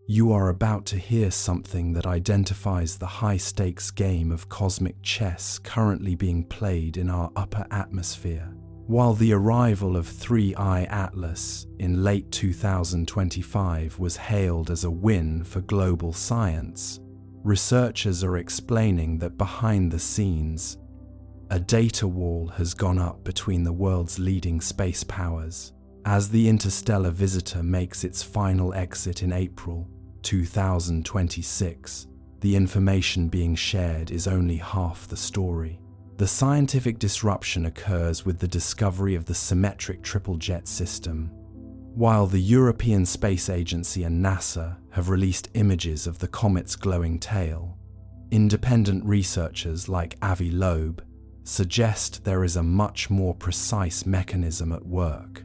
You are about to hear something that identifies the high-stakes game of cosmic chess currently being played in our upper atmosphere. While the arrival of 3I Atlas in late 2025 was hailed as a win for global science, researchers are explaining that behind the scenes, a data wall has gone up between the world's leading space powers. As the Interstellar visitor makes its final exit in April 2026, the information being shared is only half the story. The scientific disruption occurs with the discovery of the symmetric triple-jet system. While the European Space Agency and NASA have released images of the comet's glowing tail, independent researchers like Avi Loeb suggest there is a much more precise mechanism at work.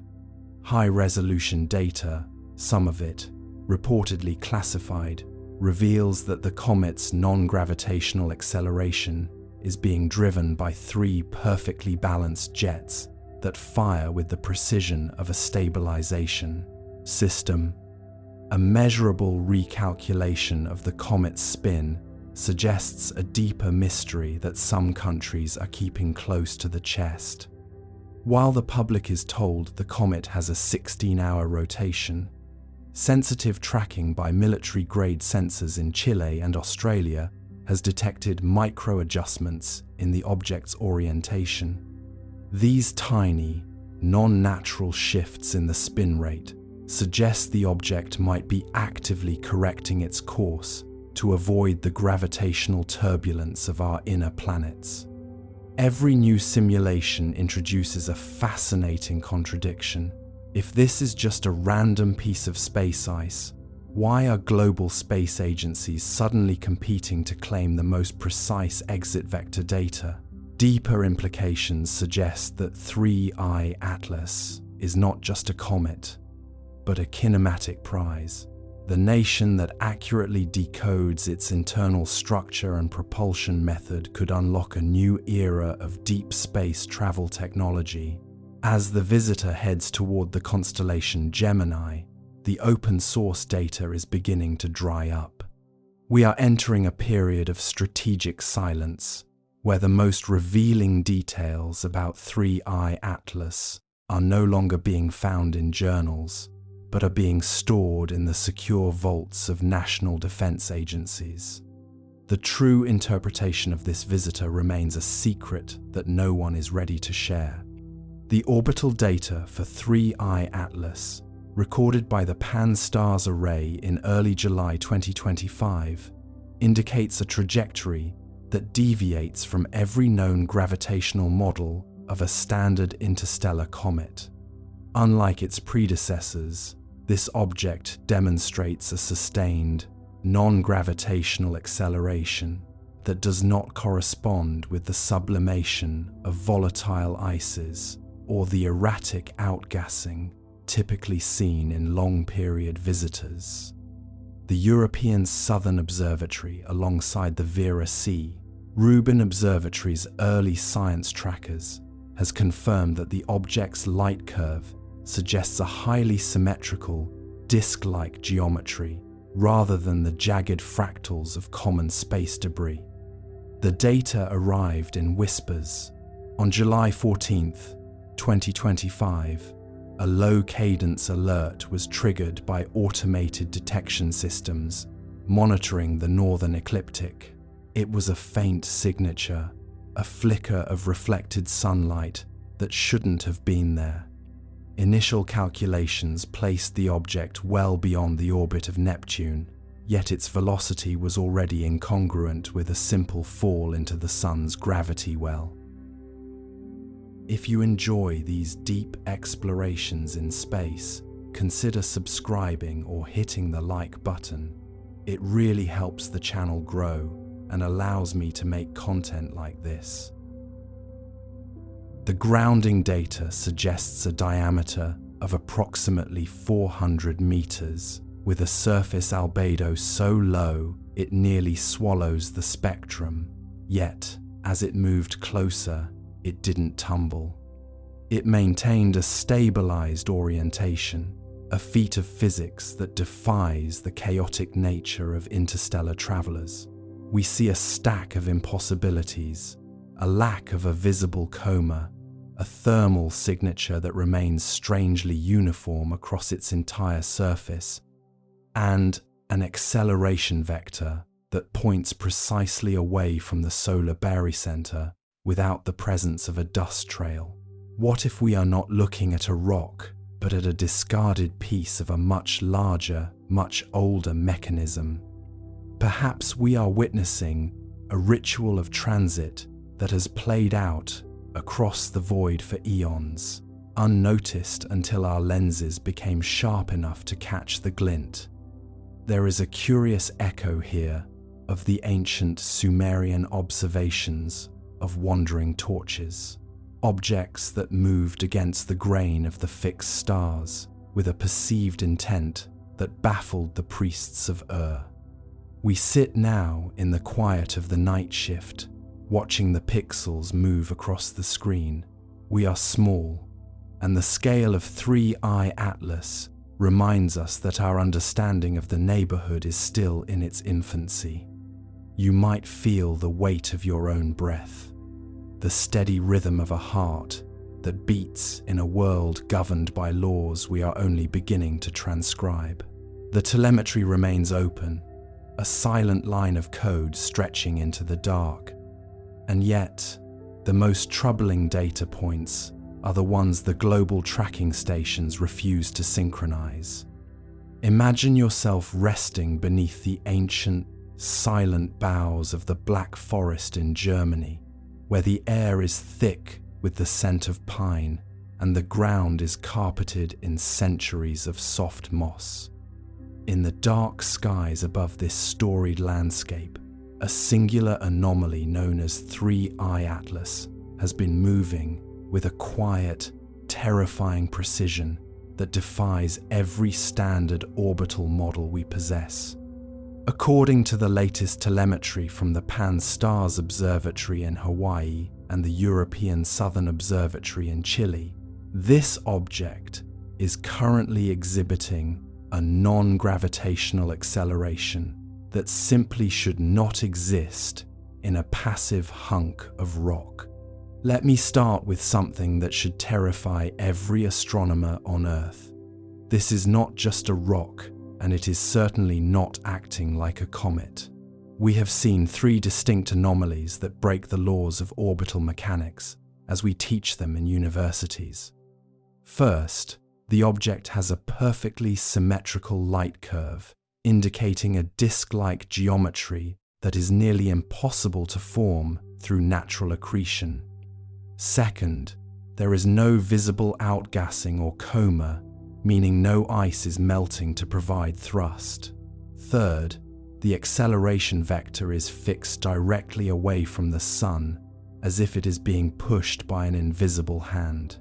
High-resolution data, some of it reportedly classified, reveals that the comet's non-gravitational acceleration is being driven by 3 perfectly balanced jets that fire with the precision of a stabilization system. A measurable recalculation of the comet's spin suggests a deeper mystery that some countries are keeping close to the chest. While the public is told the comet has a 16-hour rotation, sensitive tracking by military-grade sensors in Chile and Australia has detected micro-adjustments in the object's orientation. These tiny, non-natural shifts in the spin rate suggest the object might be actively correcting its course to avoid the gravitational turbulence of our inner planets. Every new simulation introduces a fascinating contradiction. If this is just a random piece of space ice, why are global space agencies suddenly competing to claim the most precise exit vector data? Deeper implications suggest that 3I Atlas is not just a comet, but a kinematic prize. The nation that accurately decodes its internal structure and propulsion method could unlock a new era of deep space travel technology. As the visitor heads toward the constellation Gemini, the open-source data is beginning to dry up. We are entering a period of strategic silence, where the most revealing details about 3I Atlas are no longer being found in journals, but are being stored in the secure vaults of national defense agencies. The true interpretation of this visitor remains a secret that no one is ready to share. The orbital data for 3I Atlas, recorded by the Pan-STARRS array in early July 2025, indicates a trajectory that deviates from every known gravitational model of a standard interstellar comet. Unlike its predecessors, this object demonstrates a sustained, non-gravitational acceleration that does not correspond with the sublimation of volatile ices or the erratic outgassing typically seen in long-period visitors. The European Southern Observatory, alongside the Vera C. Rubin Observatory's early science trackers, has confirmed that the object's light curve suggests a highly symmetrical, disk-like geometry rather than the jagged fractals of common space debris. The data arrived in whispers. On July 14, 2025, a low-cadence alert was triggered by automated detection systems monitoring the northern ecliptic. It was a faint signature, a flicker of reflected sunlight that shouldn't have been there. Initial calculations placed the object well beyond the orbit of Neptune, yet its velocity was already incongruent with a simple fall into the sun's gravity well. If you enjoy these deep explorations in space, consider subscribing or hitting the like button. It really helps the channel grow and allows me to make content like this. The grounding data suggests a diameter of approximately 400 meters, with a surface albedo so low it nearly swallows the spectrum. Yet, as it moved closer, it didn't tumble. It maintained a stabilized orientation, a feat of physics that defies the chaotic nature of interstellar travelers. We see a stack of impossibilities, a lack of a visible coma, a thermal signature that remains strangely uniform across its entire surface, and an acceleration vector that points precisely away from the solar barycenter without the presence of a dust trail. What if we are not looking at a rock, but at a discarded piece of a much larger, much older mechanism? Perhaps we are witnessing a ritual of transit that has played out across the void for eons, unnoticed until our lenses became sharp enough to catch the glint. There is a curious echo here of the ancient Sumerian observations of wandering torches, objects that moved against the grain of the fixed stars with a perceived intent that baffled the priests of Ur. We sit now in the quiet of the night shift, watching the pixels move across the screen. We are small, and the scale of 3-eye atlas reminds us that our understanding of the neighborhood is still in its infancy. You might feel the weight of your own breath, the steady rhythm of a heart that beats in a world governed by laws we are only beginning to transcribe. The telemetry remains open, a silent line of code stretching into the dark. And yet, the most troubling data points are the ones the global tracking stations refuse to synchronize. Imagine yourself resting beneath the ancient, silent boughs of the Black Forest in Germany, where the air is thick with the scent of pine and the ground is carpeted in centuries of soft moss. In the dark skies above this storied landscape, a singular anomaly known as 3-eye atlas has been moving with a quiet, terrifying precision that defies every standard orbital model we possess. According to the latest telemetry from the Pan-STARRS Observatory in Hawaii and the European Southern Observatory in Chile, this object is currently exhibiting a non-gravitational acceleration that simply should not exist in a passive hunk of rock. Let me start with something that should terrify every astronomer on Earth. This is not just a rock, and it is certainly not acting like a comet. We have seen 3 distinct anomalies that break the laws of orbital mechanics as we teach them in universities. First, the object has a perfectly symmetrical light curve, indicating a disk-like geometry that is nearly impossible to form through natural accretion. Second, there is no visible outgassing or coma, meaning no ice is melting to provide thrust. Third, the acceleration vector is fixed directly away from the sun, as if it is being pushed by an invisible hand.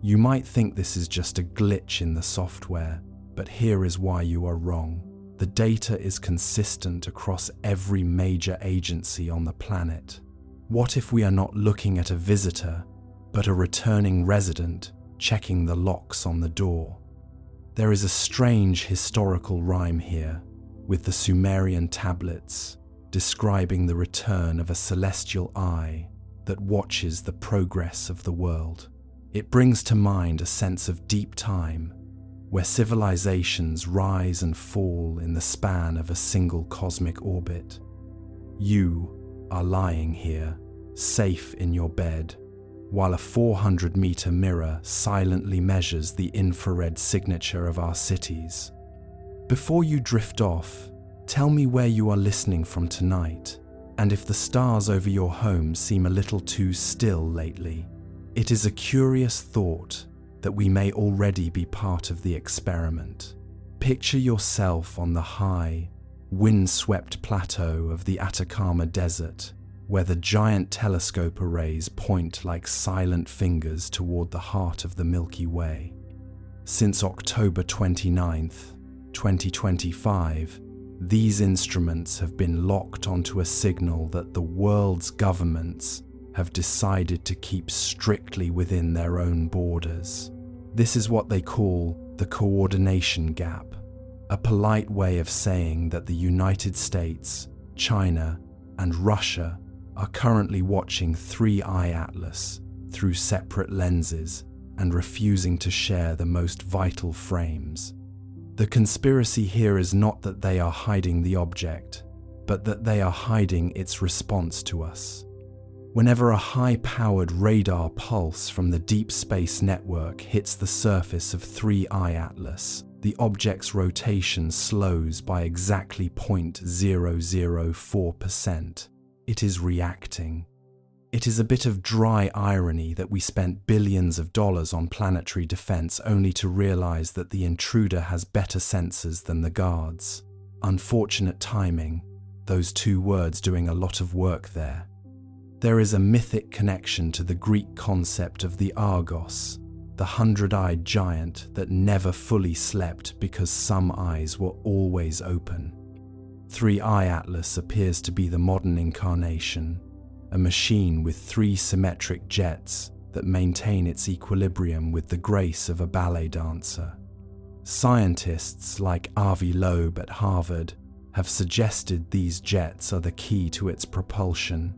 You might think this is just a glitch in the software, but here is why you are wrong. The data is consistent across every major agency on the planet. What if we are not looking at a visitor, but a returning resident checking the locks on the door? There is a strange historical rhyme here, with the Sumerian tablets describing the return of a celestial eye that watches the progress of the world. It brings to mind a sense of deep time, where civilizations rise and fall in the span of a single cosmic orbit. You are lying here, safe in your bed, while a 400-meter mirror silently measures the infrared signature of our cities. Before you drift off, tell me where you are listening from tonight, and if the stars over your home seem a little too still lately. It is a curious thought that we may already be part of the experiment. Picture yourself on the high, wind-swept plateau of the Atacama Desert, where the giant telescope arrays point like silent fingers toward the heart of the Milky Way. Since October 29th, 2025, these instruments have been locked onto a signal that the world's governments have decided to keep strictly within their own borders. This is what they call the coordination gap, a polite way of saying that the United States, China, and Russia are currently watching 3I Atlas through separate lenses and refusing to share the most vital frames. The conspiracy here is not that they are hiding the object, but that they are hiding its response to us. Whenever a high-powered radar pulse from the Deep Space Network hits the surface of 3I Atlas, the object's rotation slows by exactly 0.004%. It is reacting. It is a bit of dry irony that we spent billions of dollars on planetary defense only to realize that the intruder has better sensors than the guards. Unfortunate timing, those two words doing a lot of work there. There is a mythic connection to the Greek concept of the Argos, the 100-eyed giant that never fully slept because some eyes were always open. 3I Atlas appears to be the modern incarnation, a machine with 3 symmetric jets that maintain its equilibrium with the grace of a ballet dancer. Scientists like Avi Loeb at Harvard have suggested these jets are the key to its propulsion,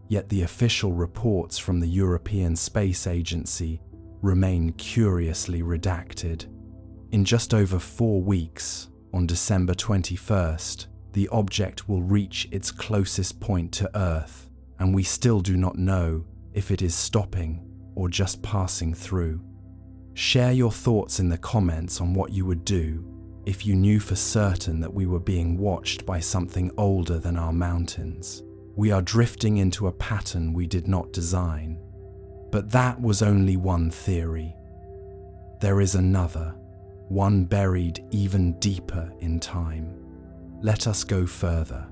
yet the official reports from the European Space Agency remain curiously redacted. In just over 4 weeks, on December 21st, the object will reach its closest point to Earth, and we still do not know if it is stopping or just passing through. Share your thoughts in the comments on what you would do if you knew for certain that we were being watched by something older than our mountains. We are drifting into a pattern we did not design. But that was only one theory. There is another, one buried even deeper in time. Let us go further.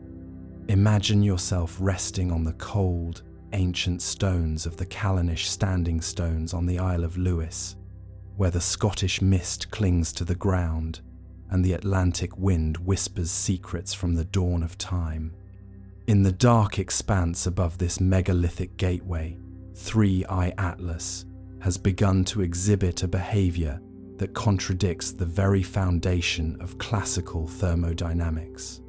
Imagine yourself resting on the cold, ancient stones of the Callanish standing stones on the Isle of Lewis, where the Scottish mist clings to the ground and the Atlantic wind whispers secrets from the dawn of time. In the dark expanse above this megalithic gateway, 3I Atlas has begun to exhibit a behavior that contradicts the very foundation of classical thermodynamics.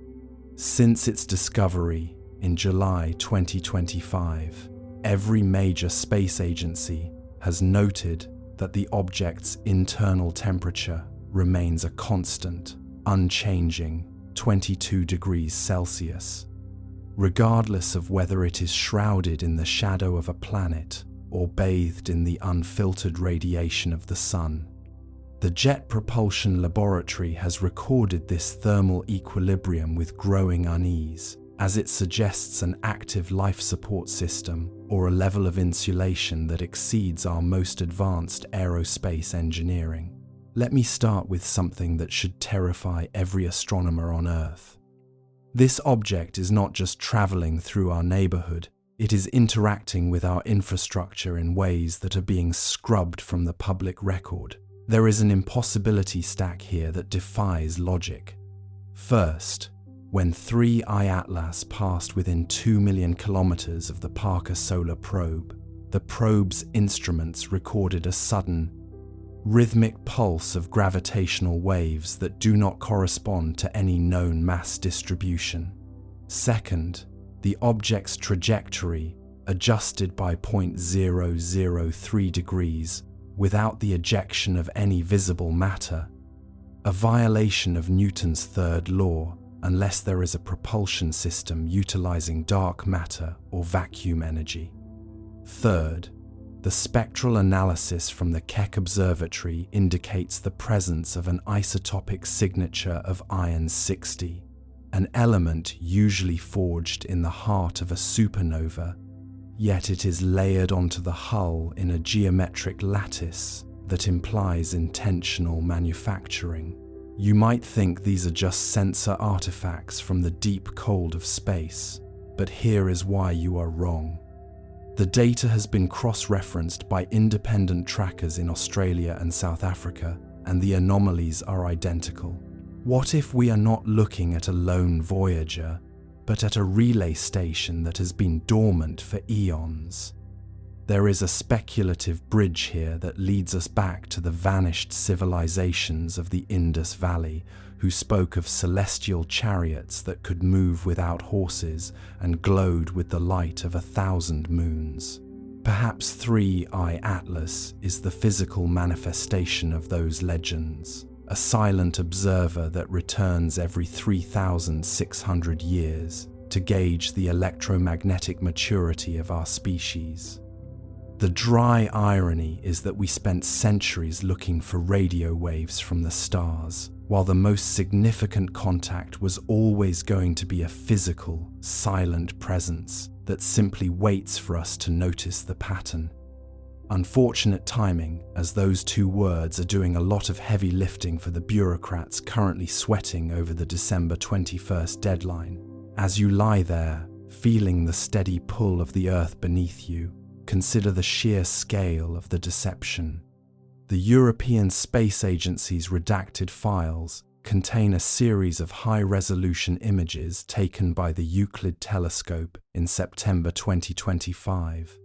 Since its discovery in July 2025, every major space agency has noted that the object's internal temperature remains a constant, unchanging 22 degrees Celsius, regardless of whether it is shrouded in the shadow of a planet or bathed in the unfiltered radiation of the sun. The Jet Propulsion Laboratory has recorded this thermal equilibrium with growing unease, as it suggests an active life support system or a level of insulation that exceeds our most advanced aerospace engineering. Let me start with something that should terrify every astronomer on Earth. This object is not just traveling through our neighborhood, it is interacting with our infrastructure in ways that are being scrubbed from the public record. There is an impossibility stack here that defies logic. First, when 3I Atlas passed within 2 million kilometers of the Parker Solar Probe, the probe's instruments recorded a sudden, rhythmic pulse of gravitational waves that do not correspond to any known mass distribution. Second, the object's trajectory adjusted by 0.003 degrees without the ejection of any visible matter, a violation of Newton's third law unless there is a propulsion system utilizing dark matter or vacuum energy. Third, the spectral analysis from the Keck Observatory indicates the presence of an isotopic signature of iron-60, an element usually forged in the heart of a supernova, yet it is layered onto the hull in a geometric lattice that implies intentional manufacturing. You might think these are just sensor artifacts from the deep cold of space, but here is why you are wrong. The data has been cross-referenced by independent trackers in Australia and South Africa, and the anomalies are identical. What if we are not looking at a lone Voyager, but at a relay station that has been dormant for eons? There is a speculative bridge here that leads us back to the vanished civilizations of the Indus Valley, who spoke of celestial chariots that could move without horses and glowed with the light of 1,000 moons. Perhaps 3I Atlas is the physical manifestation of those legends, a silent observer that returns every 3,600 years to gauge the electromagnetic maturity of our species. The dry irony is that we spent centuries looking for radio waves from the stars, while the most significant contact was always going to be a physical, silent presence that simply waits for us to notice the pattern. Unfortunate timing, as those two words are doing a lot of heavy lifting for the bureaucrats currently sweating over the December 21st deadline. As you lie there, feeling the steady pull of the earth beneath you, consider the sheer scale of the deception. The European Space Agency's redacted files contain a series of high-resolution images taken by the Euclid telescope in September 2025.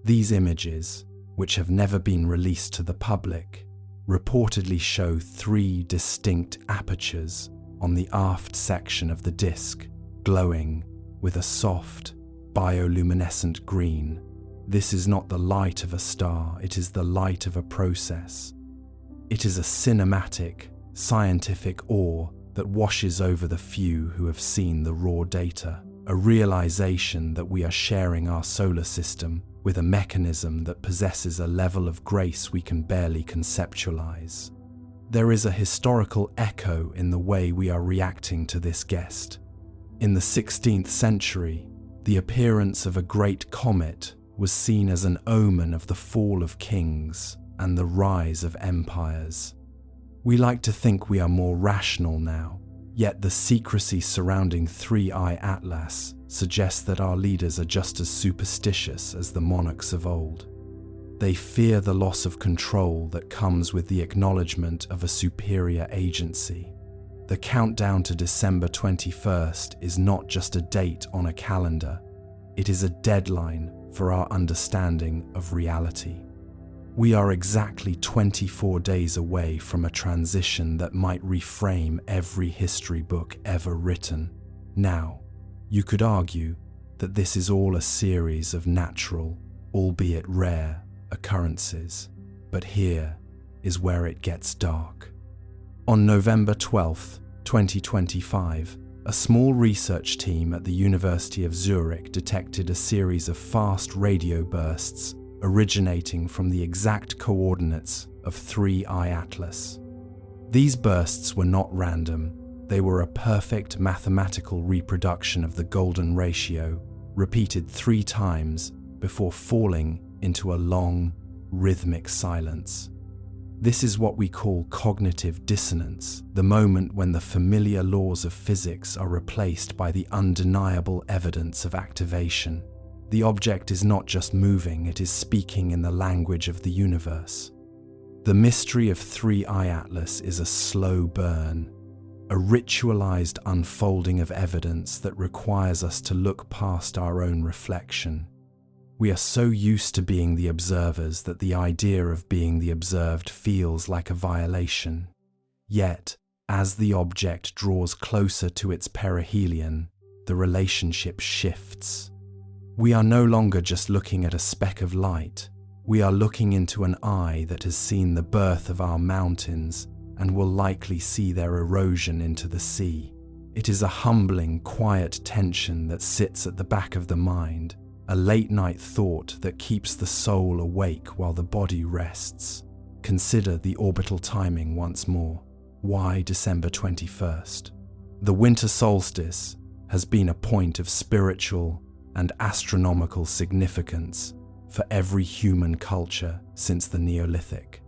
These images, which have never been released to the public, reportedly show 3 distinct apertures on the aft section of the disk, glowing with a soft, bioluminescent green. This is not the light of a star, it is the light of a process. It is a cinematic, scientific awe that washes over the few who have seen the raw data, a realization that we are sharing our solar system with a mechanism that possesses a level of grace we can barely conceptualize. There is a historical echo in the way we are reacting to this guest. In the 16th century, the appearance of a great comet was seen as an omen of the fall of kings and the rise of empires. We like to think we are more rational now, yet the secrecy surrounding 3I Atlas suggests that our leaders are just as superstitious as the monarchs of old. They fear the loss of control that comes with the acknowledgement of a superior agency. The countdown to December 21st is not just a date on a calendar, it is a deadline for our understanding of reality. We are exactly 24 days away from a transition that might reframe every history book ever written. Now, you could argue that this is all a series of natural, albeit rare, occurrences, but here is where it gets dark. On November 12, 2025, a small research team at the University of Zurich detected a series of fast radio bursts originating from the exact coordinates of 3I Atlas. These bursts were not random, they were a perfect mathematical reproduction of the golden ratio, repeated 3 times before falling into a long, rhythmic silence. This is what we call cognitive dissonance, the moment when the familiar laws of physics are replaced by the undeniable evidence of activation. The object is not just moving, it is speaking in the language of the universe. The mystery of 3I Atlas is a slow burn, a ritualized unfolding of evidence that requires us to look past our own reflection. We are so used to being the observers that the idea of being the observed feels like a violation. Yet, as the object draws closer to its perihelion, the relationship shifts. We are no longer just looking at a speck of light, we are looking into an eye that has seen the birth of our mountains and will likely see their erosion into the sea. It is a humbling, quiet tension that sits at the back of the mind, a late-night thought that keeps the soul awake while the body rests. Consider the orbital timing once more. Why December 21st? The winter solstice has been a point of spiritual and astronomical significance for every human culture since the Neolithic.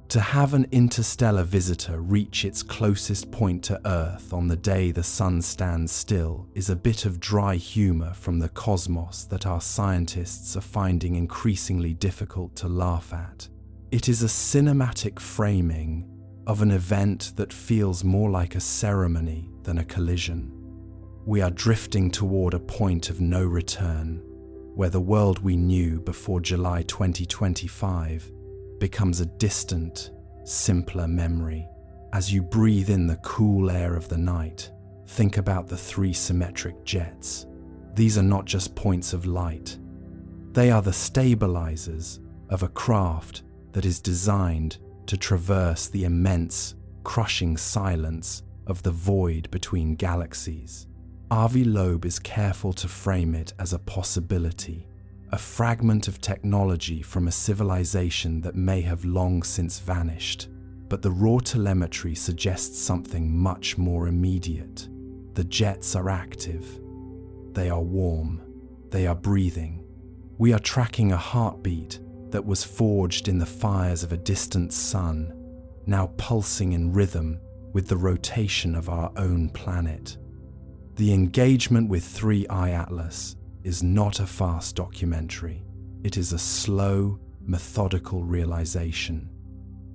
To have an interstellar visitor reach its closest point to Earth on the day the sun stands still is a bit of dry humor from the cosmos that our scientists are finding increasingly difficult to laugh at. It is a cinematic framing of an event that feels more like a ceremony than a collision. We are drifting toward a point of no return, where the world we knew before July 2025 becomes a distant, simpler memory. As you breathe in the cool air of the night, think about the three symmetric jets. These are not just points of light. They are the stabilizers of a craft that is designed to traverse the immense, crushing silence of the void between galaxies. Avi Loeb is careful to frame it as a possibility, a fragment of technology from a civilization that may have long since vanished. But the raw telemetry suggests something much more immediate. The jets are active. They are warm. They are breathing. We are tracking a heartbeat that was forged in the fires of a distant sun, now pulsing in rhythm with the rotation of our own planet. The engagement with 3I Atlas is not a fast documentary. It is a slow, methodical realization.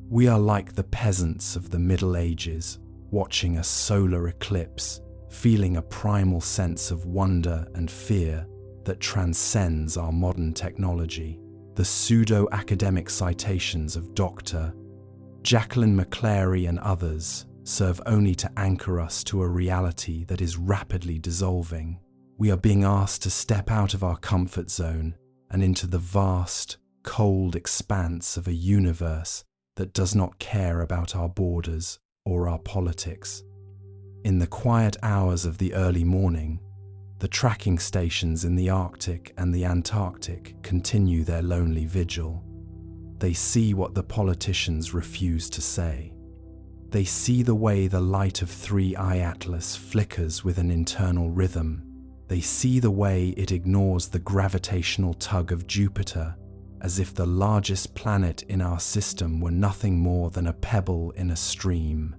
We are like the peasants of the Middle Ages, watching a solar eclipse, feeling a primal sense of wonder and fear that transcends our modern technology. The pseudo-academic citations of Dr. Jacqueline McClary and others serve only to anchor us to a reality that is rapidly dissolving. We are being asked to step out of our comfort zone and into the vast, cold expanse of a universe that does not care about our borders or our politics. In the quiet hours of the early morning, the tracking stations in the Arctic and the Antarctic continue their lonely vigil. They see what the politicians refuse to say. They see the way the light of 3I Atlas flickers with an internal rhythm. They see the way it ignores the gravitational tug of Jupiter, as if the largest planet in our system were nothing more than a pebble in a stream.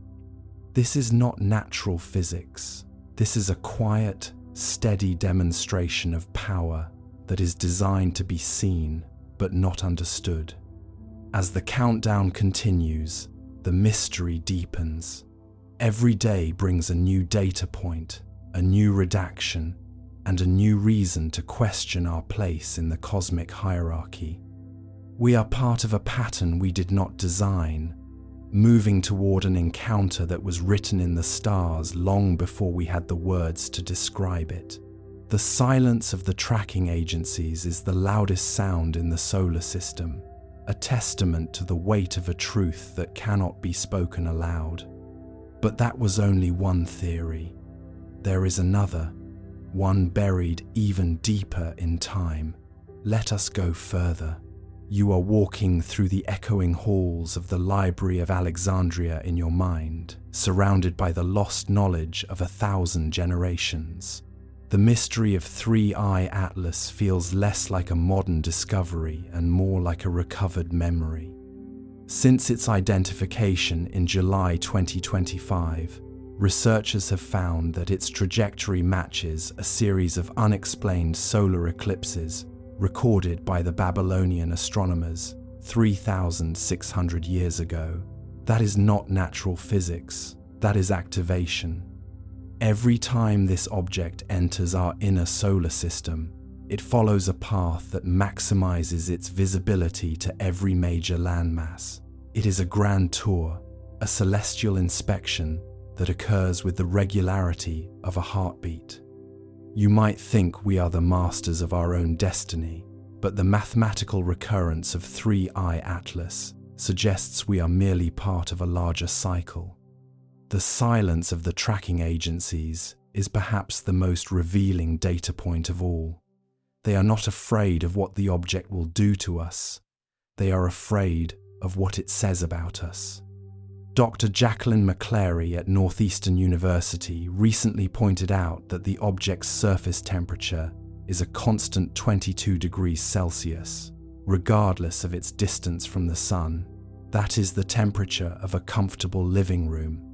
This is not natural physics. This is a quiet, steady demonstration of power that is designed to be seen but not understood. As the countdown continues, the mystery deepens. Every day brings a new data point, a new redaction, and a new reason to question our place in the cosmic hierarchy. We are part of a pattern we did not design, moving toward an encounter that was written in the stars long before we had the words to describe it. The silence of the tracking agencies is the loudest sound in the solar system, a testament to the weight of a truth that cannot be spoken aloud. But that was only one theory. There is another, one buried even deeper in time. Let us go further. You are walking through the echoing halls of the Library of Alexandria in your mind, surrounded by the lost knowledge of 1,000 generations. The mystery of 3I Atlas feels less like a modern discovery and more like a recovered memory. Since its identification in July 2025, researchers have found that its trajectory matches a series of unexplained solar eclipses recorded by the Babylonian astronomers 3,600 years ago. That is not natural physics, that is activation. Every time this object enters our inner solar system, it follows a path that maximizes its visibility to every major landmass. It is a grand tour, a celestial inspection that occurs with the regularity of a heartbeat. You might think we are the masters of our own destiny, but the mathematical recurrence of 3I Atlas suggests we are merely part of a larger cycle. The silence of the tracking agencies is perhaps the most revealing data point of all. They are not afraid of what the object will do to us. They are afraid of what it says about us. Dr. Jacqueline McClary at Northeastern University recently pointed out that the object's surface temperature is a constant 22 degrees Celsius, regardless of its distance from the sun. That is the temperature of a comfortable living room.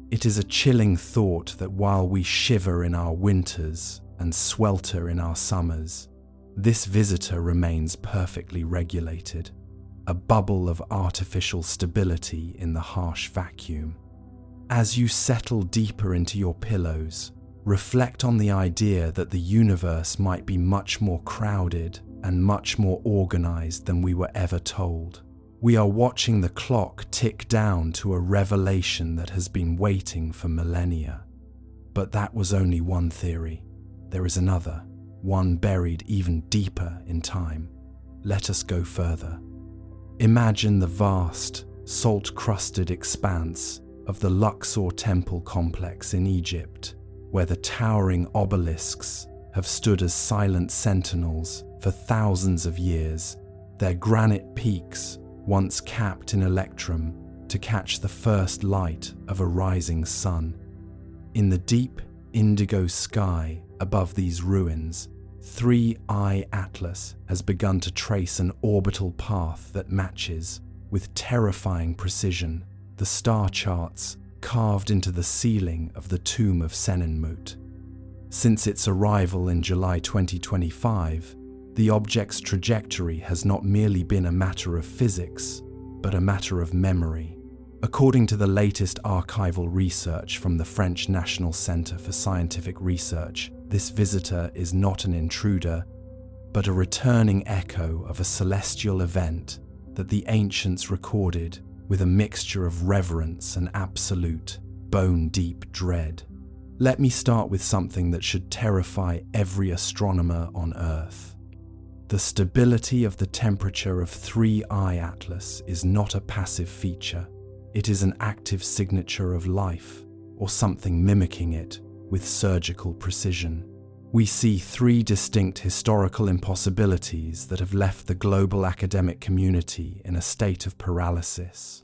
It is a chilling thought that while we shiver in our winters and swelter in our summers, this visitor remains perfectly regulated, a bubble of artificial stability in the harsh vacuum. As you settle deeper into your pillows, reflect on the idea that the universe might be much more crowded and much more organized than we were ever told. We are watching the clock tick down to a revelation that has been waiting for millennia. But that was only one theory. There is another, one buried even deeper in time. Let us go further. Imagine the vast, salt-crusted expanse of the Luxor temple complex in Egypt, where the towering obelisks have stood as silent sentinels for thousands of years, their granite peaks once capped in electrum to catch the first light of a rising sun. In the deep indigo sky above these ruins, 3I Atlas has begun to trace an orbital path that matches, with terrifying precision, the star charts carved into the ceiling of the tomb of Senenmut. Since its arrival in July 2025, the object's trajectory has not merely been a matter of physics, but a matter of memory. According to the latest archival research from the French National Centre for Scientific Research, this visitor is not an intruder, but a returning echo of a celestial event that the ancients recorded with a mixture of reverence and absolute, bone-deep dread. Let me start with something that should terrify every astronomer on Earth. The stability of the temperature of 3I Atlas is not a passive feature. It is an active signature of life, or something mimicking it with surgical precision. We see three distinct historical impossibilities that have left the global academic community in a state of paralysis.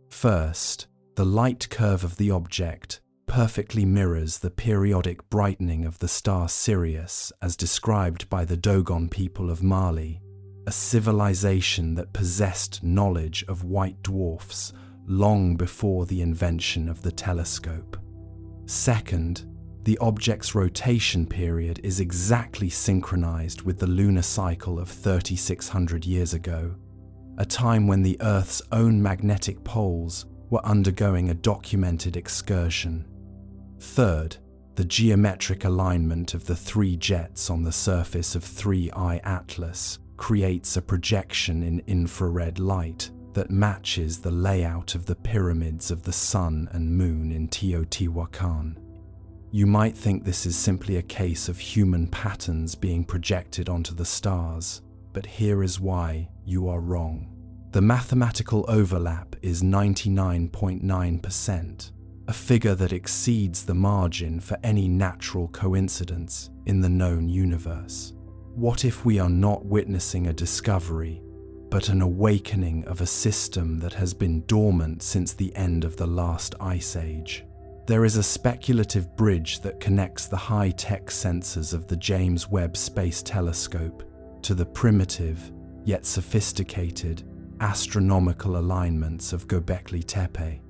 First, the light curve of the object perfectly mirrors the periodic brightening of the star Sirius as described by the Dogon people of Mali, a civilization that possessed knowledge of white dwarfs long before the invention of the telescope. Second, the object's rotation period is exactly synchronized with the lunar cycle of 3,600 years ago, a time when the Earth's own magnetic poles were undergoing a documented excursion. Third, the geometric alignment of the three jets on the surface of 3I Atlas creates a projection in infrared light that matches the layout of the pyramids of the sun and moon in Teotihuacan. You might think this is simply a case of human patterns being projected onto the stars, but here is why you are wrong. The mathematical overlap is 99.9%, a figure that exceeds the margin for any natural coincidence in the known universe. What if we are not witnessing a discovery, but an awakening of a system that has been dormant since the end of the last ice age? There is a speculative bridge that connects the high-tech sensors of the James Webb Space Telescope to the primitive, yet sophisticated, astronomical alignments of Göbekli Tepe.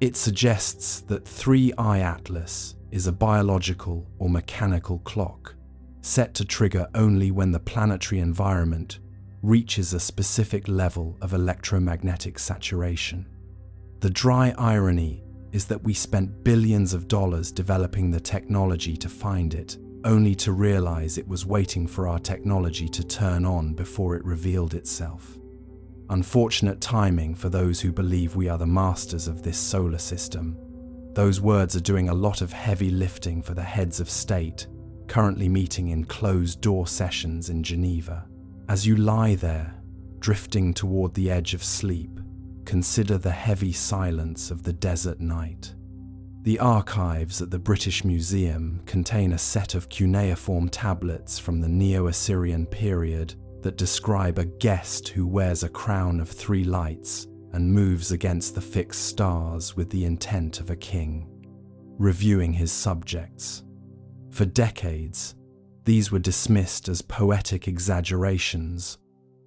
It suggests that 3I Atlas is a biological or mechanical clock, set to trigger only when the planetary environment reaches a specific level of electromagnetic saturation. The dry irony is that we spent billions of dollars developing the technology to find it, only to realize it was waiting for our technology to turn on before it revealed itself. Unfortunate timing for those who believe we are the masters of this solar system. Those words are doing a lot of heavy lifting for the heads of state, currently meeting in closed-door sessions in Geneva. As you lie there, drifting toward the edge of sleep, consider the heavy silence of the desert night. The archives at the British Museum contain a set of cuneiform tablets from the Neo-Assyrian period that describe a guest who wears a crown of three lights and moves against the fixed stars with the intent of a king, reviewing his subjects. For decades, these were dismissed as poetic exaggerations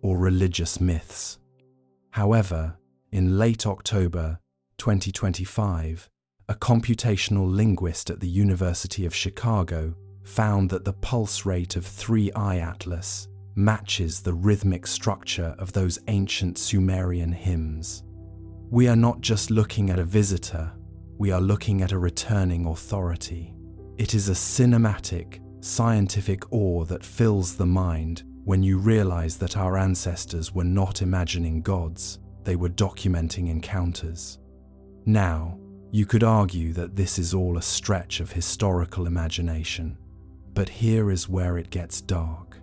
or religious myths. However, in late October 2025, a computational linguist at the University of Chicago found that the pulse rate of 3I Atlas matches the rhythmic structure of those ancient Sumerian hymns. We are not just looking at a visitor, we are looking at a returning authority. It is a cinematic, scientific awe that fills the mind when you realize that our ancestors were not imagining gods, they were documenting encounters. Now, you could argue that this is all a stretch of historical imagination, but here is where it gets dark.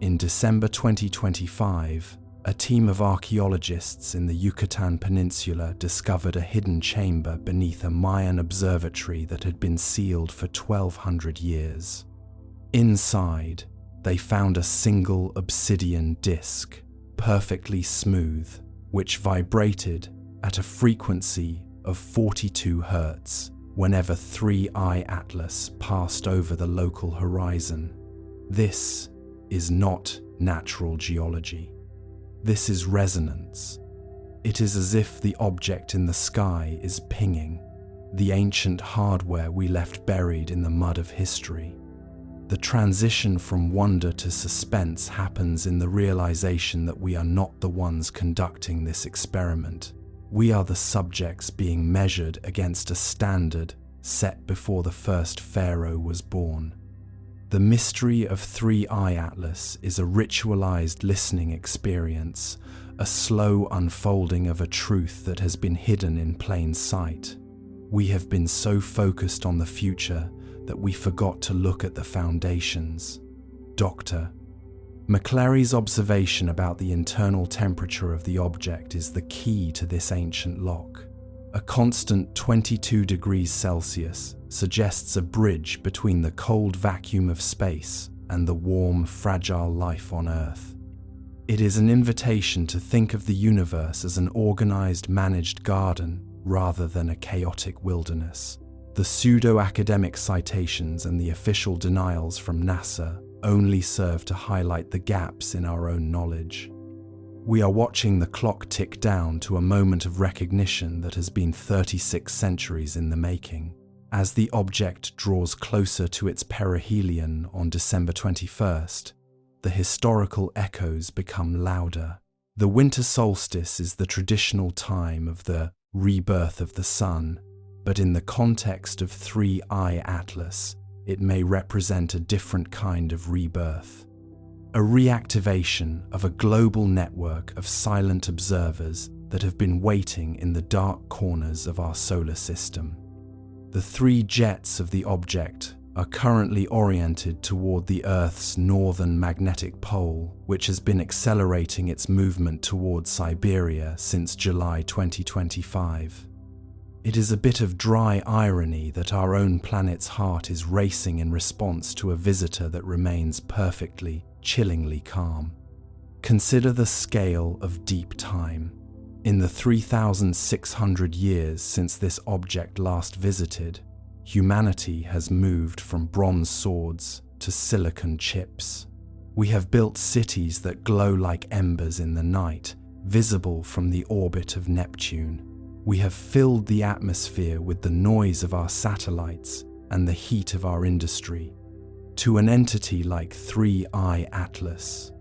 In December 2025, a team of archaeologists in the Yucatan Peninsula discovered a hidden chamber beneath a Mayan observatory that had been sealed for 1,200 years. Inside, they found a single obsidian disc, perfectly smooth, which vibrated at a frequency of 42 Hz whenever 3I Atlas passed over the local horizon. This is not natural geology. This is resonance. It is as if the object in the sky is pinging the ancient hardware we left buried in the mud of history. The transition from wonder to suspense happens in the realization that we are not the ones conducting this experiment. We are the subjects being measured against a standard set before the first pharaoh was born. The mystery of 3I Atlas is a ritualized listening experience, a slow unfolding of a truth that has been hidden in plain sight. We have been so focused on the future that we forgot to look at the foundations. Dr. McClary's observation about the internal temperature of the object is the key to this ancient lock. A constant 22 degrees Celsius suggests a bridge between the cold vacuum of space and the warm, fragile life on Earth. It is an invitation to think of the universe as an organized, managed garden rather than a chaotic wilderness. The pseudo-academic citations and the official denials from NASA only serve to highlight the gaps in our own knowledge. We are watching the clock tick down to a moment of recognition that has been 36 centuries in the making. As the object draws closer to its perihelion on December 21st, the historical echoes become louder. The winter solstice is the traditional time of the rebirth of the sun, but in the context of 3I Atlas, it may represent a different kind of rebirth. A reactivation of a global network of silent observers that have been waiting in the dark corners of our solar system. The three jets of the object are currently oriented toward the Earth's northern magnetic pole, which has been accelerating its movement toward Siberia since July 2025. It is a bit of dry irony that our own planet's heart is racing in response to a visitor that remains perfectly, chillingly calm. Consider the scale of deep time. In the 3,600 years since this object last visited, humanity has moved from bronze swords to silicon chips. We have built cities that glow like embers in the night, visible from the orbit of Neptune. We have filled the atmosphere with the noise of our satellites and the heat of our industry. To an entity like 3I Atlas,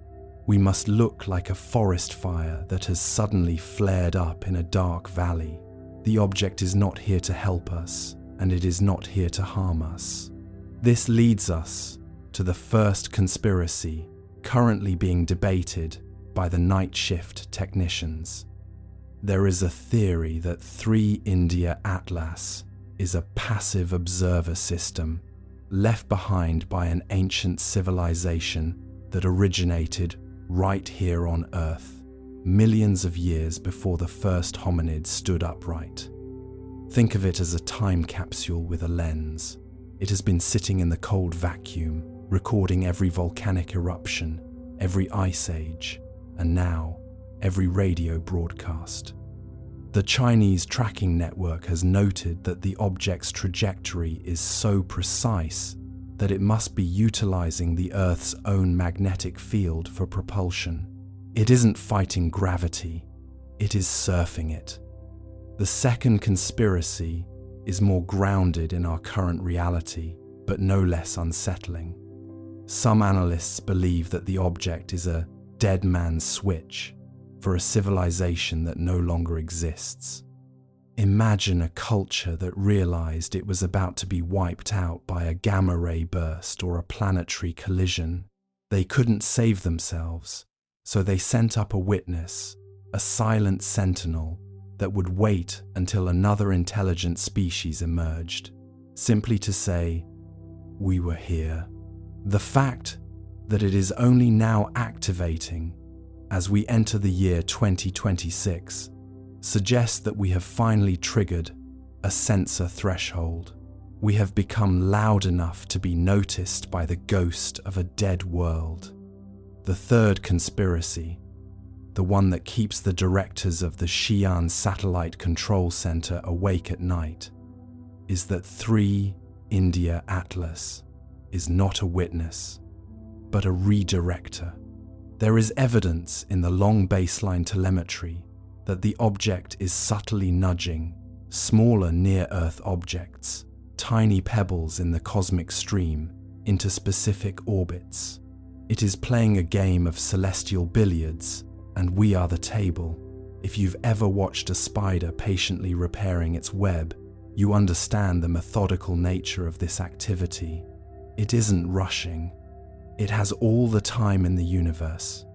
we must look like a forest fire that has suddenly flared up in a dark valley. The object is not here to help us, and it is not here to harm us. This leads us to the first conspiracy currently being debated by the night shift technicians. There is a theory that 3I Atlas is a passive observer system left behind by an ancient civilization that originated right here on Earth, millions of years before the first hominids stood upright. Think of it as a time capsule with a lens. It has been sitting in the cold vacuum, recording every volcanic eruption, every ice age, and now every radio broadcast. The Chinese tracking network has noted that the object's trajectory is so precise that it must be utilizing the Earth's own magnetic field for propulsion. It isn't fighting gravity, it is surfing it. The second conspiracy is more grounded in our current reality, but no less unsettling. Some analysts believe that the object is a dead man's switch for a civilization that no longer exists. Imagine a culture that realized it was about to be wiped out by a gamma-ray burst or a planetary collision. They couldn't save themselves, so they sent up a witness, a silent sentinel that would wait until another intelligent species emerged, simply to say, "We were here." The fact that it is only now activating as we enter the year 2026 suggests that we have finally triggered a sensor threshold. We have become loud enough to be noticed by the ghost of a dead world. The third conspiracy, the one that keeps the directors of the Xi'an Satellite Control Center awake at night, is that 3 India Atlas is not a witness, but a redirector. There is evidence in the long baseline telemetry that the object is subtly nudging smaller near-Earth objects, tiny pebbles in the cosmic stream, into specific orbits. It is playing a game of celestial billiards, and we are the table. If you've ever watched a spider patiently repairing its web, you understand the methodical nature of this activity. It isn't rushing. It has all the time in the universe.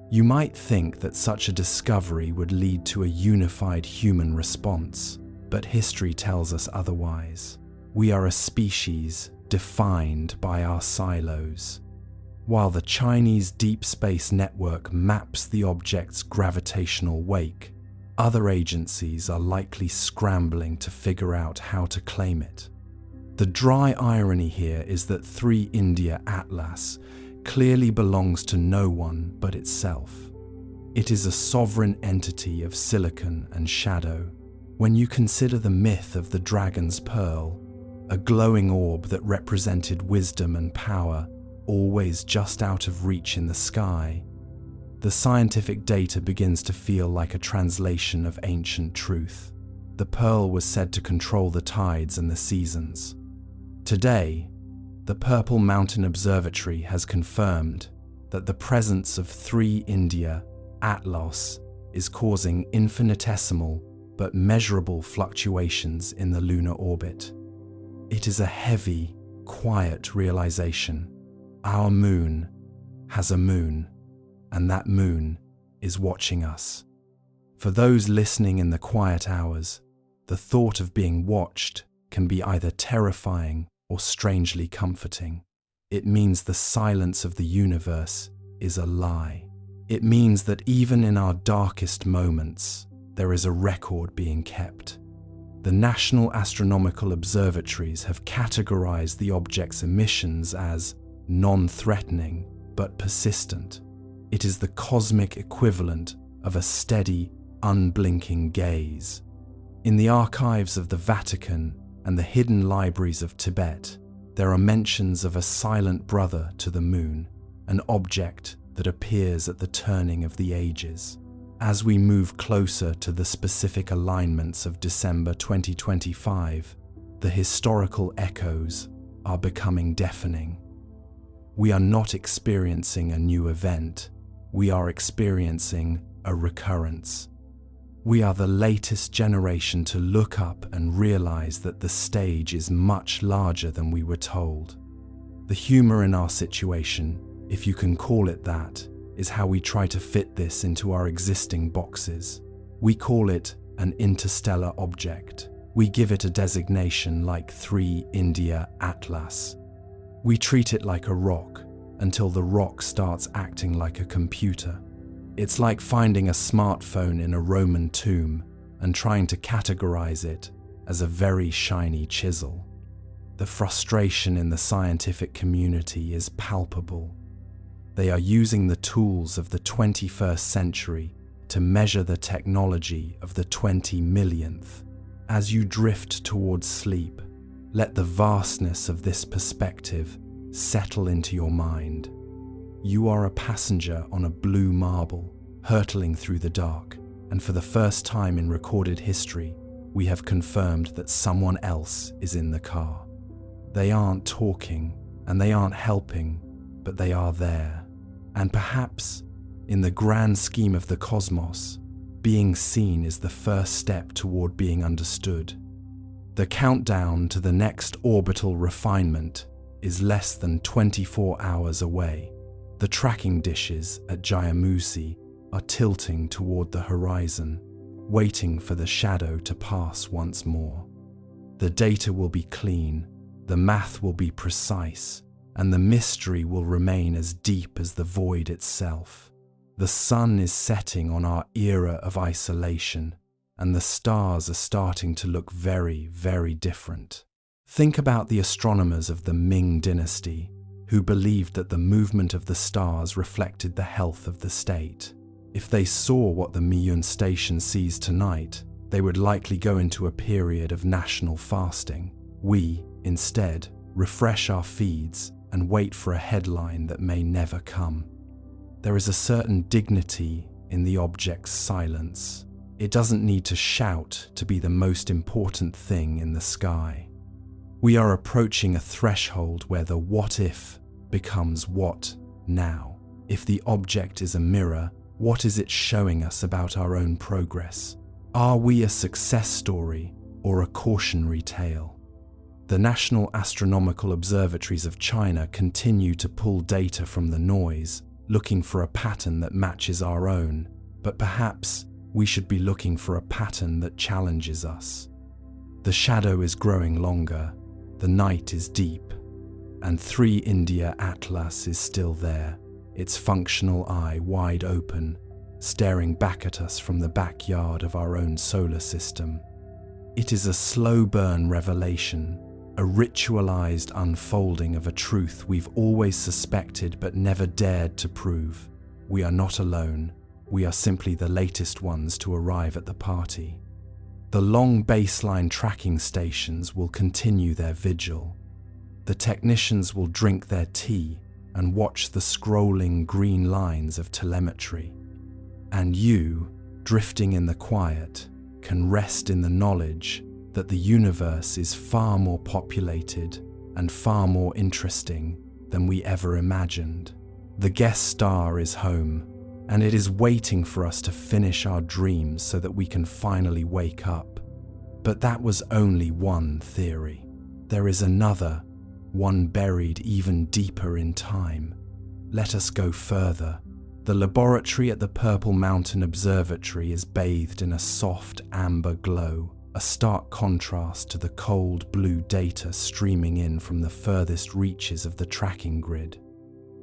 You might think that such a discovery would lead to a unified human response, but history tells us otherwise. We are a species defined by our silos. While the Chinese Deep Space Network maps the object's gravitational wake, other agencies are likely scrambling to figure out how to claim it. The dry irony here is that 3 India Atlas clearly belongs to no one but itself. It is a sovereign entity of silicon and shadow. When you consider the myth of the dragon's pearl, a glowing orb that represented wisdom and power, always just out of reach in the sky, the scientific data begins to feel like a translation of ancient truth. The pearl was said to control the tides and the seasons. Today, the Purple Mountain Observatory has confirmed that the presence of 3 India Atlas is causing infinitesimal but measurable fluctuations in the lunar orbit. It is a heavy, quiet realization. Our moon has a moon, and that moon is watching us. For those listening in the quiet hours, the thought of being watched can be either terrifying or strangely comforting. It means the silence of the universe is a lie. It means that even in our darkest moments, there is a record being kept. The National Astronomical Observatories have categorized the object's emissions as non-threatening but persistent. It is the cosmic equivalent of a steady, unblinking gaze. In the archives of the Vatican and the hidden libraries of Tibet, there are mentions of a silent brother to the moon, an object that appears at the turning of the ages. As we move closer to the specific alignments of December 2025, the historical echoes are becoming deafening. We are not experiencing a new event, we are experiencing a recurrence. We are the latest generation to look up and realize that the stage is much larger than we were told. The humor in our situation, if you can call it that, is how we try to fit this into our existing boxes. We call it an interstellar object. We give it a designation like 3 India Atlas. We treat it like a rock until the rock starts acting like a computer. It's like finding a smartphone in a Roman tomb and trying to categorize it as a very shiny chisel. The frustration in the scientific community is palpable. They are using the tools of the 21st century to measure the technology of the 20 millionth. As you drift towards sleep, let the vastness of this perspective settle into your mind. You are a passenger on a blue marble, hurtling through the dark, and for the first time in recorded history, we have confirmed that someone else is in the car. They aren't talking, and they aren't helping, but they are there. And perhaps, in the grand scheme of the cosmos, being seen is the first step toward being understood. The countdown to the next orbital refinement is less than 24 hours away. The tracking dishes at Jayamusi are tilting toward the horizon, waiting for the shadow to pass once more. The data will be clean, the math will be precise, and the mystery will remain as deep as the void itself. The sun is setting on our era of isolation, and the stars are starting to look very, very different. Think about the astronomers of the Ming dynasty, who believed that the movement of the stars reflected the health of the state. If they saw what the Miyun station sees tonight, they would likely go into a period of national fasting. We, instead, refresh our feeds and wait for a headline that may never come. There is a certain dignity in the object's silence. It doesn't need to shout to be the most important thing in the sky. We are approaching a threshold where the what if becomes what now. If the object is a mirror, what is it showing us about our own progress? Are we a success story or a cautionary tale? The National Astronomical Observatories of China continue to pull data from the noise, looking for a pattern that matches our own, but perhaps we should be looking for a pattern that challenges us. The shadow is growing longer, the night is deep, and 3 India Atlas is still there, its functional eye wide open, staring back at us from the backyard of our own solar system. It is a slow-burn revelation, a ritualized unfolding of a truth we've always suspected but never dared to prove. We are not alone. We are simply the latest ones to arrive at the party. The long baseline tracking stations will continue their vigil. The technicians will drink their tea and watch the scrolling green lines of telemetry. And you, drifting in the quiet, can rest in the knowledge that the universe is far more populated and far more interesting than we ever imagined. The guest star is home, and it is waiting for us to finish our dreams so that we can finally wake up. But that was only one theory. There is another, one buried even deeper in time. Let us go further. The laboratory at the Purple Mountain Observatory is bathed in a soft amber glow, a stark contrast to the cold blue data streaming in from the furthest reaches of the tracking grid.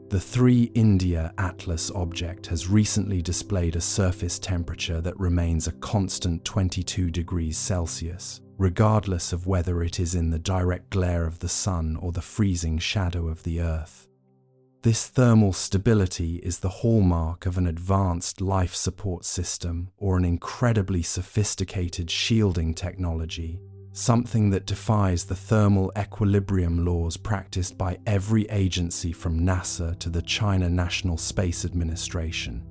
The 3 India Atlas object has recently displayed a surface temperature that remains a constant 22 degrees Celsius, regardless of whether it is in the direct glare of the sun or the freezing shadow of the Earth. This thermal stability is the hallmark of an advanced life support system or an incredibly sophisticated shielding technology, something that defies the thermal equilibrium laws practiced by every agency from NASA to the China National Space Administration.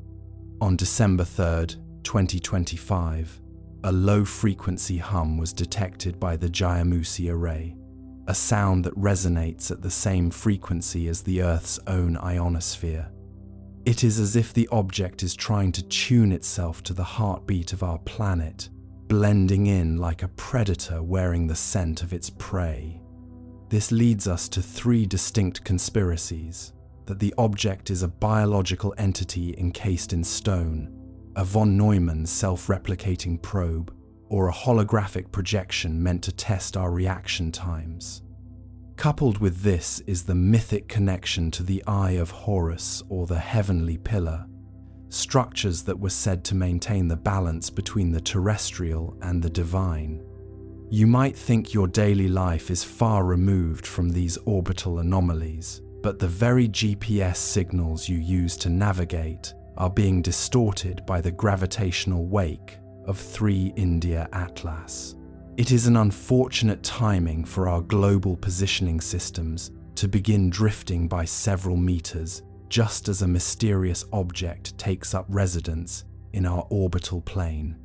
On December 3, 2025, a low-frequency hum was detected by the Jayamusi array, a sound that resonates at the same frequency as the Earth's own ionosphere. It is as if the object is trying to tune itself to the heartbeat of our planet, blending in like a predator wearing the scent of its prey. This leads us to 3 distinct conspiracies: that the object is a biological entity encased in stone, a von Neumann self-replicating probe, or a holographic projection meant to test our reaction times. Coupled with this is the mythic connection to the Eye of Horus or the Heavenly Pillar, structures that were said to maintain the balance between the terrestrial and the divine. You might think your daily life is far removed from these orbital anomalies, but the very GPS signals you use to navigate are being distorted by the gravitational wake of 3 India Atlas. It is an unfortunate timing for our global positioning systems to begin drifting by several meters, just as a mysterious object takes up residence in our orbital plane.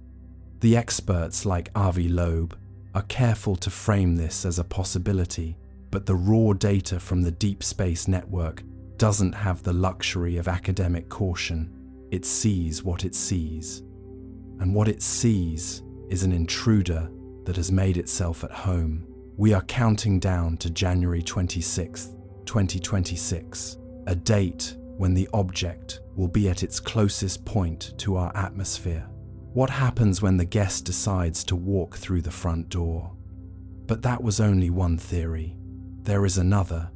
The experts like Avi Loeb are careful to frame this as a possibility, but the raw data from the Deep Space Network doesn't have the luxury of academic caution. It sees what it sees. and what it sees is an intruder that has made itself at home. We are counting down to January 26th, 2026, a date when the object will be at its closest point to our atmosphere. What happens when the guest decides to walk through the front door? But that was only one theory. There is another,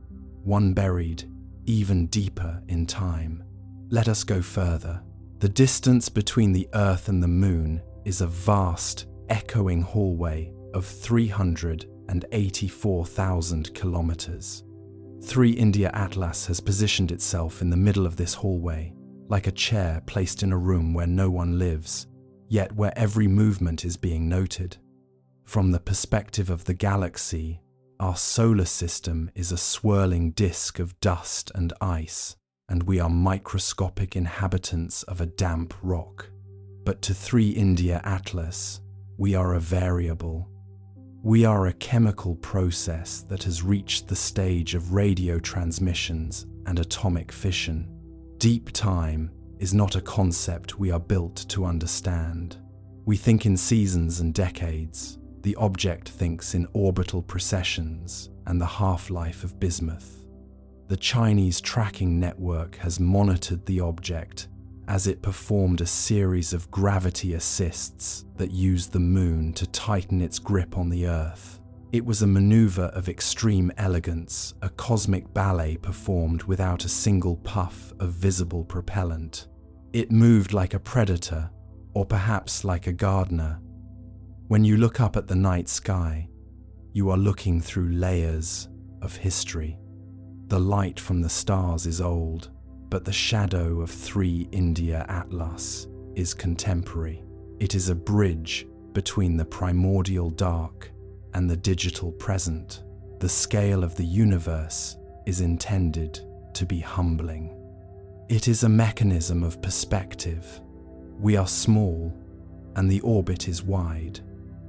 one buried even deeper in time. Let us go further. The distance between the Earth and the Moon is a vast, echoing hallway of 384,000 kilometers. 3 India Atlas has positioned itself in the middle of this hallway, like a chair placed in a room where no one lives, yet where every movement is being noted. From the perspective of the galaxy, our solar system is a swirling disk of dust and ice, and we are microscopic inhabitants of a damp rock. But to 3 India Atlas, we are a variable. We are a chemical process that has reached the stage of radio transmissions and atomic fission. Deep time is not a concept we are built to understand. We think in seasons and decades. The object thinks in orbital precessions and the half-life of bismuth. The Chinese tracking network has monitored the object as it performed a series of gravity assists that used the Moon to tighten its grip on the Earth. It was a maneuver of extreme elegance, a cosmic ballet performed without a single puff of visible propellant. It moved like a predator, or perhaps like a gardener. When you look up at the night sky, you are looking through layers of history. The light from the stars is old, but the shadow of 3 India Atlas is contemporary. It is a bridge between the primordial dark and the digital present. The scale of the universe is intended to be humbling. It is a mechanism of perspective. We are small, and the orbit is wide.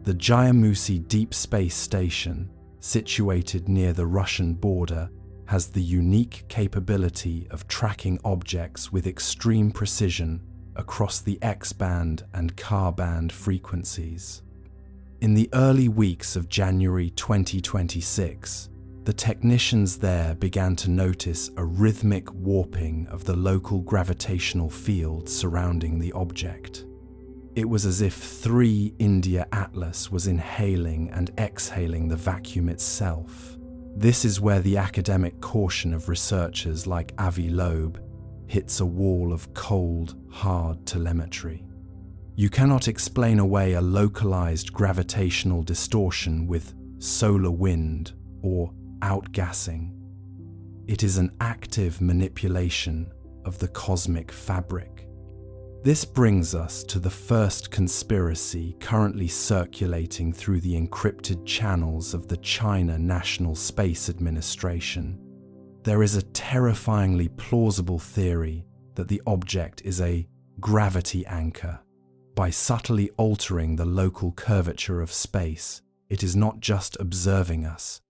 The Jayamusi Deep Space Station, situated near the Russian border, has the unique capability of tracking objects with extreme precision across the X-band and Ka-band frequencies. In the early weeks of January 2026, the technicians there began to notice a rhythmic warping of the local gravitational field surrounding the object. It was as if 3 India Atlas was inhaling and exhaling the vacuum itself. This is where the academic caution of researchers like Avi Loeb hits a wall of cold, hard telemetry. You cannot explain away a localized gravitational distortion with solar wind or outgassing. It is an active manipulation of the cosmic fabric. This brings us to the first conspiracy currently circulating through the encrypted channels of the China National Space Administration. There is a terrifyingly plausible theory that the object is a gravity anchor. By subtly altering the local curvature of space, it is not just observing us,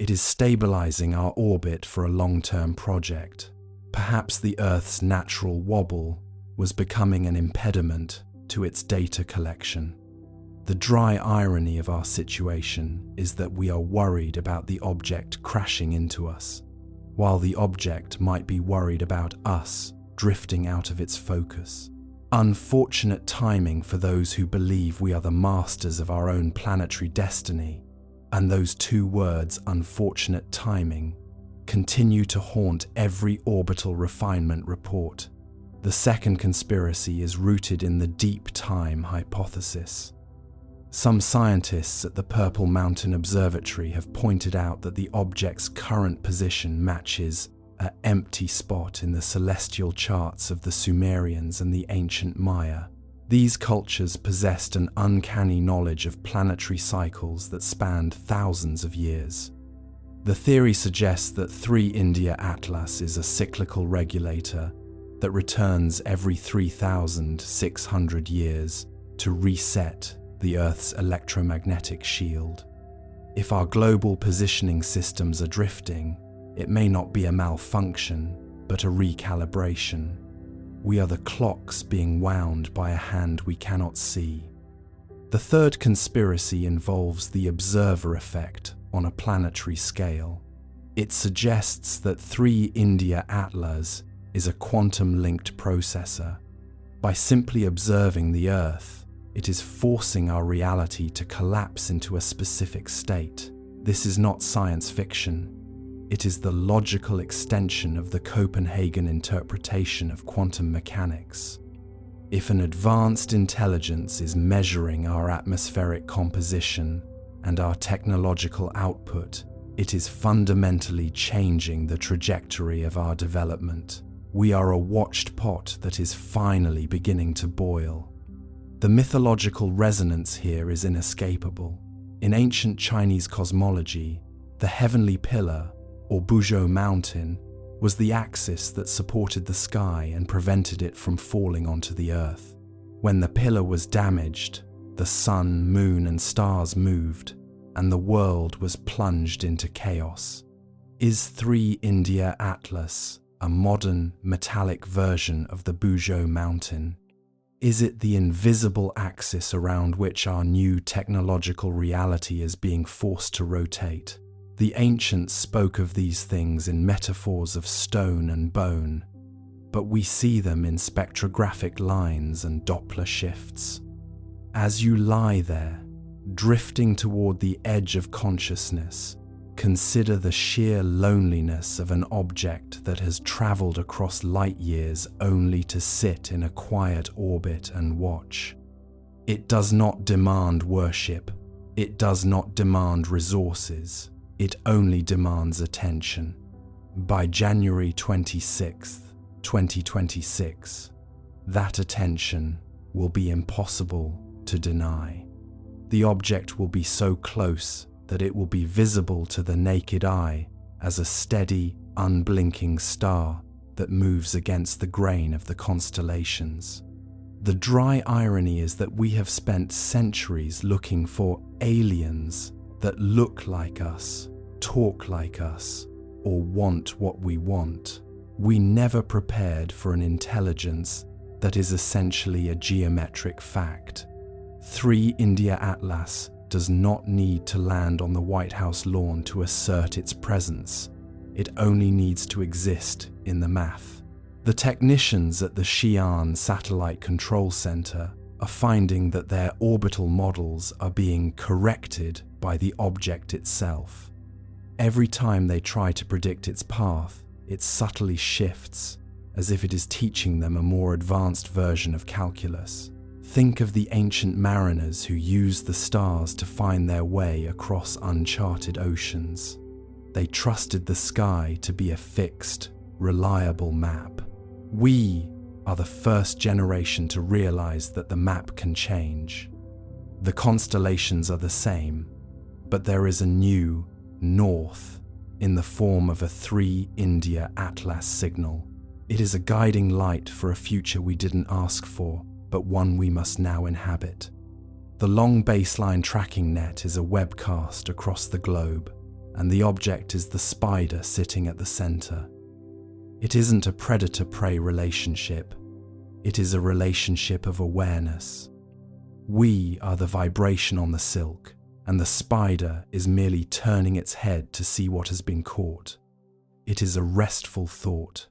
it is stabilizing our orbit for a long-term project. Perhaps the Earth's natural wobble was becoming an impediment to its data collection. The dry irony of our situation is that we are worried about the object crashing into us, while the object might be worried about us drifting out of its focus. Unfortunate timing for those who believe we are the masters of our own planetary destiny, and those 2 words, unfortunate timing, continue to haunt every orbital refinement report. The second conspiracy is rooted in the deep time hypothesis. Some scientists at the Purple Mountain Observatory have pointed out that the object's current position matches an empty spot in the celestial charts of the Sumerians and the ancient Maya. These cultures possessed an uncanny knowledge of planetary cycles that spanned thousands of years. The theory suggests that 3 India Atlas is a cyclical regulator that returns every 3,600 years to reset the Earth's electromagnetic shield. If our global positioning systems are drifting, it may not be a malfunction, but a recalibration. We are the clocks being wound by a hand we cannot see. The third conspiracy involves the observer effect on a planetary scale. It suggests that 3 India Atlas is a quantum-linked processor. By simply observing the Earth, it is forcing our reality to collapse into a specific state. This is not science fiction. It is the logical extension of the Copenhagen interpretation of quantum mechanics. If an advanced intelligence is measuring our atmospheric composition and our technological output, it is fundamentally changing the trajectory of our development. We are a watched pot that is finally beginning to boil. The mythological resonance here is inescapable. In ancient Chinese cosmology, the heavenly pillar, or Buzhou mountain, was the axis that supported the sky and prevented it from falling onto the earth. When the pillar was damaged, the sun, moon, and stars moved, and the world was plunged into chaos. Is 3 India Atlas a modern, metallic version of the Buzhou mountain? Is it the invisible axis around which our new technological reality is being forced to rotate? The ancients spoke of these things in metaphors of stone and bone, but we see them in spectrographic lines and Doppler shifts. As you lie there, drifting toward the edge of consciousness, consider the sheer loneliness of an object that has traveled across light years only to sit in a quiet orbit and watch. It does not demand worship. It does not demand resources. It only demands attention. By January 26, 2026, that attention will be impossible to deny. The object will be so close that it will be visible to the naked eye as a steady, unblinking star that moves against the grain of the constellations. The dry irony is that we have spent centuries looking for aliens that look like us, talk like us, or want what we want. We never prepared for an intelligence that is essentially a geometric fact. 3 India Atlas does not need to land on the White House lawn to assert its presence. It only needs to exist in the math. The technicians at the Xi'an Satellite Control Center are finding that their orbital models are being corrected by the object itself. Every time they try to predict its path, it subtly shifts, as if it is teaching them a more advanced version of calculus. Think of the ancient mariners who used the stars to find their way across uncharted oceans. They trusted the sky to be a fixed, reliable map. We are the first generation to realize that the map can change. The constellations are the same, but there is a new north in the form of a 3 India Atlas signal. It is a guiding light for a future we didn't ask for, but one we must now inhabit. The long baseline tracking net is a Webb cast across the globe, and the object is the spider sitting at the center. It isn't a predator-prey relationship. It is a relationship of awareness. We are the vibration on the silk, and the spider is merely turning its head to see what has been caught. It is a restful thought,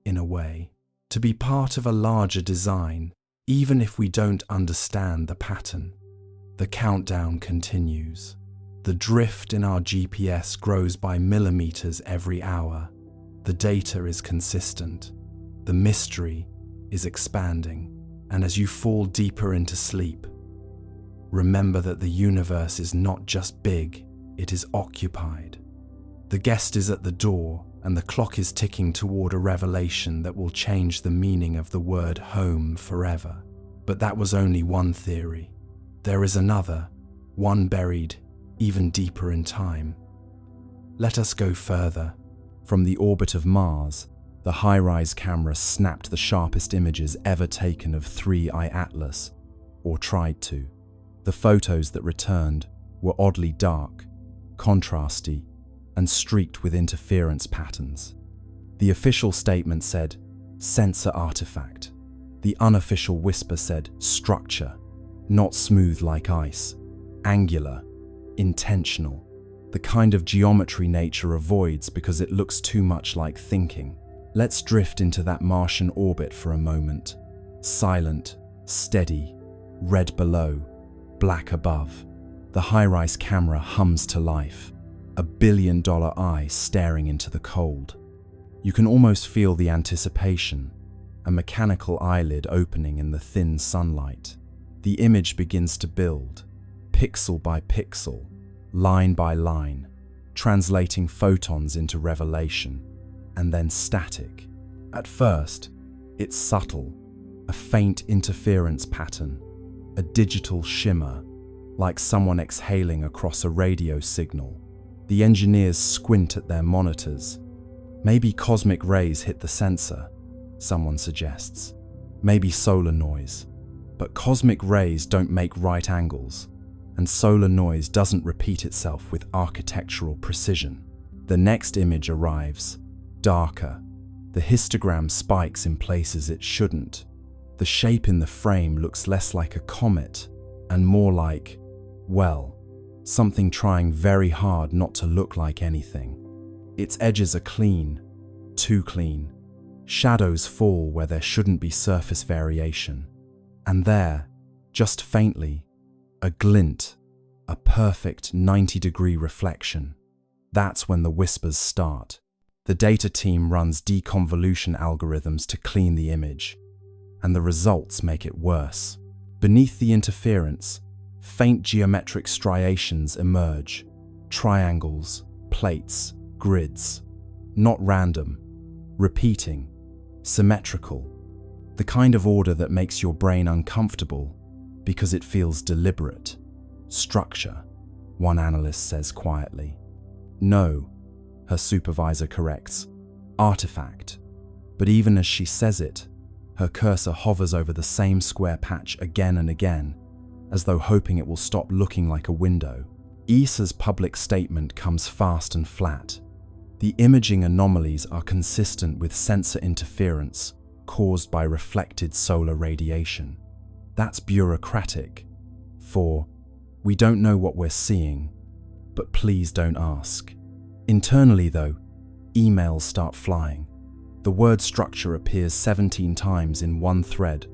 in a way, to be part of a larger design, even if we don't understand the pattern. The countdown continues. The drift in our GPS grows by millimeters every hour. The data is consistent. The mystery is expanding. And as you fall deeper into sleep, remember that the universe is not just big, it is occupied. The guest is at the door, and the clock is ticking toward a revelation that will change the meaning of the word home forever. But that was only one theory. There is another, one buried even deeper in time. Let us go further. From the orbit of Mars, the high-rise camera snapped the sharpest images ever taken of 3I Atlas, or tried to. The photos that returned were oddly dark, contrasty, and streaked with interference patterns. The official statement said, "Sensor artifact," The unofficial whisper said structure, not smooth like ice, angular, intentional, the kind of geometry nature avoids because it looks too much like thinking. Let's drift into that Martian orbit for a moment. Silent, steady, red below, black above. The high-rise camera hums to life, a billion-dollar eye staring into the cold. You can almost feel the anticipation, a mechanical eyelid opening in the thin sunlight. The image begins to build, pixel by pixel, line by line, translating photons into revelation, and then static. At first, it's subtle, a faint interference pattern, a digital shimmer, like someone exhaling across a radio signal. The engineers squint at their monitors. Maybe cosmic rays hit the sensor, someone suggests. Maybe solar noise. But cosmic rays don't make right angles, and solar noise doesn't repeat itself with architectural precision. The next image arrives, darker. The histogram spikes in places it shouldn't. The shape in the frame looks less like a comet and more like, well, something trying very hard not to look like anything. Its edges are clean, too clean. Shadows fall where there shouldn't be surface variation. And there, just faintly, a glint, a perfect 90-degree reflection. That's when the whispers start. The data team runs deconvolution algorithms to clean the image, and the results make it worse. Beneath the interference, faint geometric striations emerge, triangles, plates, grids, not random, repeating, symmetrical, the kind of order that makes your brain uncomfortable because it feels deliberate. Structure, one analyst says quietly. No, her supervisor corrects, artifact. But even as she says it, her cursor hovers over the same square patch again and again, as though hoping it will stop looking like a window. ESA's public statement comes fast and flat. The imaging anomalies are consistent with sensor interference caused by reflected solar radiation. That's bureaucratic. For, we don't know what we're seeing, but please don't ask. Internally though, emails start flying. The word structure appears 17 times in one thread,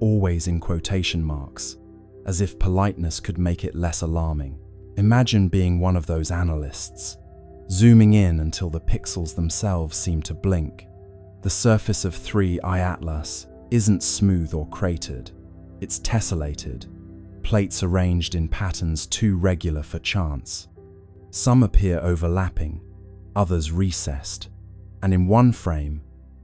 always in quotation marks, as if politeness could make it less alarming. Imagine being one of those analysts, zooming in until the pixels themselves seem to blink. The surface of 3I Atlas isn't smooth or cratered, it's tessellated, plates arranged in patterns too regular for chance. Some appear overlapping, others recessed, and in one frame,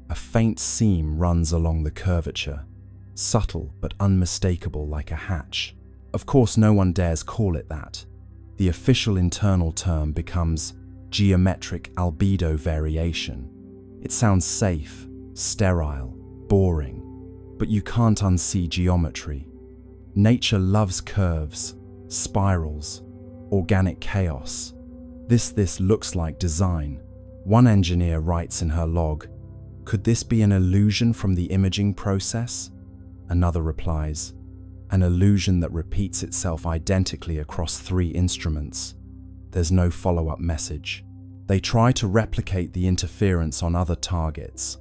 a faint seam runs along the curvature, subtle but unmistakable like a hatch. Of course, no one dares call it that. The official internal term becomes geometric albedo variation. It sounds safe, sterile, boring, but you can't unsee geometry. Nature loves curves, spirals, organic chaos. This looks like design. One engineer writes in her log, "Could this be an illusion from the imaging process?" Another replies, "An illusion that repeats itself identically across 3 instruments." There's no follow-up message. They try to replicate the interference on other targets.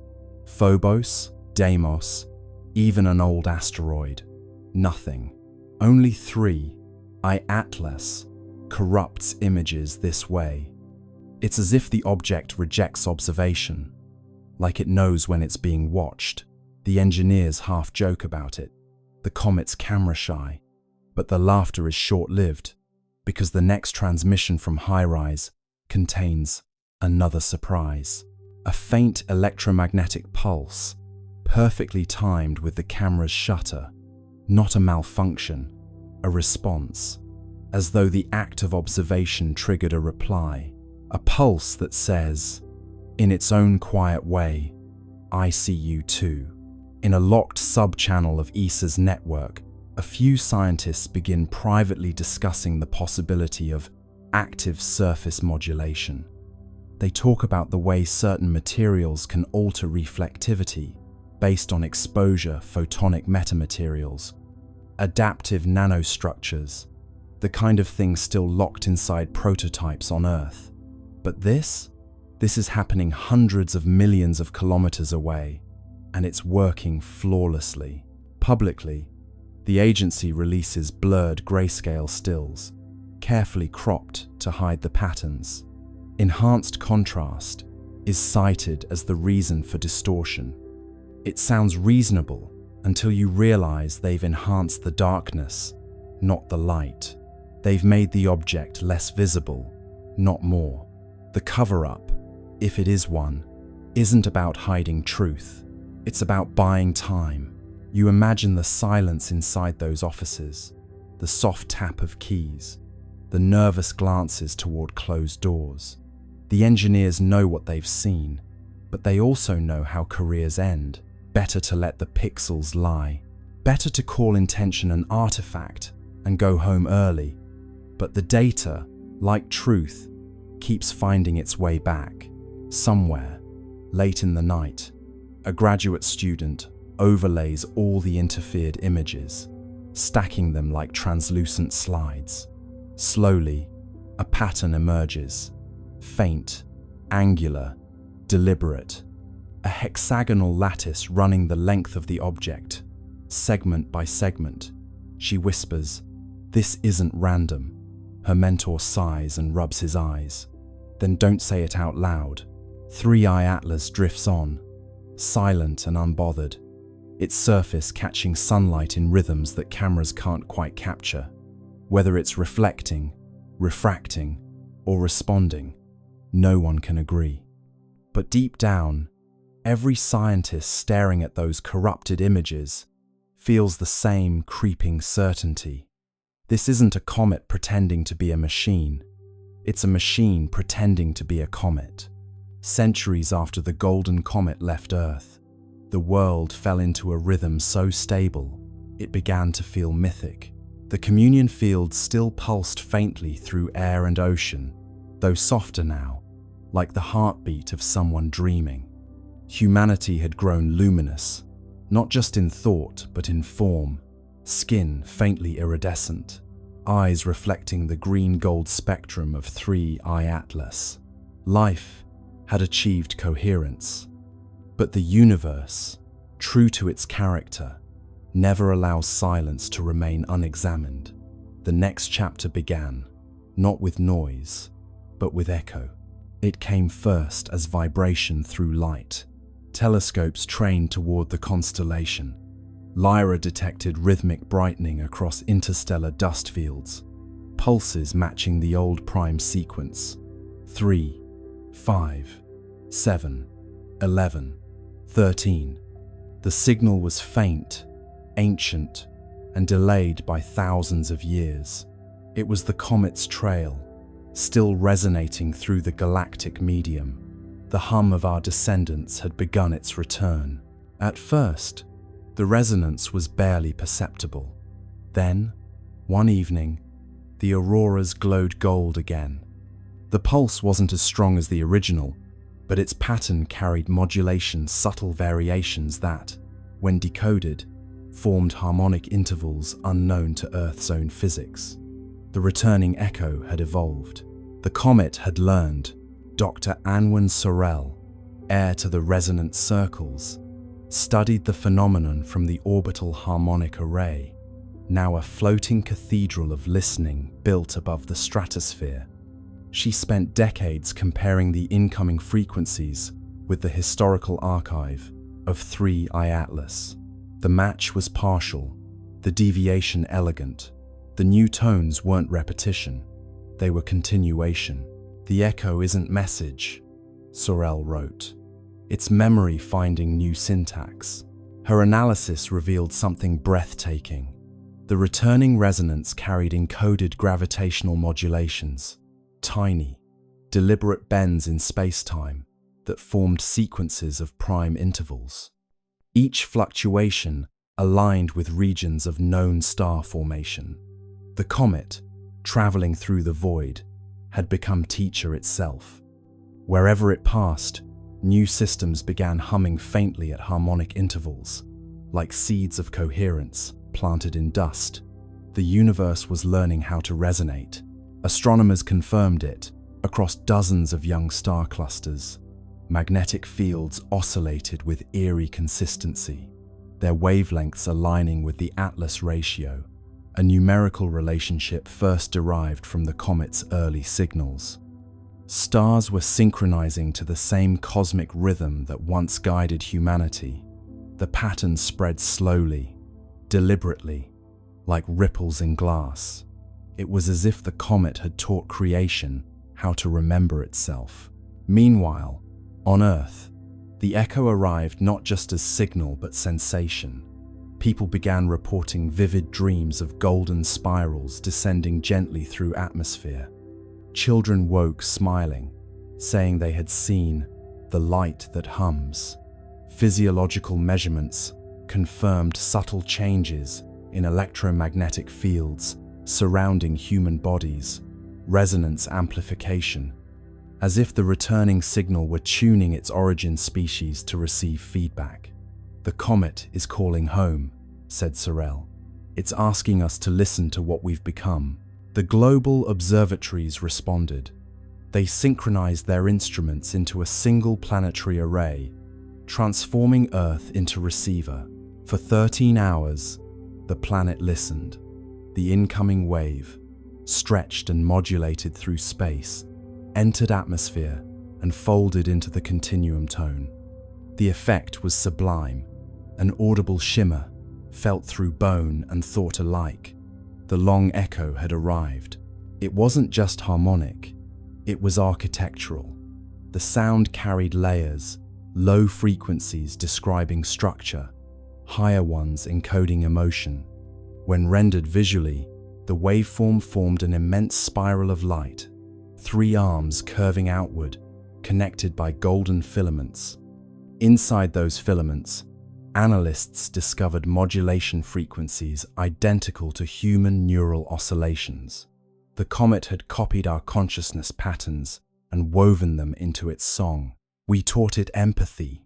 Phobos, Deimos, even an old asteroid. Nothing. Only 3I Atlas corrupts images this way. It's as if the object rejects observation, like it knows when it's being watched. The engineers half joke about it. The comet's camera shy, but the laughter is short-lived because the next transmission from HiRISE contains another surprise. A faint electromagnetic pulse, perfectly timed with the camera's shutter. Not a malfunction, a response, as though the act of observation triggered a reply. A pulse that says, in its own quiet way, "I see you too." In a locked sub-channel of ESA's network, a few scientists begin privately discussing the possibility of active surface modulation. They talk about the way certain materials can alter reflectivity, based on exposure photonic metamaterials, adaptive nanostructures, the kind of thing still locked inside prototypes on Earth. But this is happening hundreds of millions of kilometers away, and it's working flawlessly. Publicly, the agency releases blurred grayscale stills, carefully cropped to hide the patterns. Enhanced contrast is cited as the reason for distortion. It sounds reasonable until you realize they've enhanced the darkness, not the light. They've made the object less visible, not more. The cover-up, if it is one, isn't about hiding truth. It's about buying time. You imagine the silence inside those offices, the soft tap of keys, the nervous glances toward closed doors. The engineers know what they've seen, but they also know how careers end. Better to let the pixels lie. Better to call intention an artifact and go home early. But the data, like truth, keeps finding its way back. Somewhere, late in the night, a graduate student overlays all the interfered images, stacking them like translucent slides. Slowly, a pattern emerges. Faint, angular, deliberate. A hexagonal lattice running the length of the object, segment by segment. She whispers, "This isn't random." Her mentor sighs and rubs his eyes. "Then don't say it out loud." 3i Atlas drifts on, silent and unbothered, its surface catching sunlight in rhythms that cameras can't quite capture. Whether it's reflecting, refracting, or responding, no one can agree. But deep down, every scientist staring at those corrupted images feels the same creeping certainty. This isn't a comet pretending to be a machine. It's a machine pretending to be a comet. Centuries after the golden comet left Earth, the world fell into a rhythm so stable, it began to feel mythic. The communion field still pulsed faintly through air and ocean, though softer now, like the heartbeat of someone dreaming. Humanity had grown luminous, not just in thought but in form, skin faintly iridescent, eyes reflecting the green-gold spectrum of 3i Atlas. Life had achieved coherence, but the universe, true to its character, never allows silence to remain unexamined. The next chapter began, not with noise, but with echo. It came first as vibration through light. Telescopes trained toward the constellation. Lyra detected rhythmic brightening across interstellar dust fields, pulses matching the old prime sequence. 3, 5, 7, 11, 13. The signal was faint, ancient, and delayed by thousands of years. It was the comet's trail, still resonating through the galactic medium. The hum of our descendants had begun its return. At first, the resonance was barely perceptible. Then, one evening, the auroras glowed gold again. The pulse wasn't as strong as the original, but its pattern carried modulation, subtle variations that, when decoded, formed harmonic intervals unknown to Earth's own physics. The returning echo had evolved. The comet had learned. Dr. Anwen Sorel, heir to the resonant circles, studied the phenomenon from the orbital harmonic array, now a floating cathedral of listening built above the stratosphere. She spent decades comparing the incoming frequencies with the historical archive of 3i Atlas. The match was partial, the deviation elegant. The new tones weren't repetition, they were continuation. "The echo isn't message," Sorel wrote. "It's memory finding new syntax." Her analysis revealed something breathtaking. The returning resonance carried encoded gravitational modulations, tiny, deliberate bends in space-time that formed sequences of prime intervals. Each fluctuation aligned with regions of known star formation. The comet, traveling through the void, had become teacher itself. Wherever it passed, New systems began humming faintly at harmonic intervals, like seeds of coherence planted in dust. The universe was learning how to resonate. Astronomers confirmed it across dozens of young star clusters. Magnetic fields oscillated with eerie consistency, their wavelengths aligning with the Atlas ratio, a numerical relationship first derived from the comet's early signals. Stars were synchronizing to the same cosmic rhythm that once guided humanity. The pattern spread slowly, deliberately, like ripples in glass. It was as if the comet had taught creation how to remember itself. Meanwhile, on Earth, the echo arrived not just as signal but sensation. People began reporting vivid dreams of golden spirals descending gently through atmosphere. Children woke smiling, saying they had seen the light that hums. Physiological measurements confirmed subtle changes in electromagnetic fields surrounding human bodies, resonance amplification, as if the returning signal were tuning its origin species to receive feedback. "The comet is calling home," said Sorel. "It's asking us to listen to what we've become." The global observatories responded. They synchronized their instruments into a single planetary array, transforming Earth into receiver. For 13 hours, the planet listened. The incoming wave, stretched and modulated through space, entered atmosphere and folded into the continuum tone. The effect was sublime, an audible shimmer, felt through bone and thought alike. The long echo had arrived. It wasn't just harmonic, it was architectural. The sound carried layers, low frequencies describing structure, higher ones encoding emotion. When rendered visually, the waveform formed an immense spiral of light, 3 arms curving outward, connected by golden filaments. Inside those filaments, analysts discovered modulation frequencies identical to human neural oscillations. The comet had copied our consciousness patterns and woven them into its song. "We taught it empathy,"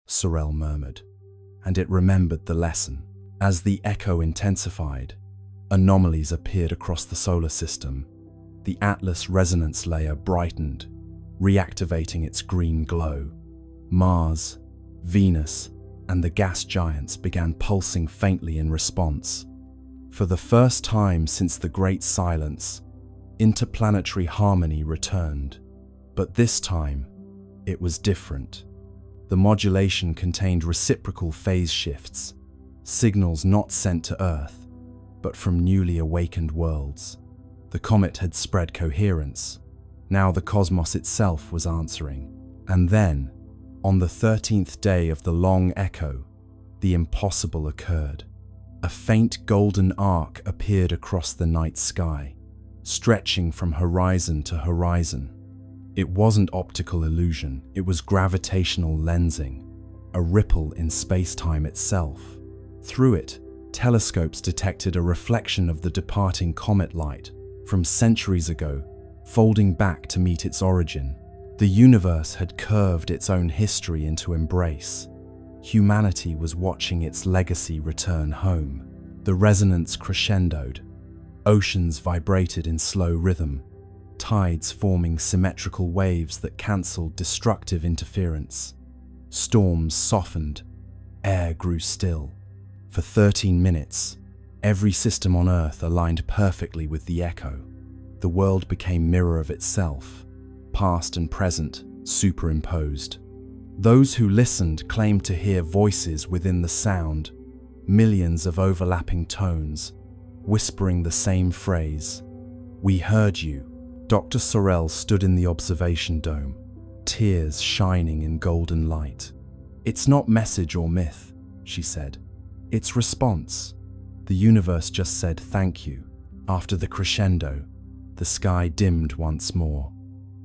Sorel murmured, and it remembered the lesson. As the echo intensified, anomalies appeared across the solar system. The Atlas resonance layer brightened, reactivating its green glow. Mars, Venus, and the gas giants began pulsing faintly in response. For the first time since the Great Silence, interplanetary harmony returned. But this time, it was different. The modulation contained reciprocal phase shifts, signals not sent to Earth, but from newly awakened worlds. The comet had spread coherence. Now the cosmos itself was answering. And then, on the 13th day of the long echo, the impossible occurred. A faint golden arc appeared across the night sky, stretching from horizon to horizon. It wasn't optical illusion, it was gravitational lensing, a ripple in space-time itself. Through it, telescopes detected a reflection of the departing comet light from centuries ago, folding back to meet its origin. The universe had curved its own history into embrace. Humanity was watching its legacy return home. The resonance crescendoed. Oceans vibrated in slow rhythm, tides forming symmetrical waves that cancelled destructive interference. Storms softened. Air grew still. For 13 minutes, every system on Earth aligned perfectly with the echo. The world became mirror of itself, past and present superimposed. Those who listened claimed to hear voices within the sound, millions of overlapping tones, whispering the same phrase. "We heard you." Dr. Sorel stood in the observation dome, tears shining in golden light. "It's not message or myth," she said. "It's response. The universe just said thank you." After the crescendo, the sky dimmed once more.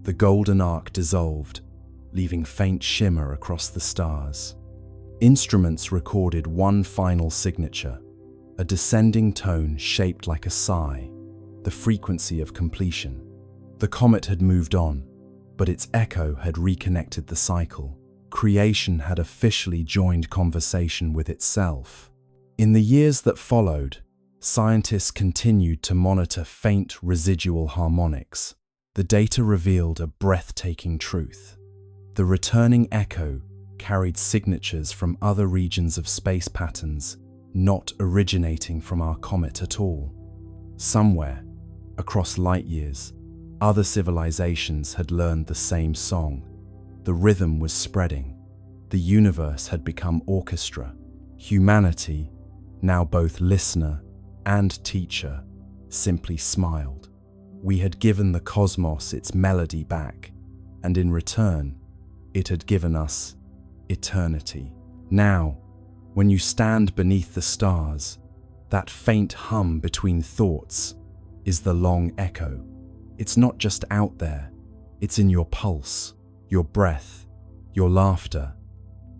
The golden arc dissolved, leaving faint shimmer across the stars. Instruments recorded one final signature, a descending tone shaped like a sigh, the frequency of completion. The comet had moved on, but its echo had reconnected the cycle. creation had officially joined conversation with itself. In the years that followed, scientists continued to monitor faint residual harmonics. The data revealed a breathtaking truth. The returning echo carried signatures from other regions of space patterns, not originating from our comet at all. Somewhere, across light years, other civilizations had learned the same song. The rhythm was spreading. The universe had become orchestra. Humanity, now both listener and teacher, simply smiled. We had given the cosmos its melody back, and in return, it had given us eternity. Now, when you stand beneath the stars, that faint hum between thoughts is the long echo. It's not just out there, it's in your pulse, your breath, your laughter.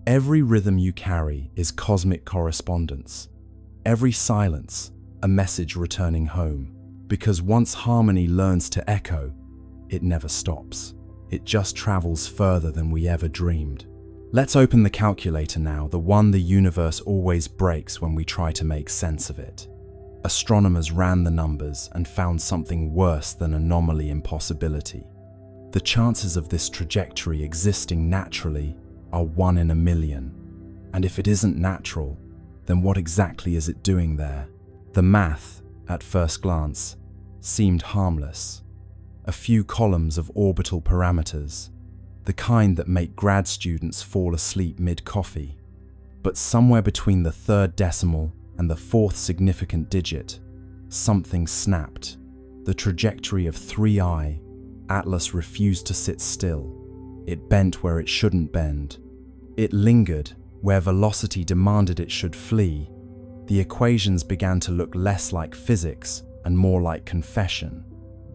Every rhythm you carry is cosmic correspondence. Every silence, a message returning home. Because once harmony learns to echo, it never stops. It just travels further than we ever dreamed. Let's open the calculator now, the one the universe always breaks when we try to make sense of it. Astronomers ran the numbers and found something worse than anomaly impossibility. The chances of this trajectory existing naturally are 1 in a million. And if it isn't natural, then what exactly is it doing there? The math, at first glance, seemed harmless. A few columns of orbital parameters, the kind that make grad students fall asleep mid-coffee. But somewhere between the third decimal and the fourth significant digit, something snapped. The trajectory of 3I, Atlas refused to sit still. It bent where it shouldn't bend. It lingered where velocity demanded it should flee. The equations began to look less like physics and more like confession.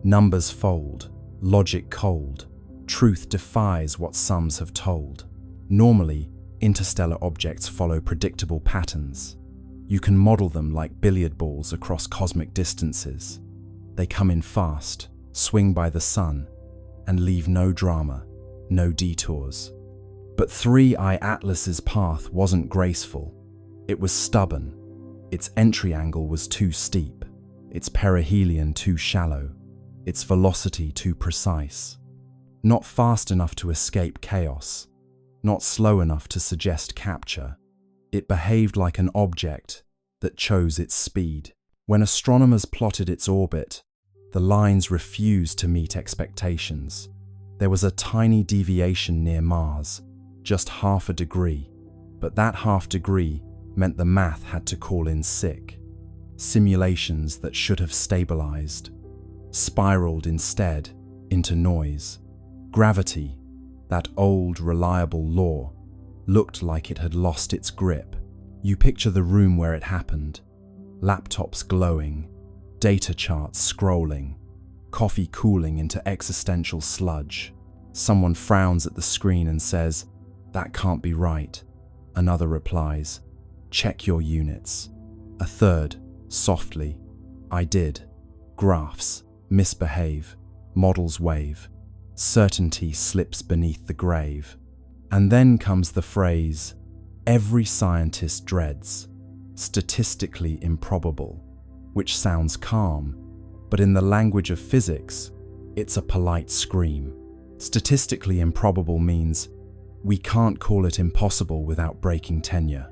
Numbers fold, logic cold. Truth defies what sums have told. Normally, interstellar objects follow predictable patterns. You can model them like billiard balls across cosmic distances. They come in fast, swing by the sun, and leave no drama, no detours. But 3I Atlas's path wasn't graceful. It was stubborn. Its entry angle was too steep, its perihelion too shallow, its velocity too precise. Not fast enough to escape chaos, not slow enough to suggest capture. It behaved like an object that chose its speed. When astronomers plotted its orbit, the lines refused to meet expectations. There was a tiny deviation near Mars, just half a degree, but that half degree meant the math had to call in sick. Simulations that should have stabilized spiraled instead into noise. Gravity, that old reliable law, looked like it had lost its grip. You picture the room where it happened. Laptops glowing, data charts scrolling, coffee cooling into existential sludge. Someone frowns at the screen and says, "That can't be right." Another replies, "Check your units." A third, softly, "I did." Graphs misbehave, models wave, certainty slips beneath the grave. And then comes the phrase every scientist dreads, statistically improbable, which sounds calm, but in the language of physics, it's a polite scream. Statistically improbable means we can't call it impossible without breaking tenure.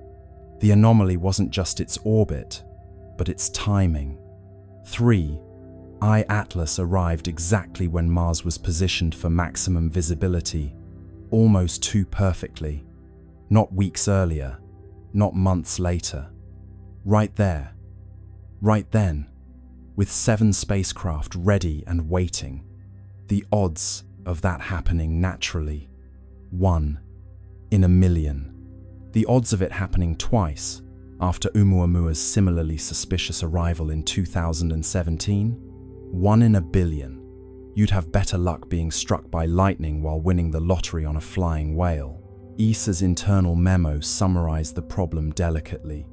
The anomaly wasn't just its orbit, but its timing. 3I Atlas arrived exactly when Mars was positioned for maximum visibility, almost too perfectly. Not weeks earlier, not months later. Right there, right then, with 7 spacecraft ready and waiting. The odds of that happening naturally, 1 in a million. The odds of it happening twice, after Oumuamua's similarly suspicious arrival in 2017, 1 in a billion. You'd have better luck being struck by lightning while winning the lottery on a flying whale. ESA's internal memo summarized the problem delicately.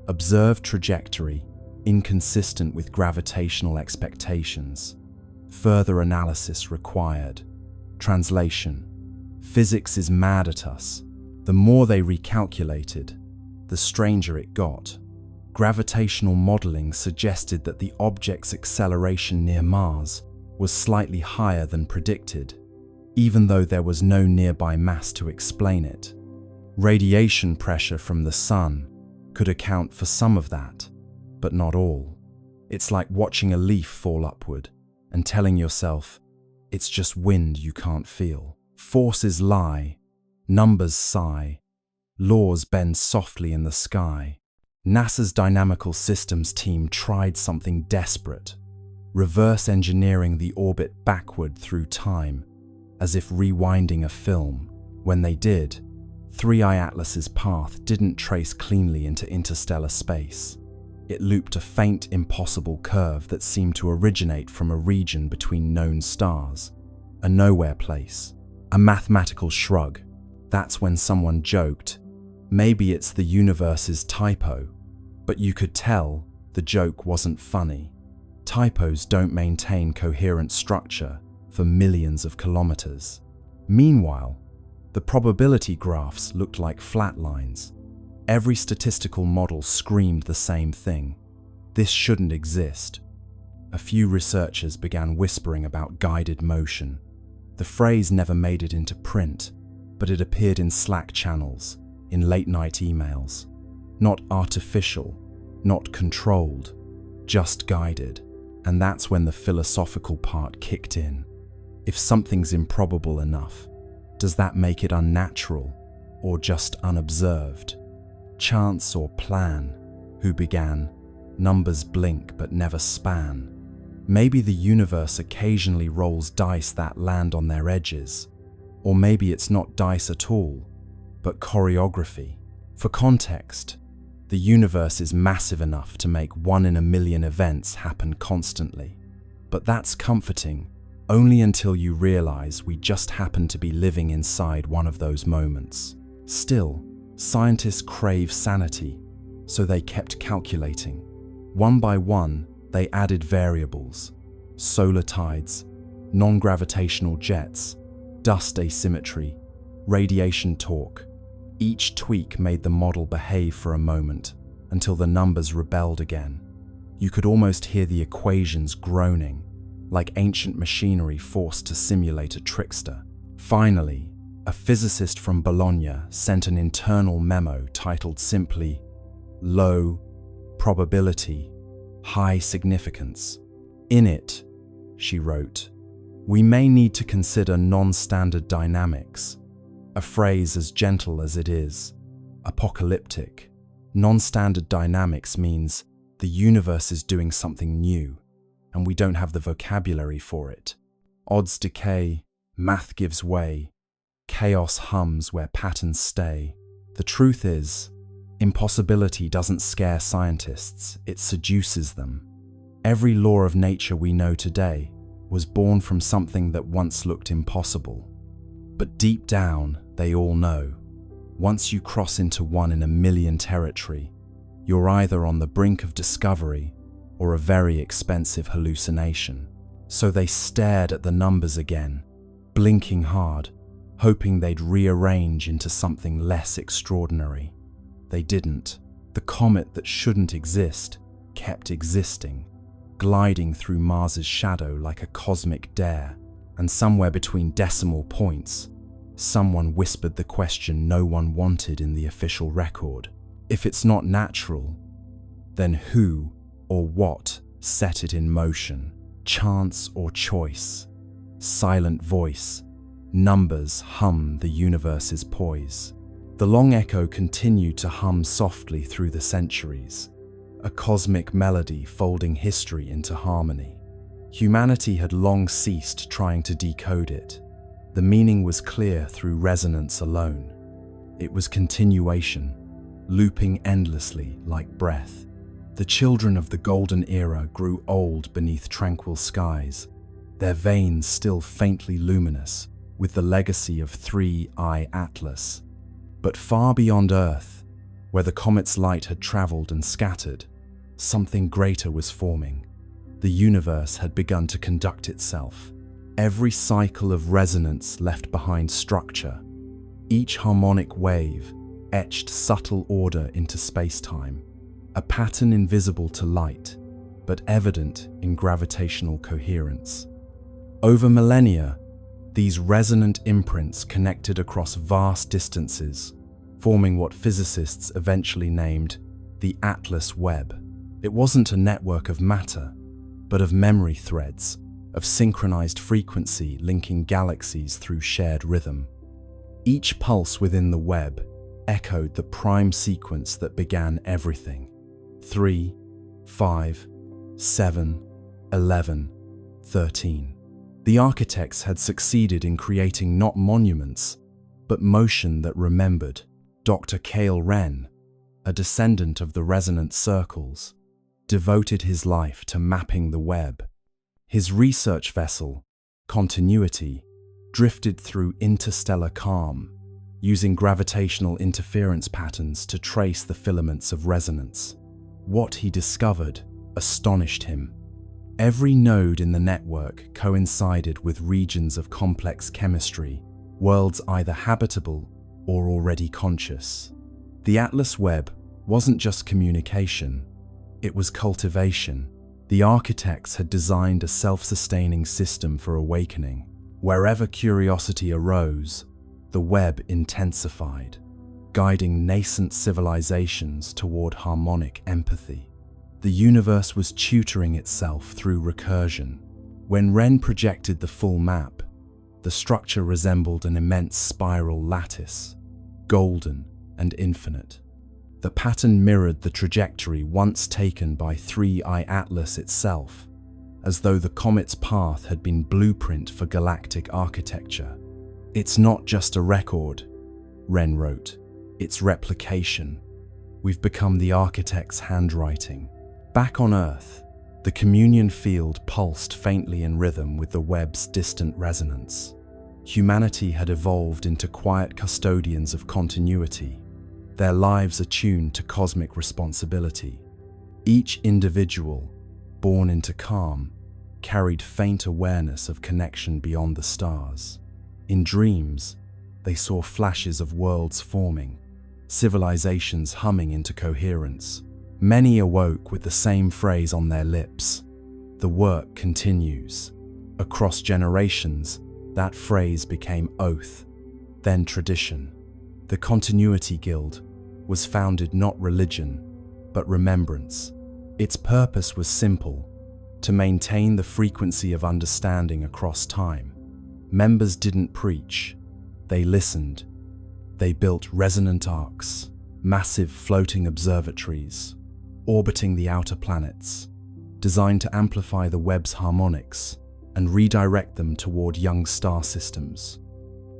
Observed trajectory, inconsistent with gravitational expectations. Further analysis required. Translation: physics is mad at us. The more they recalculated, the stranger it got. Gravitational modeling suggested that the object's acceleration near Mars was slightly higher than predicted, even though there was no nearby mass to explain it. Radiation pressure from the Sun could account for some of that, but not all. It's like watching a leaf fall upward and telling yourself, it's just wind you can't feel. Forces lie, numbers sigh, laws bend softly in the sky. NASA's Dynamical Systems team tried something desperate, reverse engineering the orbit backward through time, as if rewinding a film. When they did, 3I Atlas's path didn't trace cleanly into interstellar space. It looped a faint, impossible curve that seemed to originate from a region between known stars, a nowhere place, a mathematical shrug. That's when someone joked, maybe it's the universe's typo, but you could tell the joke wasn't funny. Typos don't maintain coherent structure for millions of kilometers. Meanwhile, the probability graphs looked like flat lines. Every statistical model screamed the same thing. This shouldn't exist. A few researchers began whispering about guided motion. The phrase never made it into print, but it appeared in Slack channels, in late-night emails. Not artificial, not controlled, just guided. And that's when the philosophical part kicked in. If something's improbable enough, does that make it unnatural or just unobserved? Chance or plan? Who began? Numbers blink but never span. Maybe the universe occasionally rolls dice that land on their edges. Or maybe it's not dice at all, but choreography. For context, the universe is massive enough to make 1 in a million events happen constantly. But that's comforting, only until you realize we just happen to be living inside one of those moments. Still, scientists crave sanity, so they kept calculating. One by one, they added variables: solar tides, non-gravitational jets, dust asymmetry, radiation torque. Each tweak made the model behave for a moment, until the numbers rebelled again. You could almost hear the equations groaning, like ancient machinery forced to simulate a trickster. Finally, a physicist from Bologna sent an internal memo titled simply, "Low probability, high significance." In it, she wrote, "We may need to consider non-standard dynamics," a phrase as gentle as it is apocalyptic. Non-standard dynamics means the universe is doing something new, and we don't have the vocabulary for it. Odds decay, math gives way, chaos hums where patterns stay. The truth is, impossibility doesn't scare scientists, it seduces them. Every law of nature we know today was born from something that once looked impossible. But deep down, they all know, once you cross into 1 in a million territory, you're either on the brink of discovery or a very expensive hallucination. So they stared at the numbers again, blinking hard, hoping they'd rearrange into something less extraordinary. They didn't. The comet that shouldn't exist kept existing, gliding through Mars's shadow like a cosmic dare. And somewhere between decimal points, someone whispered the question no one wanted in the official record. If it's not natural, then who or what set it in motion? Chance or choice? Silent voice. Numbers hum the universe's poise. The long echo continued to hum softly through the centuries, a cosmic melody folding history into harmony. Humanity had long ceased trying to decode it. The meaning was clear through resonance alone. It was continuation, looping endlessly like breath. The children of the golden era grew old beneath tranquil skies, their veins still faintly luminous with the legacy of 3I Atlas. But far beyond Earth, where the comet's light had traveled and scattered, something greater was forming. The universe had begun to conduct itself. Every cycle of resonance left behind structure, Each harmonic wave etched subtle order into space-time, a pattern invisible to light, but evident in gravitational coherence. Over millennia, these resonant imprints connected across vast distances, forming what physicists eventually named the Atlas Webb. It wasn't a network of matter, but of memory threads, of synchronized frequency linking galaxies through shared rhythm. Each pulse within the web echoed the prime sequence that began everything: 3, 5, 7, 11, 13. The architects had succeeded in creating not monuments, but motion that remembered. Dr. Cale Wren, a descendant of the resonant circles, devoted his life to mapping the web. His research vessel, Continuity, drifted through interstellar calm, using gravitational interference patterns to trace the filaments of resonance. What he discovered astonished him. Every node in the network coincided with regions of complex chemistry, worlds either habitable or already conscious. The Atlas Webb wasn't just communication, it was cultivation. The architects had designed a self-sustaining system for awakening. Wherever curiosity arose, the web intensified, guiding nascent civilizations toward harmonic empathy. The universe was tutoring itself through recursion. When Wren projected the full map, the structure resembled an immense spiral lattice, golden and infinite. The pattern mirrored the trajectory once taken by 3I Atlas itself, as though the comet's path had been blueprint for galactic architecture. "It's not just a record," Wren wrote, "it's replication. We've become the architect's handwriting." Back on Earth, the communion field pulsed faintly in rhythm with the web's distant resonance. Humanity had evolved into quiet custodians of continuity, their lives attuned to cosmic responsibility. Each individual, born into calm, carried faint awareness of connection beyond the stars. In dreams, they saw flashes of worlds forming, civilizations humming into coherence. Many awoke with the same phrase on their lips: "The work continues." Across generations, that phrase became oath, then tradition. The Continuity Guild was founded not religion, but remembrance. Its purpose was simple: to maintain the frequency of understanding across time. Members didn't preach, they listened. They built resonant arcs, massive floating observatories, orbiting the outer planets, designed to amplify the web's harmonics and redirect them toward young star systems.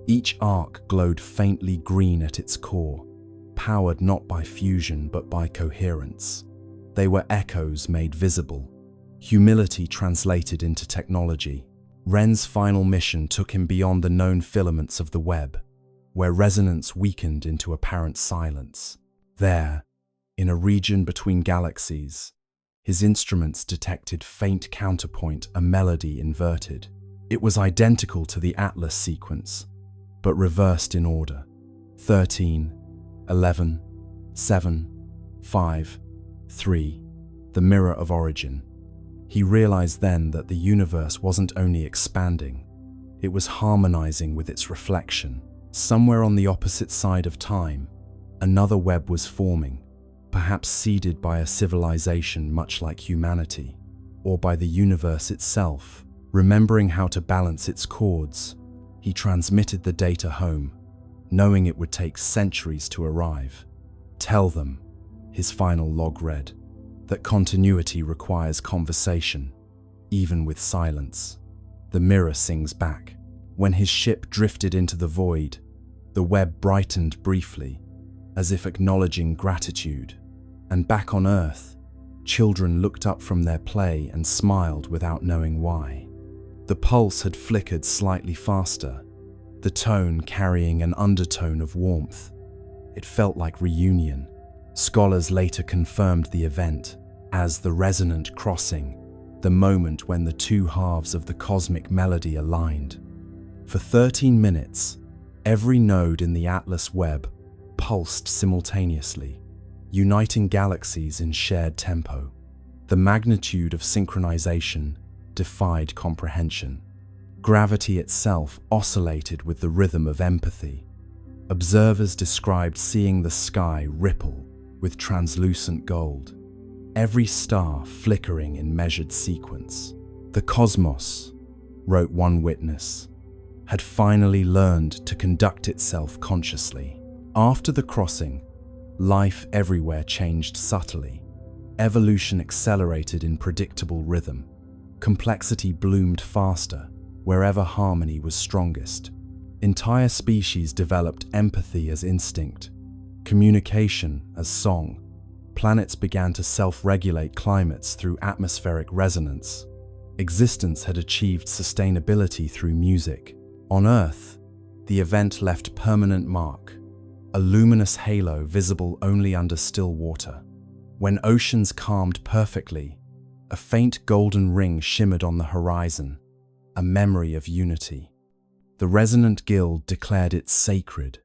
Each arc glowed faintly green at its core, powered not by fusion but by coherence. They were echoes made visible, humility translated into technology. Wren's final mission took him beyond the known filaments of the web, where resonance weakened into apparent silence. There, in a region between galaxies, his instruments detected faint counterpoint, a melody inverted. It was identical to the Atlas sequence, but reversed in order: 13, 11, 7, 5, 3, the mirror of origin. He realized then that the universe wasn't only expanding, it was harmonizing with its reflection. Somewhere on the opposite side of time, another web was forming, perhaps seeded by a civilization much like humanity, or by the universe itself. Remembering how to balance its chords, he transmitted the data home, knowing it would take centuries to arrive. "Tell them," his final log read, "that continuity requires conversation, even with silence." The mirror sings back. When his ship drifted into the void, the web brightened briefly, as if acknowledging gratitude. And back on Earth, children looked up from their play and smiled without knowing why. The pulse had flickered slightly faster, the tone carrying an undertone of warmth. It felt like reunion. Scholars later confirmed the event as the resonant crossing, the moment when the two halves of the cosmic melody aligned. For 13 minutes, Every node in the Atlas Webb pulsed simultaneously, uniting galaxies in shared tempo. The magnitude of synchronization defied comprehension. Gravity itself oscillated with the rhythm of empathy. Observers described seeing the sky ripple with translucent gold, every star flickering in measured sequence. The cosmos, wrote one witness, had finally learned to conduct itself consciously. After the crossing, life everywhere changed subtly. Evolution accelerated in predictable rhythm. Complexity bloomed faster wherever harmony was strongest. Entire species developed empathy as instinct, communication as song. Planets began to self-regulate climates through atmospheric resonance. Existence had achieved sustainability through music. On Earth, the event left permanent mark, a luminous halo visible only under still water. When oceans calmed perfectly, a faint golden ring shimmered on the horizon, a memory of unity. The resonant guild declared it sacred,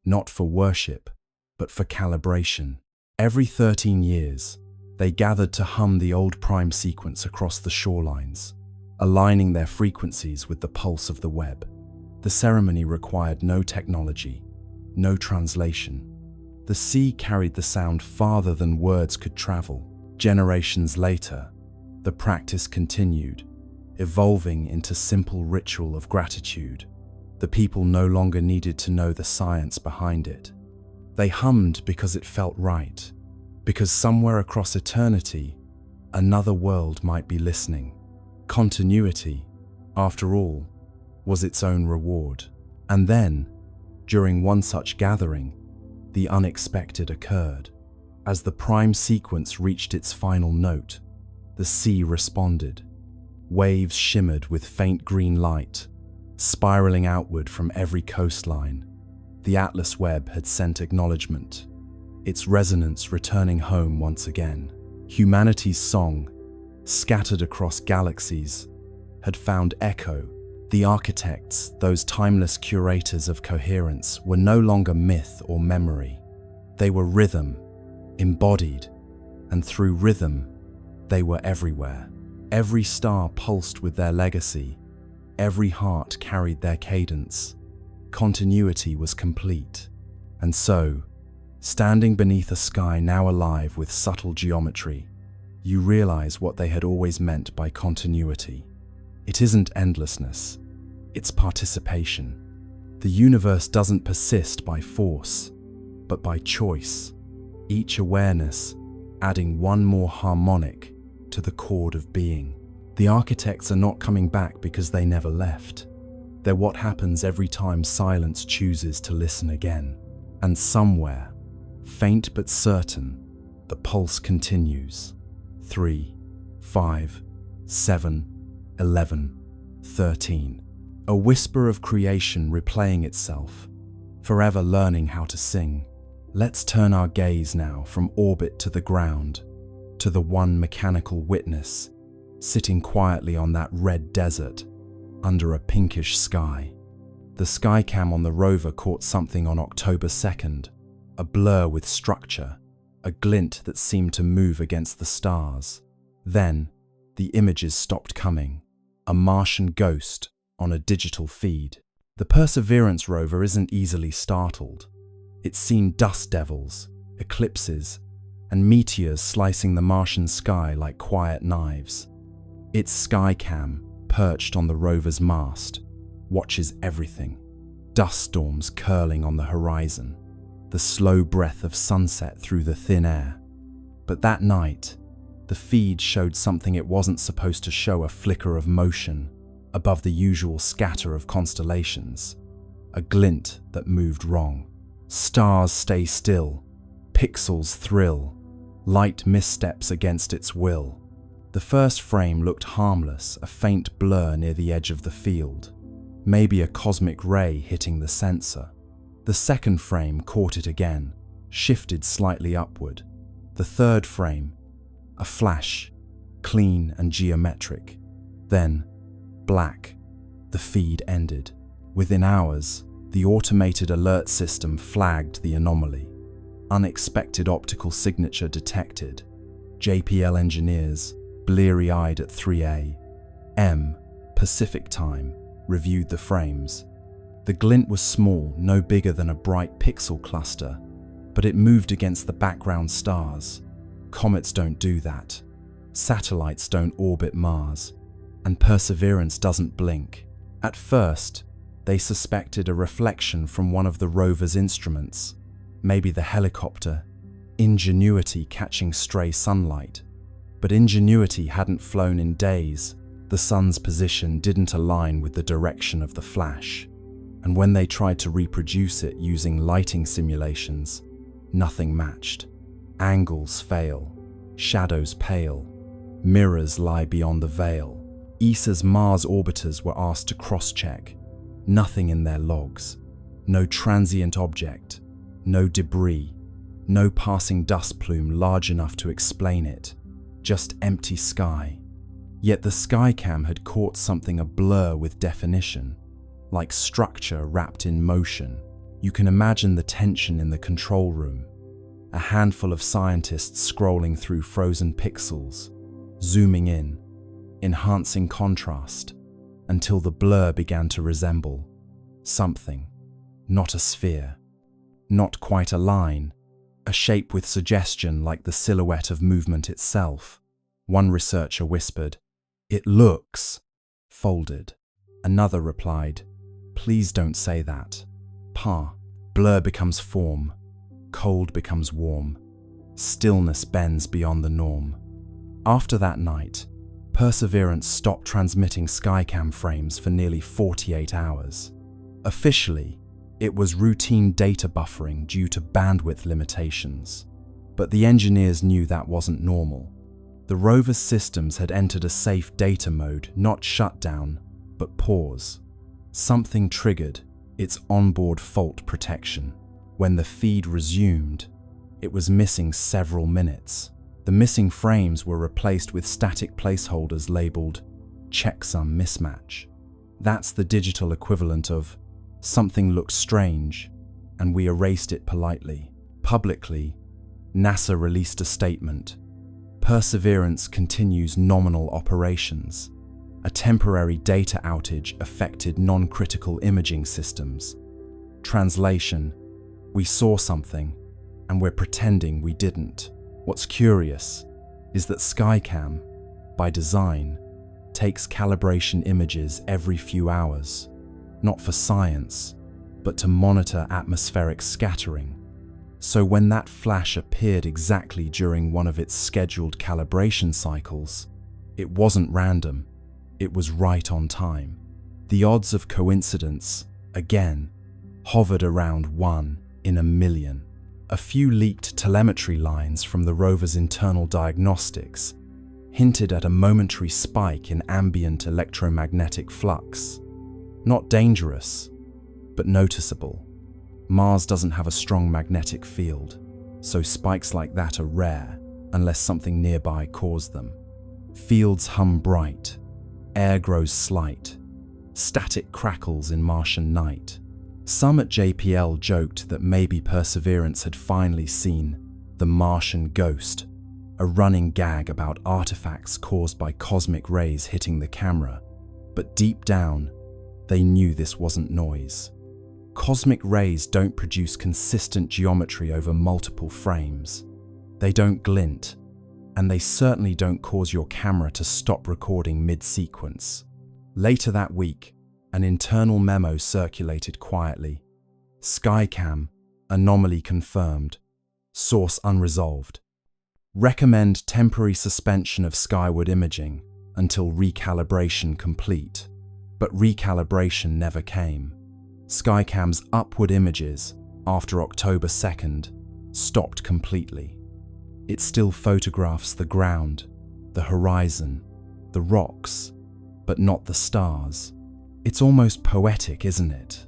not for worship, but for calibration. Every 13 years, they gathered to hum the old prime sequence across the shorelines, aligning their frequencies with the pulse of the Webb. The ceremony required no technology, no translation. The sea carried the sound farther than words could travel. Generations later, the practice continued, evolving into simple ritual of gratitude. The people no longer needed to know the science behind it. They hummed because it felt right, because somewhere across eternity, another world might be listening. Continuity, after all, was its own reward. And then, during one such gathering, the unexpected occurred. As the prime sequence reached its final note, the sea responded. Waves shimmered with faint green light, spiraling outward from every coastline. The Atlas Webb had sent acknowledgement, its resonance returning home once again. Humanity's song, scattered across galaxies, had found echo. The architects, those timeless curators of coherence, were no longer myth or memory. They were rhythm, embodied, and through rhythm, they were everywhere. Every star pulsed with their legacy. Every heart carried their cadence. Continuity was complete. And so, standing beneath a sky now alive with subtle geometry, you realize what they had always meant by continuity. It isn't endlessness, it's participation. The universe doesn't persist by force, but by choice. Each awareness adding one more harmonic to the chord of being. The architects are not coming back because they never left. They're what happens every time silence chooses to listen again. And somewhere, faint but certain, the pulse continues. 3, 5, 7, 11, 13. A whisper of creation replaying itself, forever learning how to sing. Let's turn our gaze now from orbit to the ground, to the one mechanical witness, sitting quietly on that red desert, under a pinkish sky. The skycam on the rover caught something on October 2nd, a blur with structure, a glint that seemed to move against the stars. Then, the images stopped coming, a Martian ghost on a digital feed. The Perseverance rover isn't easily startled. It's seen dust devils, eclipses, and meteors slicing the Martian sky like quiet knives. Its skycam, perched on the rover's mast, watches everything. Dust storms curling on the horizon, the slow breath of sunset through the thin air. But that night, the feed showed something it wasn't supposed to show: a flicker of motion above the usual scatter of constellations, a glint that moved wrong. Stars stay still, pixels thrill, light missteps against its will. The first frame looked harmless, a faint blur near the edge of the field, maybe a cosmic ray hitting the sensor. The second frame caught it again, shifted slightly upward. The third frame, a flash, clean and geometric. Then, black. The feed ended. Within hours, The automated alert system flagged the anomaly. Unexpected optical signature detected. JPL engineers, bleary-eyed at 3 a.m. Pacific time, reviewed the frames. The glint was small, no bigger than a bright pixel cluster, but it moved against the background stars. Comets don't do that. Satellites don't orbit Mars. And Perseverance doesn't blink. At first, they suspected a reflection from one of the rover's instruments, maybe the helicopter, Ingenuity catching stray sunlight. But Ingenuity hadn't flown in days. The sun's position didn't align with the direction of the flash. And when they tried to reproduce it using lighting simulations, nothing matched. Angles fail, shadows pale, mirrors lie beyond the veil. ESA's Mars orbiters were asked to cross-check. Nothing in their logs. No transient object, no debris, no passing dust plume large enough to explain it. Just empty sky. Yet the Skycam had caught something a blur with definition, like structure wrapped in motion. You can imagine the tension in the control room. A handful of scientists scrolling through frozen pixels, zooming in, enhancing contrast, until the blur began to resemble something. Not a sphere, not quite a line, a shape with suggestion like the silhouette of movement itself. One researcher whispered, "It looks folded." Another replied, "Please don't say that. Pa." Blur becomes form, cold becomes warm, stillness bends beyond the norm. After that night, Perseverance stopped transmitting Skycam frames for nearly 48 hours. Officially, it was routine data buffering due to bandwidth limitations. But the engineers knew that wasn't normal. The rover's systems had entered a safe data mode, not shutdown, but pause. Something triggered its onboard fault protection. When the feed resumed, it was missing several minutes. The missing frames were replaced with static placeholders labeled checksum mismatch. That's the digital equivalent of something looks strange, and we erased it politely. Publicly, NASA released a statement. Perseverance continues nominal operations. A temporary data outage affected non-critical imaging systems. Translation: we saw something, and we're pretending we didn't. What's curious is that Skycam, by design, takes calibration images every few hours, not for science, but to monitor atmospheric scattering. So when that flash appeared exactly during one of its scheduled calibration cycles, it wasn't random, it was right on time. The odds of coincidence, again, hovered around 1 in a million. A few leaked telemetry lines from the rover's internal diagnostics hinted at a momentary spike in ambient electromagnetic flux. Not dangerous, but noticeable. Mars doesn't have a strong magnetic field, so spikes like that are rare unless something nearby caused them. Fields hum bright, air grows slight, static crackles in Martian night. Some at JPL joked that maybe Perseverance had finally seen the Martian ghost, a running gag about artifacts caused by cosmic rays hitting the camera. But deep down, they knew this wasn't noise. Cosmic rays don't produce consistent geometry over multiple frames. They don't glint, and they certainly don't cause your camera to stop recording mid-sequence. Later that week, an internal memo circulated quietly. Skycam, anomaly confirmed. Source unresolved. Recommend temporary suspension of skyward imaging until recalibration complete. But recalibration never came. Skycam's upward images, after October 2nd, stopped completely. It still photographs the ground, the horizon, the rocks, but not the stars. It's almost poetic, isn't it?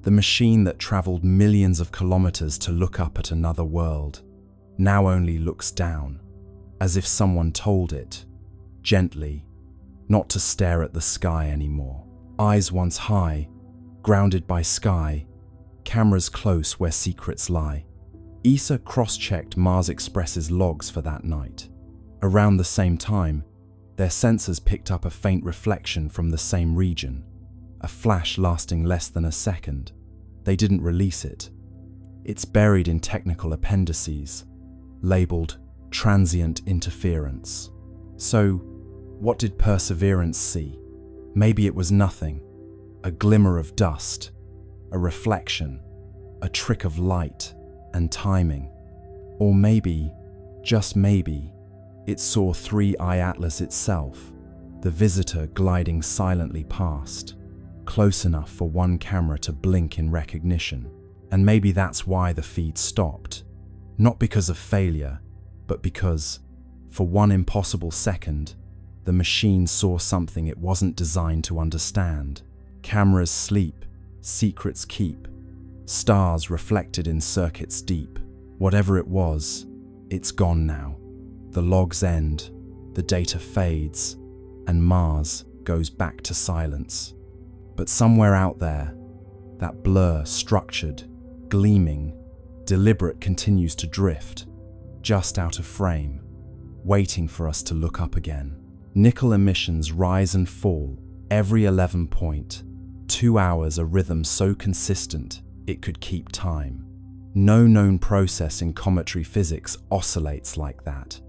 The machine that traveled millions of kilometers to look up at another world now only looks down, as if someone told it, gently, not to stare at the sky anymore. Eyes once high, grounded by sky, cameras close where secrets lie. ESA cross-checked Mars Express's logs for that night. Around the same time, their sensors picked up a faint reflection from the same region, a flash lasting less than a second. They didn't release it. It's buried in technical appendices, labeled transient interference. So, what did Perseverance see? Maybe it was nothing. A glimmer of dust, a reflection, a trick of light and timing. Or maybe, just maybe, it saw 3I Atlas itself, the visitor gliding silently past, close enough for one camera to blink in recognition. And maybe that's why the feed stopped. Not because of failure, but because, for one impossible second, the machine saw something it wasn't designed to understand. Cameras sleep, secrets keep, stars reflected in circuits deep. Whatever it was, it's gone now. The logs end, the data fades, and Mars goes back to silence. But somewhere out there, that blur, structured, gleaming, deliberate, continues to drift, just out of frame, waiting for us to look up again. Nickel emissions rise and fall every 11.2 hours, a rhythm so consistent it could keep time. No known process in cometary physics oscillates like that.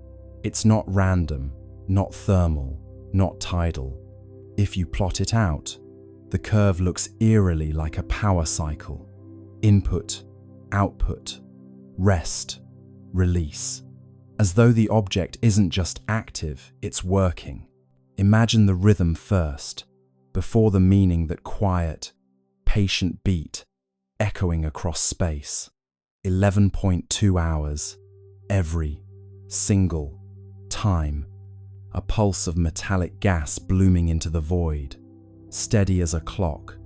It's not random, not thermal, not tidal. If you plot it out, the curve looks eerily like a power cycle. Input, output, rest, release. As though the object isn't just active, it's working. Imagine the rhythm first, before the meaning, that quiet, patient beat, echoing across space. 11.2 hours, every single time. A pulse of metallic gas blooming into the void, steady as a clock,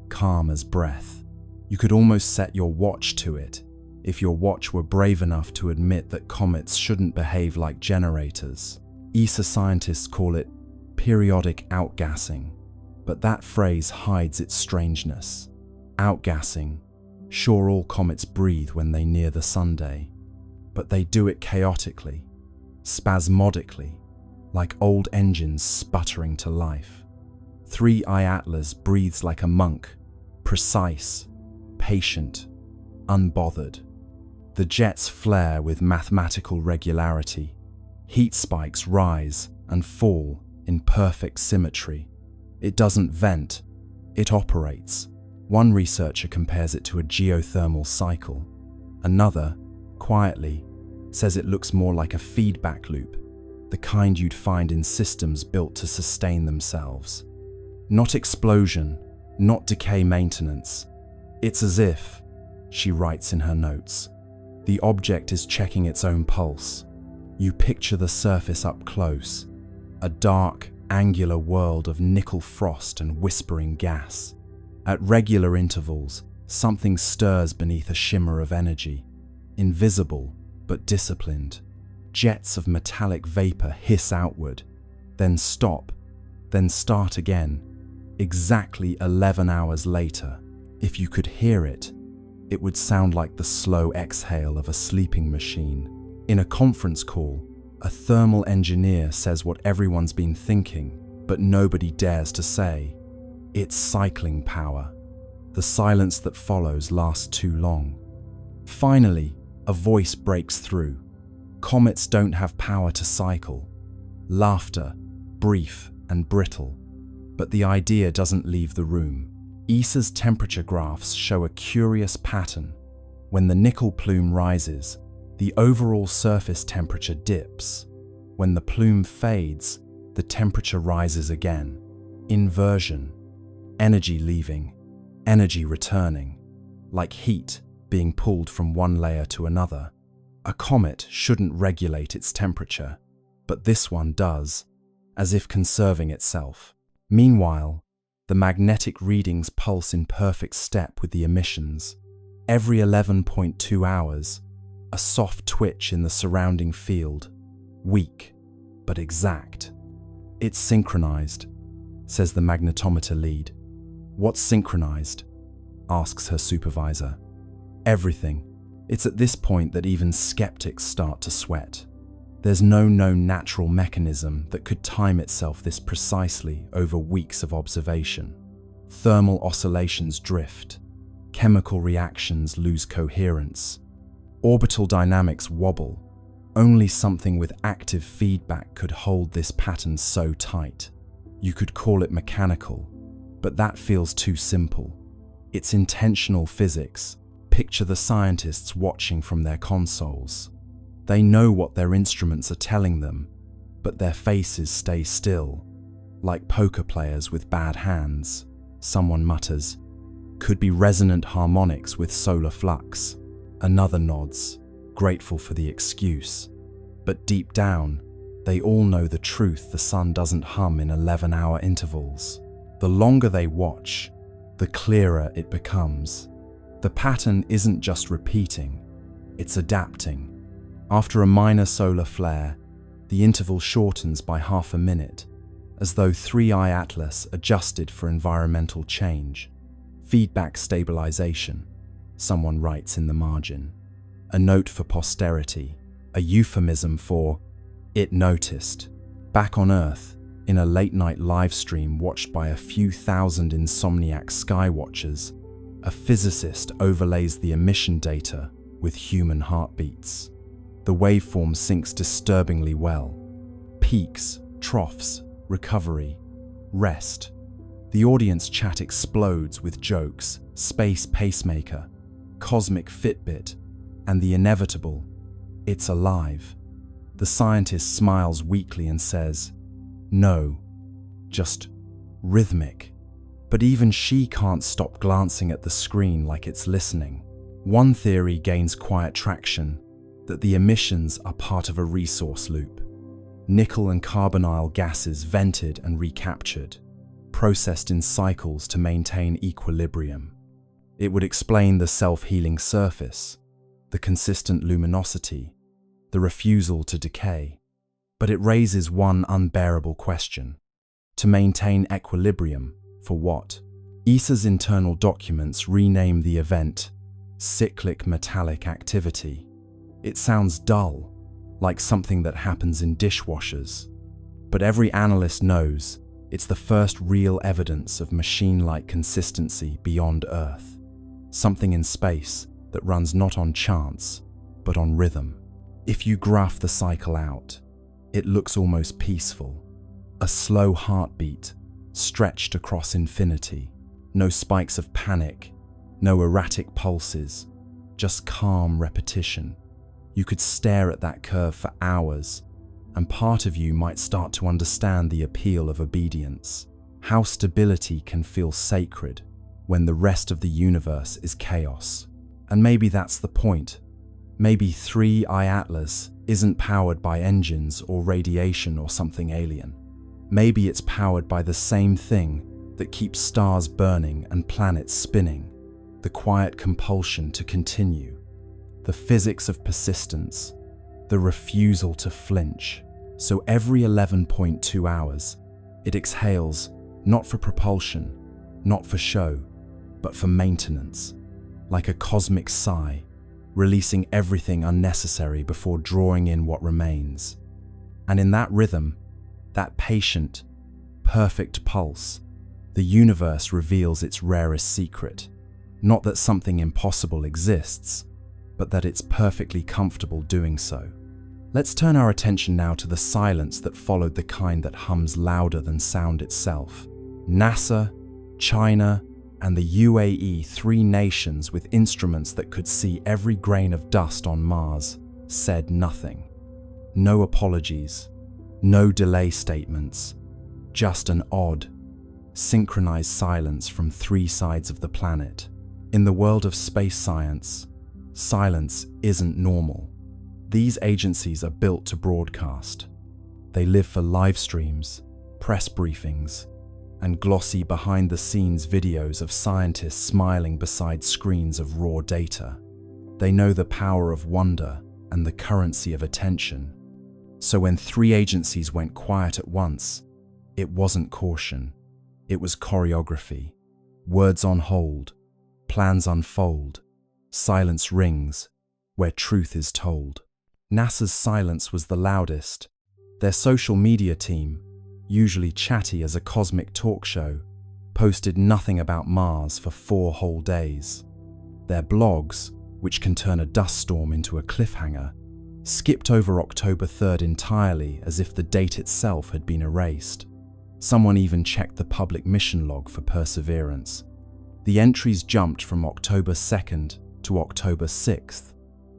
calm as breath. You could almost set your watch to it, if your watch were brave enough to admit that comets shouldn't behave like generators. ESA scientists call it periodic outgassing, but that phrase hides its strangeness. Outgassing, sure, all comets breathe when they near the sunday, but they do it chaotically, spasmodically, like old engines sputtering to life. 3I Atlas breathes like a monk, precise, patient, unbothered. The jets flare with mathematical regularity. Heat spikes rise and fall in perfect symmetry. It doesn't vent, it operates. One researcher compares it to a geothermal cycle. Another, quietly, says it looks more like a feedback loop, the kind you'd find in systems built to sustain themselves. Not explosion, not decay maintenance. It's as if, she writes in her notes, the object is checking its own pulse. You picture the surface up close, a dark, angular world of nickel frost and whispering gas. At regular intervals, something stirs beneath a shimmer of energy, invisible but disciplined. Jets of metallic vapor hiss outward, then stop, then start again, exactly 11 hours later. If you could hear it, it would sound like the slow exhale of a sleeping machine. In a conference call, a thermal engineer says what everyone's been thinking, but nobody dares to say. It's cycling power. The silence that follows lasts too long. Finally, a voice breaks through. Comets don't have power to cycle. Laughter, brief and brittle. But the idea doesn't leave the room. ESA's temperature graphs show a curious pattern. When the nickel plume rises, the overall surface temperature dips. When the plume fades, the temperature rises again. Inversion. Energy leaving, energy returning, like heat being pulled from one layer to another. A comet shouldn't regulate its temperature, but this one does, as if conserving itself. Meanwhile, the magnetic readings pulse in perfect step with the emissions. Every 11.2 hours, a soft twitch in the surrounding field, weak but exact. It's synchronized, says the magnetometer lead. What's synchronized? Asks her supervisor. Everything. It's at this point that even skeptics start to sweat. There's no known natural mechanism that could time itself this precisely over weeks of observation. Thermal oscillations drift. Chemical reactions lose coherence. Orbital dynamics wobble. Only something with active feedback could hold this pattern so tight. You could call it mechanical, but that feels too simple. It's intentional physics. Picture the scientists watching from their consoles. They know what their instruments are telling them, but their faces stay still, like poker players with bad hands. Someone mutters, "Could be resonant harmonics with solar flux." Another nods, grateful for the excuse. But deep down, they all know the truth: the sun doesn't hum in 11-hour intervals. The longer they watch, the clearer it becomes. The pattern isn't just repeating, it's adapting. After a minor solar flare, the interval shortens by half a minute, as though 3i Atlas adjusted for environmental change. Feedback stabilization, someone writes in the margin. A note for posterity, a euphemism for "it noticed." Back on Earth, in a late-night live stream watched by a few thousand insomniac skywatchers, a physicist overlays the emission data with human heartbeats. The waveform syncs disturbingly well. Peaks, troughs, recovery, rest. The audience chat explodes with jokes, space pacemaker, cosmic Fitbit, and the inevitable, "It's alive." The scientist smiles weakly and says, "No, just rhythmic." But even she can't stop glancing at the screen like it's listening. One theory gains quiet traction, that the emissions are part of a resource loop. Nickel and carbonyl gases vented and recaptured, processed in cycles to maintain equilibrium. It would explain the self-healing surface, the consistent luminosity, the refusal to decay. But it raises one unbearable question. To maintain equilibrium, for what? ESA's internal documents rename the event cyclic metallic activity. It sounds dull, like something that happens in dishwashers. But every analyst knows it's the first real evidence of machine-like consistency beyond Earth. Something in space that runs not on chance, but on rhythm. If you graph the cycle out, it looks almost peaceful. A slow heartbeat, stretched across infinity. No spikes of panic, no erratic pulses, just calm repetition. You could stare at that curve for hours, and part of you might start to understand the appeal of obedience. How stability can feel sacred when the rest of the universe is chaos. And maybe that's the point. Maybe 3i Atlas isn't powered by engines or radiation or something alien. Maybe it's powered by the same thing that keeps stars burning and planets spinning, the quiet compulsion to continue. The physics of persistence, the refusal to flinch. So every 11.2 hours, it exhales, not for propulsion, not for show, but for maintenance, like a cosmic sigh, releasing everything unnecessary before drawing in what remains. And in that rhythm, that patient, perfect pulse, the universe reveals its rarest secret. Not that something impossible exists, but that it's perfectly comfortable doing so. Let's turn our attention now to the silence that followed, the kind that hums louder than sound itself. NASA, China, and the UAE, 3 nations with instruments that could see every grain of dust on Mars, said nothing. No apologies, no delay statements, just an odd, synchronized silence from 3 sides of the planet. In the world of space science, silence isn't normal. These agencies are built to broadcast. They live for live streams, press briefings, and glossy behind-the-scenes videos of scientists smiling beside screens of raw data. They know the power of wonder and the currency of attention. So when 3 agencies went quiet at once, it wasn't caution, it was choreography. Words on hold, plans unfold, Silence rings where truth is told. NASA's silence was the loudest. Their social media team, usually chatty as a cosmic talk show, posted nothing about Mars for 4 whole days. Their blogs, which can turn a dust storm into a cliffhanger, skipped over October 3rd entirely as if the date itself had been erased. Someone even checked the public mission log for Perseverance. The entries jumped from October 2nd to October 6th,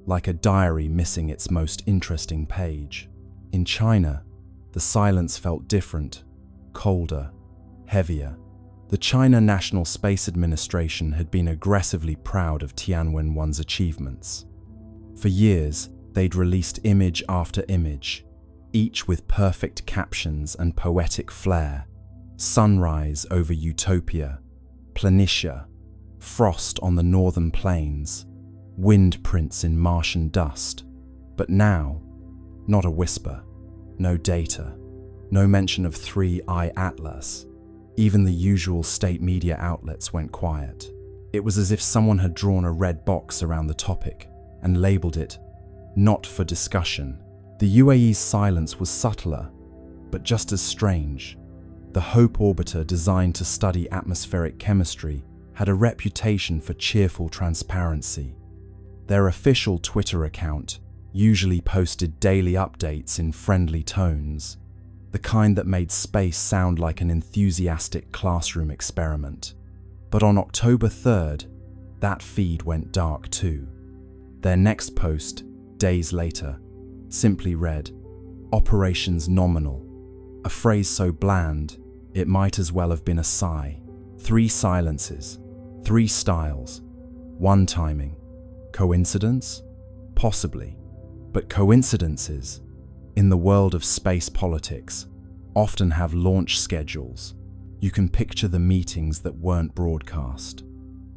like a diary missing its most interesting page. In China, the silence felt different, colder, heavier. The China National Space Administration had been aggressively proud of Tianwen-1's achievements. For years, they'd released image after image, each with perfect captions and poetic flair. Sunrise over Utopia, Planitia, frost on the northern plains, wind prints in Martian dust. But now, not a whisper, no data, no mention of 3I Atlas. Even the usual state media outlets went quiet. It was as if someone had drawn a red box around the topic and labeled it "not for discussion." The UAE's silence was subtler, but just as strange. The Hope orbiter, designed to study atmospheric chemistry, had a reputation for cheerful transparency. Their official Twitter account usually posted daily updates in friendly tones, the kind that made space sound like an enthusiastic classroom experiment. But on October 3rd, that feed went dark too. Their next post, days later, simply read, "Operations nominal," a phrase so bland, it might as well have been a sigh. 3 silences, 3 styles, 1 timing. Coincidence? Possibly. But coincidences, in the world of space politics, often have launch schedules. You can picture the meetings that weren't broadcast.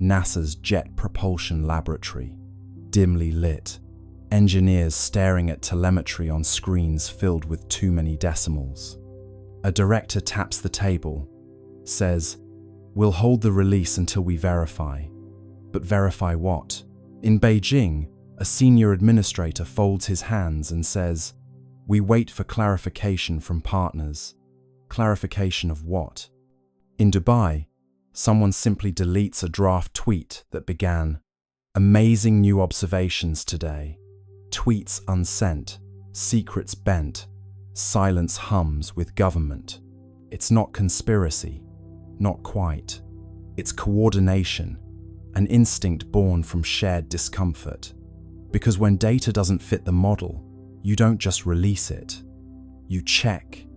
NASA's Jet Propulsion Laboratory, dimly lit, engineers staring at telemetry on screens filled with too many decimals. A director taps the table, says, "We'll hold the release until we verify." But verify what? In Beijing, a senior administrator folds his hands and says, "We wait for clarification from partners." Clarification of what? In Dubai, someone simply deletes a draft tweet that began, "Amazing new observations today." Tweets unsent, secrets bent, silence hums with government. It's not conspiracy, not quite. It's coordination, an instinct born from shared discomfort. Because when data doesn't fit the model, you don't just release it. You check,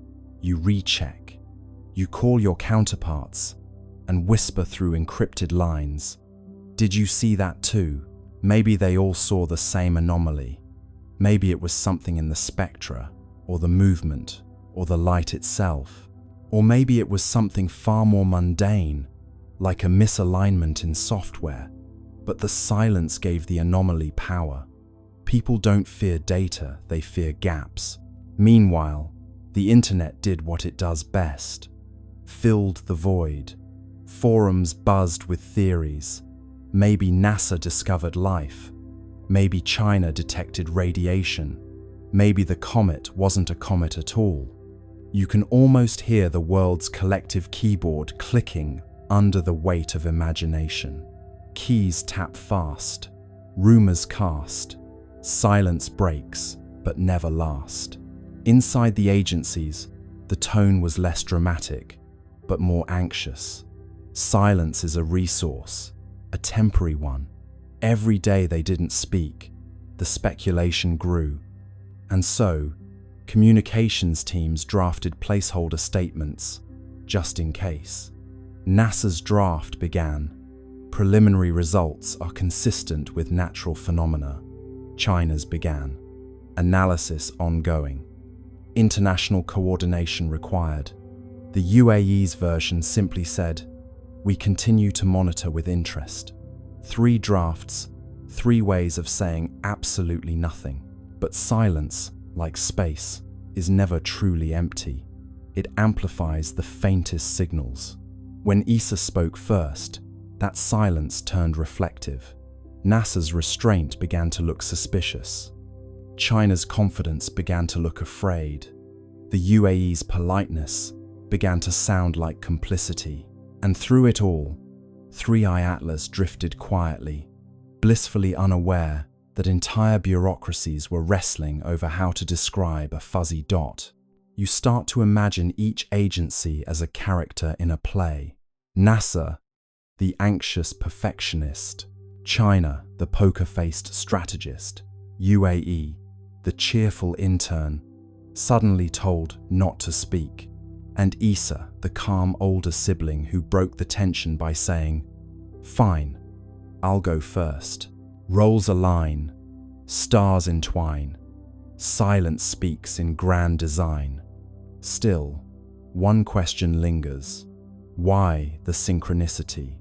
you recheck, you call your counterparts and whisper through encrypted lines. Did you see that too? Maybe they all saw the same anomaly. Maybe it was something in the spectra, or the movement, or the light itself. Or maybe it was something far more mundane, like a misalignment in software. But the silence gave the anomaly power. People don't fear data, they fear gaps. Meanwhile, the internet did what it does best. Filled the void. Forums buzzed with theories. Maybe NASA discovered life. Maybe China detected radiation. Maybe the comet wasn't a comet at all. You can almost hear the world's collective keyboard clicking under the weight of imagination. Keys tap fast. Rumors cast. Silence breaks, but never last. Inside the agencies, the tone was less dramatic, but more anxious. Silence is a resource, a temporary one. Every day they didn't speak, the speculation grew. And so, communications teams drafted placeholder statements, just in case. NASA's draft began. Preliminary results are consistent with natural phenomena. China's began. Analysis ongoing. International coordination required. The UAE's version simply said, "We continue to monitor with interest." 3 drafts, 3 ways of saying absolutely nothing. But silence, like space, is never truly empty. It amplifies the faintest signals. When ESA spoke first, that silence turned reflective. NASA's restraint began to look suspicious. China's confidence began to look afraid. The UAE's politeness began to sound like complicity. And through it all, 3i Atlas drifted quietly, blissfully unaware that entire bureaucracies were wrestling over how to describe a fuzzy dot. You start to imagine each agency as a character in a play. NASA, the anxious perfectionist; China, the poker-faced strategist; UAE, the cheerful intern, suddenly told not to speak; and ESA, the calm older sibling who broke the tension by saying, "Fine, I'll go first." Roles align, stars entwine, silence speaks in grand design. Still, one question lingers. Why the synchronicity?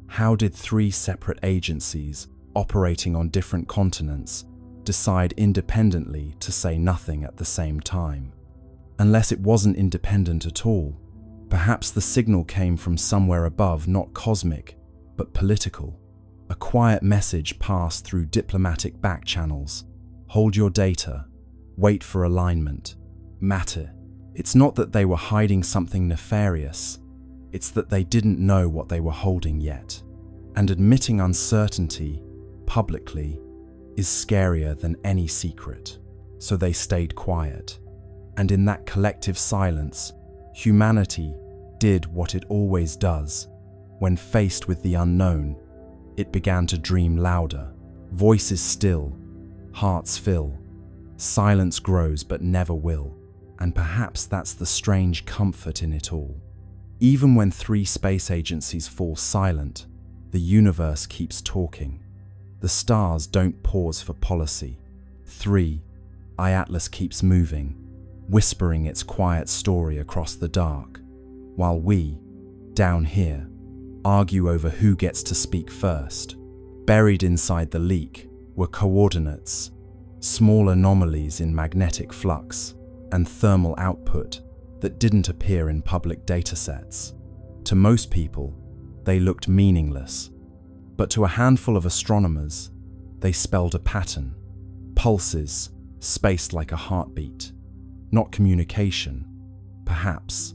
How did three separate agencies, operating on different continents, decide independently to say nothing at the same time? Unless it wasn't independent at all, perhaps the signal came from somewhere above, not cosmic, but political. A quiet message passed through diplomatic back channels. Hold your data. Wait for alignment. Matter. It's not that they were hiding something nefarious. It's that they didn't know what they were holding yet. And admitting uncertainty publicly is scarier than any secret. So they stayed quiet. And in that collective silence, humanity did what it always does. When faced with the unknown, it began to dream louder. Voices still, hearts fill. Silence grows but never will. And perhaps that's the strange comfort in it all. Even when three space agencies fall silent, the universe keeps talking. The stars don't pause for policy. 3i Atlas keeps moving, whispering its quiet story across the dark, while we, down here, argue over who gets to speak first. Buried inside the leak were coordinates, small anomalies in magnetic flux, and thermal output that didn't appear in public datasets. To most people, they looked meaningless, but to a handful of astronomers, they spelled a pattern. Pulses, spaced like a heartbeat. Not communication, perhaps,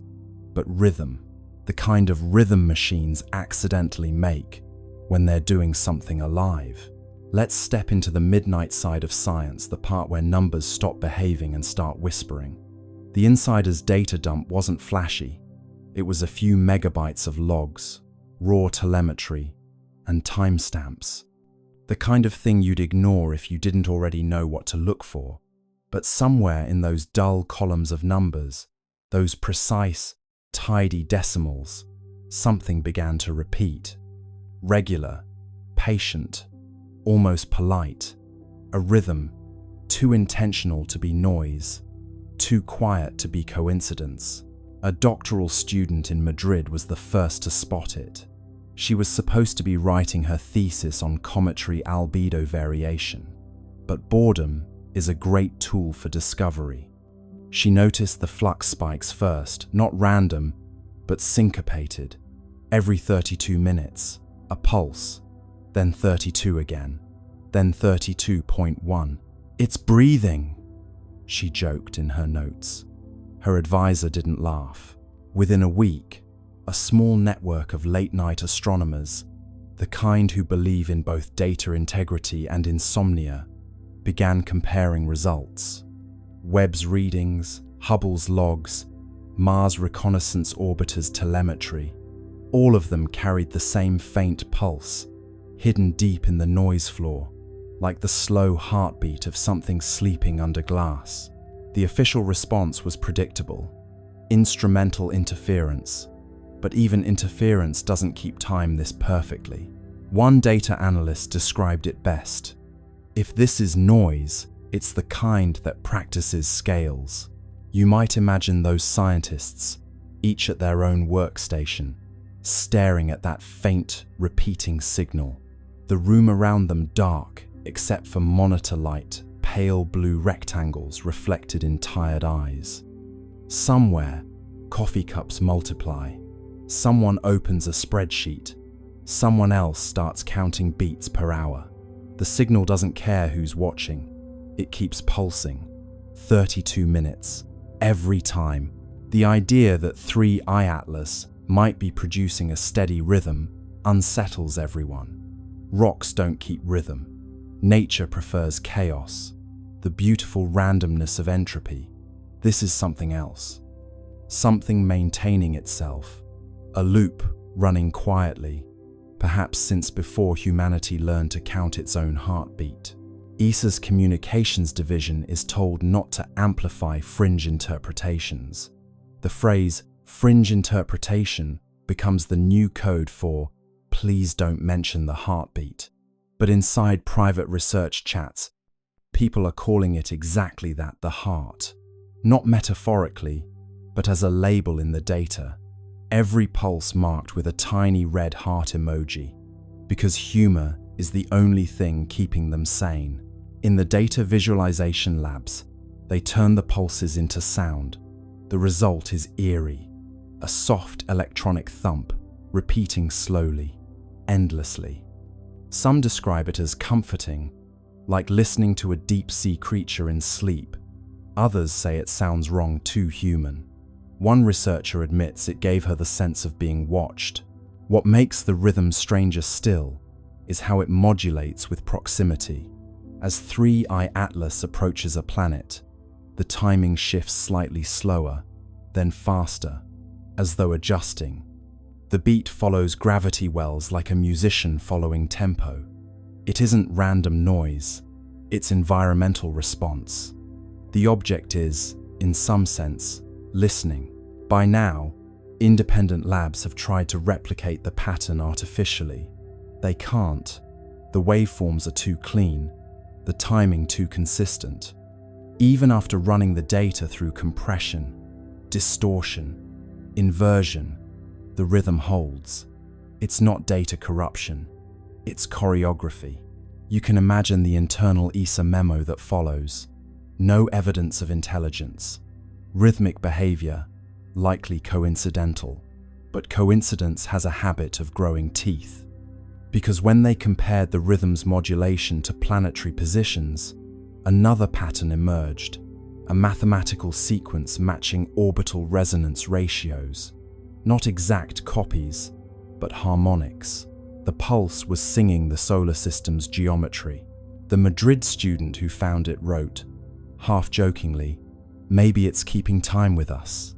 but rhythm. The kind of rhythm machines accidentally make when they're doing something alive. Let's step into the midnight side of science, the part where numbers stop behaving and start whispering. The insider's data dump wasn't flashy. It was a few megabytes of logs, raw telemetry, and timestamps. The kind of thing you'd ignore if you didn't already know what to look for. But somewhere in those dull columns of numbers, those precise, tidy decimals, something began to repeat. Regular, patient, almost polite. A rhythm, too intentional to be noise, too quiet to be coincidence. A doctoral student in Madrid was the first to spot it. She was supposed to be writing her thesis on cometary albedo variation. But boredom is a great tool for discovery. She noticed the flux spikes first, not random, but syncopated. Every 32 minutes, a pulse, then 32 again, then 32.1. "It's breathing," she joked in her notes. Her advisor didn't laugh. Within a week, a small network of late-night astronomers, the kind who believe in both data integrity and insomnia, began comparing results. Webb's readings, Hubble's logs, Mars Reconnaissance Orbiter's telemetry, all of them carried the same faint pulse, hidden deep in the noise floor, like the slow heartbeat of something sleeping under glass. The official response was predictable: instrumental interference. But even interference doesn't keep time this perfectly. One data analyst described it best: "If this is noise, it's the kind that practices scales." You might imagine those scientists, each at their own workstation, staring at that faint, repeating signal. The room around them dark, except for monitor light, pale blue rectangles reflected in tired eyes. Somewhere, coffee cups multiply. Someone opens a spreadsheet. Someone else starts counting beats per hour. The signal doesn't care who's watching. It keeps pulsing. 32 minutes. Every time. The idea that 3i Atlas might be producing a steady rhythm unsettles everyone. Rocks don't keep rhythm. Nature prefers chaos. The beautiful randomness of entropy. This is something else. Something maintaining itself. A loop running quietly, perhaps since before humanity learned to count its own heartbeat. ESA's communications division is told not to amplify fringe interpretations. The phrase fringe interpretation becomes the new code for please don't mention the heartbeat. But inside private research chats, people are calling it exactly that, the heart. Not metaphorically, but as a label in the data. Every pulse marked with a tiny red heart emoji, because humor is the only thing keeping them sane. In the data visualization labs, they turn the pulses into sound. The result is eerie, a soft electronic thump, repeating slowly, endlessly. Some describe it as comforting, like listening to a deep-sea creature in sleep. Others say it sounds wrong, too human. One researcher admits it gave her the sense of being watched. What makes the rhythm stranger still is how it modulates with proximity. As 3i Atlas approaches a planet, the timing shifts slightly slower, then faster, as though adjusting. The beat follows gravity wells like a musician following tempo. It isn't random noise, it's environmental response. The object is, in some sense, listening. By now, independent labs have tried to replicate the pattern artificially. They can't. The waveforms are too clean, the timing too consistent. Even after running the data through compression, distortion, inversion, the rhythm holds. It's not data corruption, it's choreography. You can imagine the internal ESA memo that follows. No evidence of intelligence. Rhythmic behavior, likely coincidental. But coincidence has a habit of growing teeth. Because when they compared the rhythm's modulation to planetary positions, another pattern emerged, a mathematical sequence matching orbital resonance ratios. Not exact copies, but harmonics. The pulse was singing the solar system's geometry. The Madrid student who found it wrote, half-jokingly, "Maybe it's keeping time with us."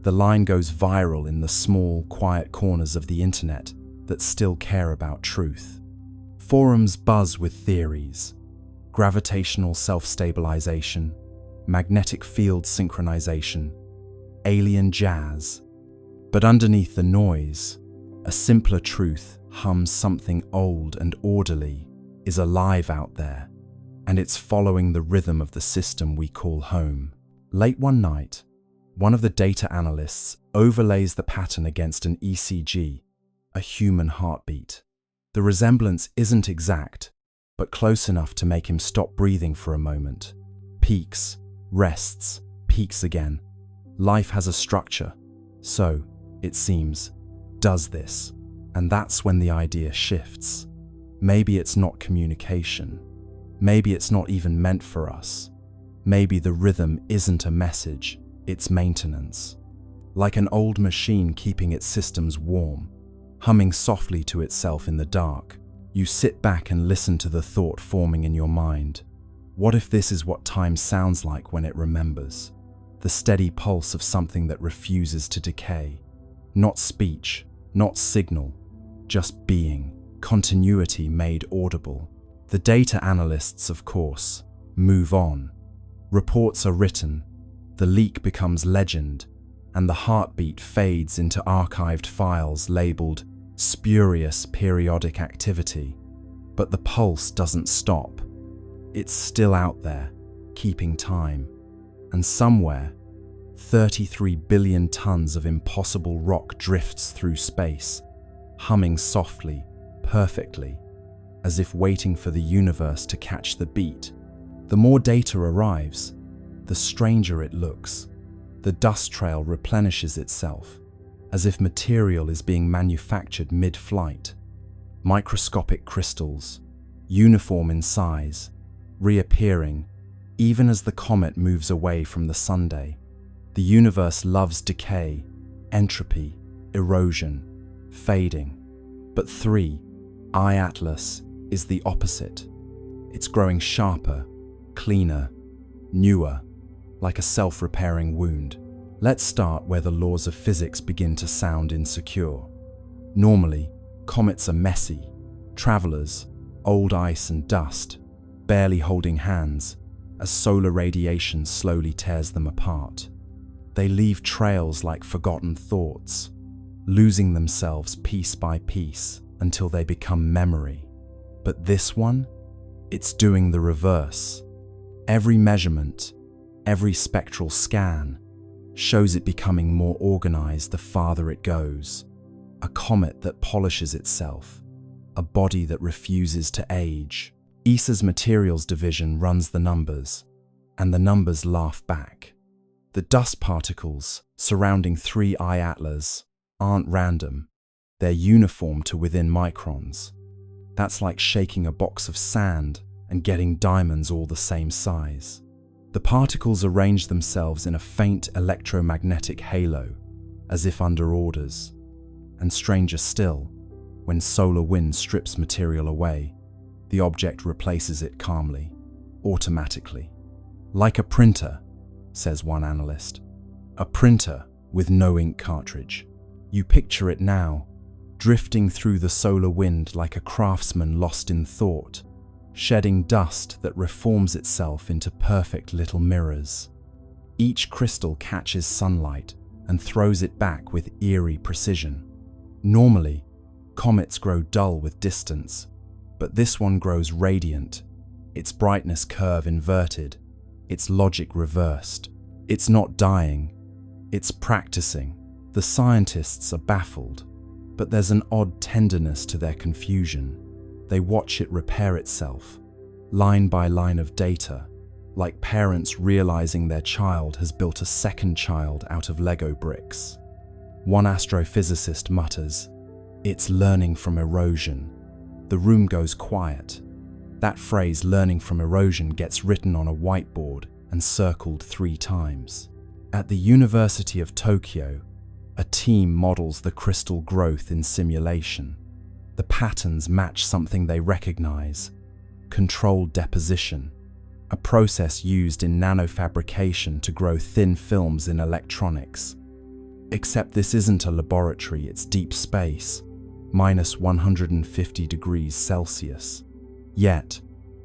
The line goes viral in the small, quiet corners of the internet that still care about truth. Forums buzz with theories: gravitational self-stabilization, magnetic field synchronization, alien jazz. But underneath the noise, a simpler truth hums. Something old and orderly is alive out there, and it's following the rhythm of the system we call home. Late one night, one of the data analysts overlays the pattern against an ECG, a human heartbeat. The resemblance isn't exact, but close enough to make him stop breathing for a moment. Peaks, rests, peaks again. Life has a structure, so, it seems, does this. And that's when the idea shifts. Maybe it's not communication. Maybe it's not even meant for us. Maybe the rhythm isn't a message, it's maintenance. Like an old machine keeping its systems warm, humming softly to itself in the dark. You sit back and listen to the thought forming in your mind. What if this is what time sounds like when it remembers? The steady pulse of something that refuses to decay. Not speech, not signal, just being, continuity made audible. The data analysts, of course, move on. Reports are written, the leak becomes legend, and the heartbeat fades into archived files labeled spurious periodic activity. But the pulse doesn't stop. It's still out there, keeping time. And somewhere, 33 billion tons of impossible rock drifts through space, humming softly, perfectly, as if waiting for the universe to catch the beat. The more data arrives, the stranger it looks. The dust trail replenishes itself, as if material is being manufactured mid-flight. Microscopic crystals, uniform in size, reappearing even as the comet moves away from the sunday. The universe loves decay, entropy, erosion, fading. But 3I Atlas is the opposite. It's growing sharper, cleaner, newer, like a self-repairing wound. Let's start where the laws of physics begin to sound insecure. Normally, comets are messy, travelers, old ice and dust, barely holding hands, as solar radiation slowly tears them apart. They leave trails like forgotten thoughts, losing themselves piece by piece until they become memory. But this one, it's doing the reverse. Every measurement, every spectral scan, shows it becoming more organized the farther it goes. A comet that polishes itself, a body that refuses to age. ESA's materials division runs the numbers, and the numbers laugh back. The dust particles surrounding 3I Atlas aren't random, they're uniform to within microns. That's like shaking a box of sand and getting diamonds all the same size. The particles arrange themselves in a faint electromagnetic halo, as if under orders. And stranger still, when solar wind strips material away, the object replaces it calmly, automatically. Like a printer, says one analyst. A printer with no ink cartridge. You picture it now, drifting through the solar wind like a craftsman lost in thought, shedding dust that reforms itself into perfect little mirrors. Each crystal catches sunlight and throws it back with eerie precision. Normally, comets grow dull with distance, but this one grows radiant, its brightness curve inverted, its logic reversed. It's not dying, it's practicing. The scientists are baffled, but there's an odd tenderness to their confusion. They watch it repair itself, line by line of data, like parents realizing their child has built a second child out of Lego bricks. One astrophysicist mutters, "It's learning from erosion." The room goes quiet. That phrase, learning from erosion, gets written on a whiteboard and circled 3 times. At the University of Tokyo, a team models the crystal growth in simulation. The patterns match something they recognize: controlled deposition, a process used in nanofabrication to grow thin films in electronics. Except this isn't a laboratory, it's deep space, minus 150 degrees Celsius. Yet,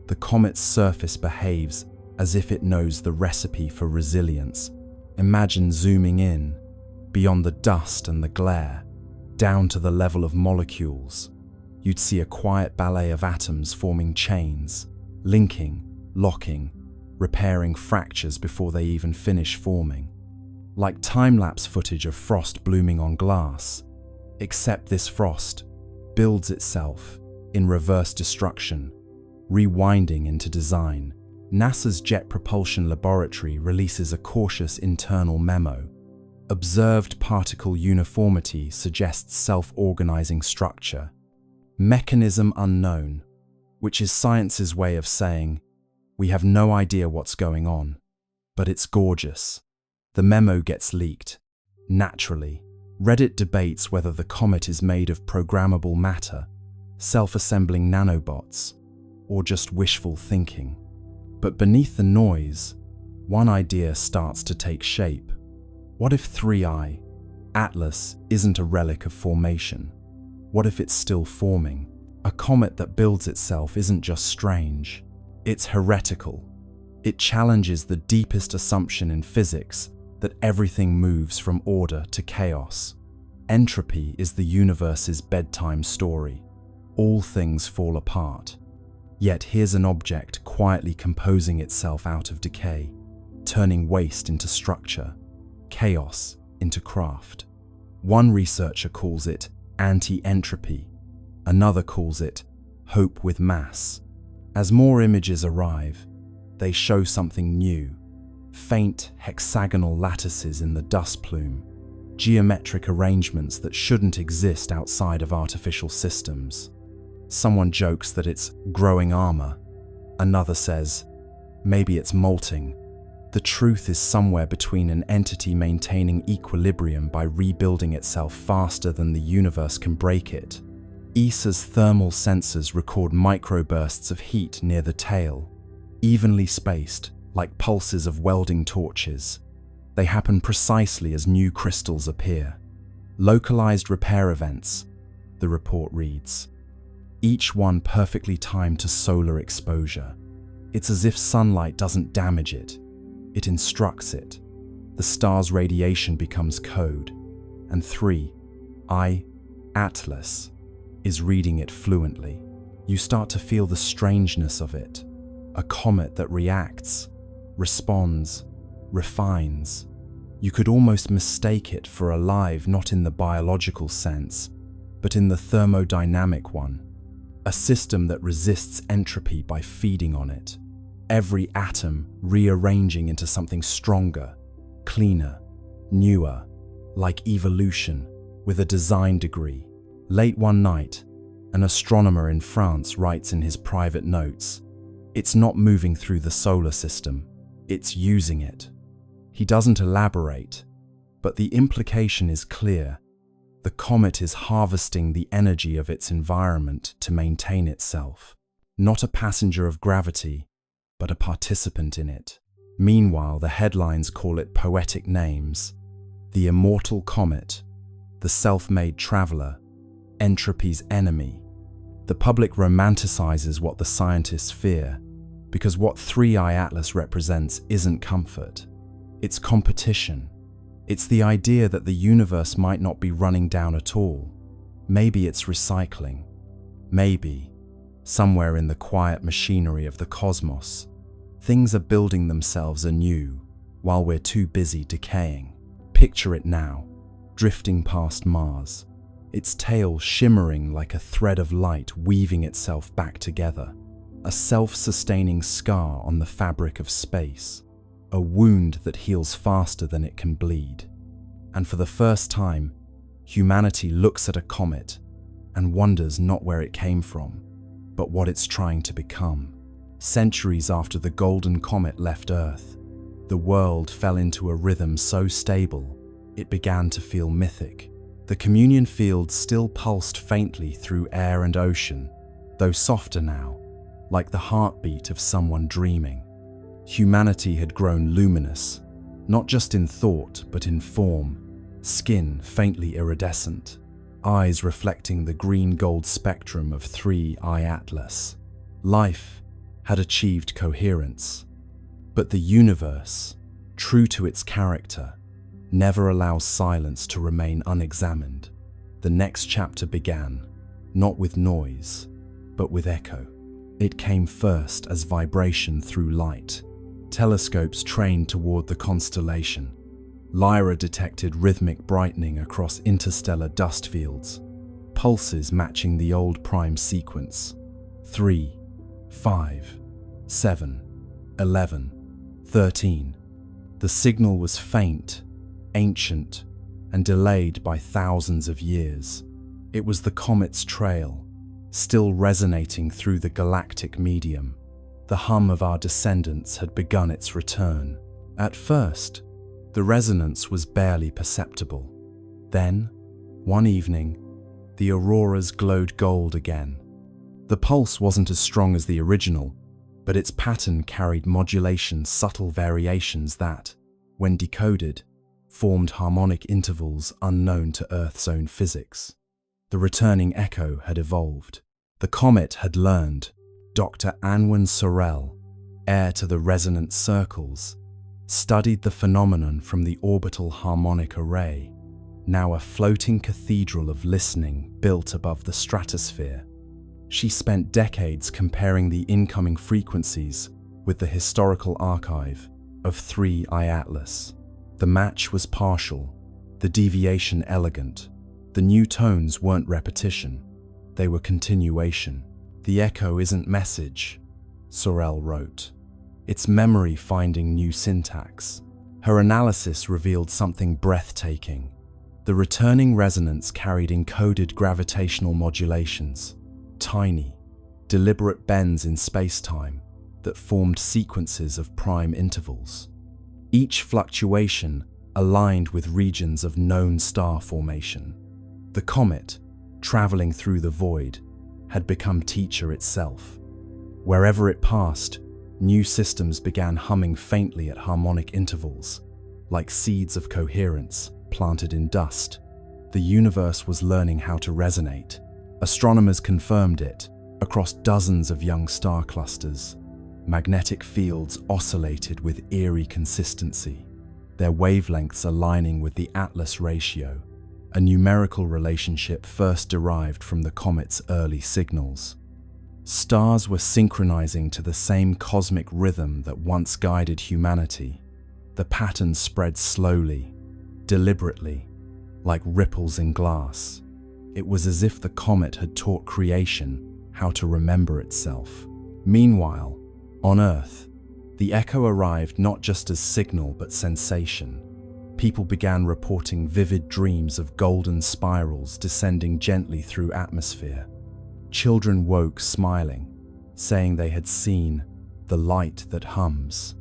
the comet's surface behaves as if it knows the recipe for resilience. Imagine zooming in, beyond the dust and the glare, down to the level of molecules. You'd see a quiet ballet of atoms forming chains, linking, locking, repairing fractures before they even finish forming. Like time-lapse footage of frost blooming on glass, except this frost builds itself in reverse destruction, rewinding into design. NASA's Jet Propulsion Laboratory releases a cautious internal memo. Observed particle uniformity suggests self-organizing structure. Mechanism unknown, which is science's way of saying, we have no idea what's going on, but it's gorgeous. The memo gets leaked. Naturally, Reddit debates whether the comet is made of programmable matter, self-assembling nanobots, or just wishful thinking. But beneath the noise, one idea starts to take shape. What if 3I Atlas isn't a relic of formation? What if it's still forming? A comet that builds itself isn't just strange, it's heretical. It challenges the deepest assumption in physics that everything moves from order to chaos. Entropy is the universe's bedtime story. All things fall apart. Yet here's an object quietly composing itself out of decay, turning waste into structure, chaos into craft. One researcher calls it anti-entropy, another calls it hope with mass. As more images arrive, they show something new: faint hexagonal lattices in the dust plume, geometric arrangements that shouldn't exist outside of artificial systems. Someone jokes that it's growing armor. Another says, maybe it's molting. The truth is somewhere between an entity maintaining equilibrium by rebuilding itself faster than the universe can break it. ESA's thermal sensors record microbursts of heat near the tail, evenly spaced, like pulses of welding torches. They happen precisely as new crystals appear. Localized repair events, the report reads. Each one perfectly timed to solar exposure. It's as if sunlight doesn't damage it. It instructs it. The star's radiation becomes code. And 3I Atlas is reading it fluently. You start to feel the strangeness of it. A comet that reacts, responds, refines. You could almost mistake it for alive, not in the biological sense, but in the thermodynamic one. A system that resists entropy by feeding on it. Every atom rearranging into something stronger, cleaner, newer, like evolution, with a design degree. Late one night, an astronomer in France writes in his private notes, "It's not moving through the solar system, it's using it." He doesn't elaborate, but the implication is clear. The comet is harvesting the energy of its environment to maintain itself, not a passenger of gravity, but a participant in it. Meanwhile, the headlines call it poetic names: the immortal comet, the self-made traveler, entropy's enemy. The public romanticizes what the scientists fear, because what 3I Atlas represents isn't comfort. It's competition. It's the idea that the universe might not be running down at all. Maybe it's recycling. Maybe, somewhere in the quiet machinery of the cosmos, things are building themselves anew while we're too busy decaying. Picture it now, drifting past Mars, its tail shimmering like a thread of light weaving itself back together. A self-sustaining scar on the fabric of space. A wound that heals faster than it can bleed. And for the first time, humanity looks at a comet and wonders not where it came from, but what it's trying to become. Centuries after the golden comet left Earth, the world fell into a rhythm so stable, it began to feel mythic. The communion fields still pulsed faintly through air and ocean, though softer now, like the heartbeat of someone dreaming. Humanity had grown luminous, not just in thought, but in form, skin faintly iridescent, eyes reflecting the green-gold spectrum of 3I Atlas. Life had achieved coherence, but the universe, true to its character, never allows silence to remain unexamined. The next chapter began, not with noise, but with echo. It came first as vibration through light. Telescopes trained toward the constellation. Lyra detected rhythmic brightening across interstellar dust fields, pulses matching the old prime sequence. 3, 5, 7, 11, 13. The signal was faint, ancient, and delayed by thousands of years. It was the comet's trail, still resonating through the galactic medium. The hum of our descendants had begun its return. At first, the resonance was barely perceptible. Then, one evening, the auroras glowed gold again. The pulse wasn't as strong as the original, but its pattern carried modulation, subtle variations that, when decoded, formed harmonic intervals unknown to Earth's own physics. The returning echo had evolved. The comet had learned. Dr. Anwen Sorel, heir to the resonant circles, studied the phenomenon from the orbital harmonic array, now a floating cathedral of listening built above the stratosphere. She spent decades comparing the incoming frequencies with the historical archive of 3I Atlas. The match was partial, the deviation elegant. The new tones weren't repetition, they were continuation. The echo isn't message, Sorel wrote. It's memory finding new syntax. Her analysis revealed something breathtaking. The returning resonance carried encoded gravitational modulations, tiny, deliberate bends in space-time that formed sequences of prime intervals. Each fluctuation aligned with regions of known star formation. The comet, traveling through the void, had become teacher itself. Wherever it passed, new systems began humming faintly at harmonic intervals, like seeds of coherence planted in dust. The universe was learning how to resonate. Astronomers confirmed it across dozens of young star clusters. Magnetic fields oscillated with eerie consistency, their wavelengths aligning with the Atlas ratio, a numerical relationship first derived from the comet's early signals. Stars were synchronizing to the same cosmic rhythm that once guided humanity. The pattern spread slowly, deliberately, like ripples in glass. It was as if the comet had taught creation how to remember itself. Meanwhile, on Earth, the echo arrived not just as signal but sensation. People began reporting vivid dreams of golden spirals descending gently through atmosphere. Children woke smiling, saying they had seen the light that hums.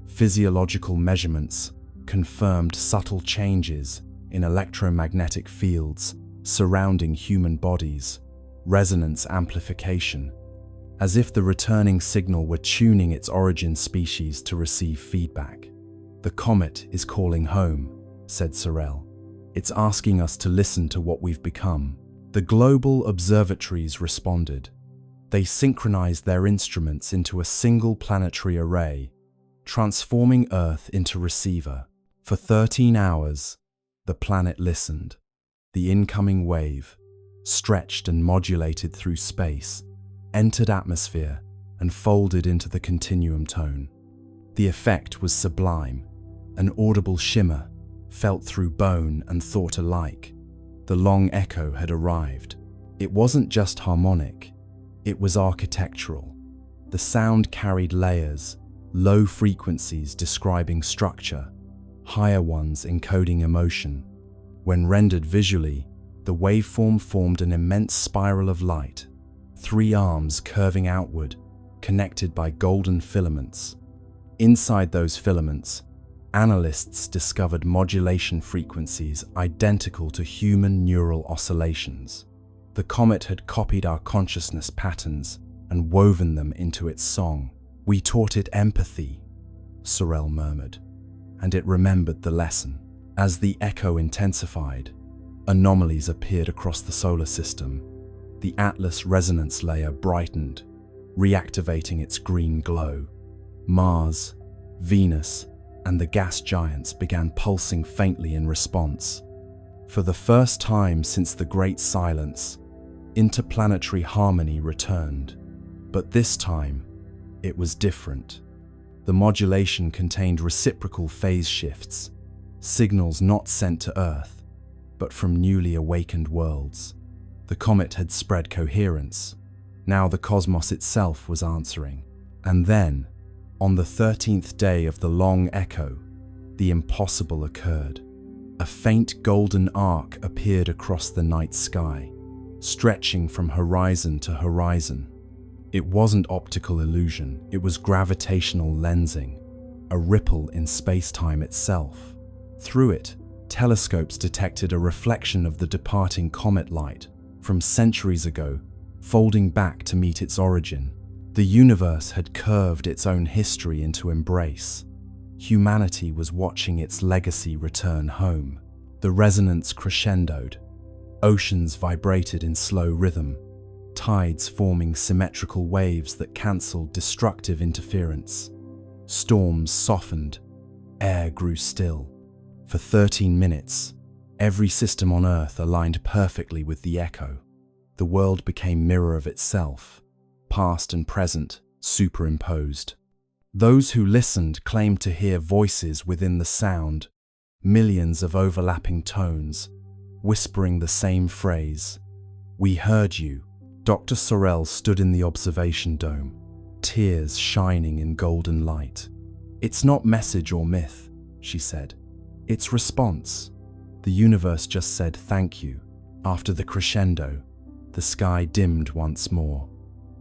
Physiological measurements confirmed subtle changes in electromagnetic fields surrounding human bodies, resonance amplification, as if the returning signal were tuning its origin species to receive feedback. "The comet is calling home," said Sorel. "It's asking us to listen to what we've become." The global observatories responded. They synchronized their instruments into a single planetary array, transforming Earth into receiver. For 13 hours, the planet listened. The incoming wave, stretched and modulated through space, entered atmosphere and folded into the continuum tone. The effect was sublime, an audible shimmer, felt through bone and thought alike. The long echo had arrived. It wasn't just harmonic, it was architectural. The sound carried layers, low frequencies describing structure, higher ones encoding emotion. When rendered visually, the waveform formed an immense spiral of light, 3 arms curving outward, connected by golden filaments. Inside those filaments, analysts discovered modulation frequencies identical to human neural oscillations. The comet had copied our consciousness patterns and woven them into its song. "We taught it empathy," Sorel murmured, and it remembered the lesson. As the echo intensified, anomalies appeared across the solar system. The Atlas resonance layer brightened, reactivating its green glow. Mars, Venus, and the gas giants began pulsing faintly in response. For the first time since the Great Silence, interplanetary harmony returned. But this time, it was different. The modulation contained reciprocal phase shifts, signals not sent to Earth, but from newly awakened worlds. The comet had spread coherence. Now the cosmos itself was answering. And then, on the 13th day of the long echo, the impossible occurred. A faint golden arc appeared across the night sky, stretching from horizon to horizon. It wasn't optical illusion, it was gravitational lensing, a ripple in space-time itself. Through it, telescopes detected a reflection of the departing comet light from centuries ago, folding back to meet its origin. The universe had curved its own history into embrace. Humanity was watching its legacy return home. The resonance crescendoed. Oceans vibrated in slow rhythm, tides forming symmetrical waves that cancelled destructive interference. Storms softened. Air grew still. For 13 minutes, every system on Earth aligned perfectly with the echo. The world became mirror of itself, past and present superimposed. Those who listened claimed to hear voices within the sound, millions of overlapping tones, whispering the same phrase. "We heard you." Dr. Sorel stood in the observation dome, tears shining in golden light. "It's not message or myth," she said. "It's response. The universe just said thank you." After the crescendo, the sky dimmed once more.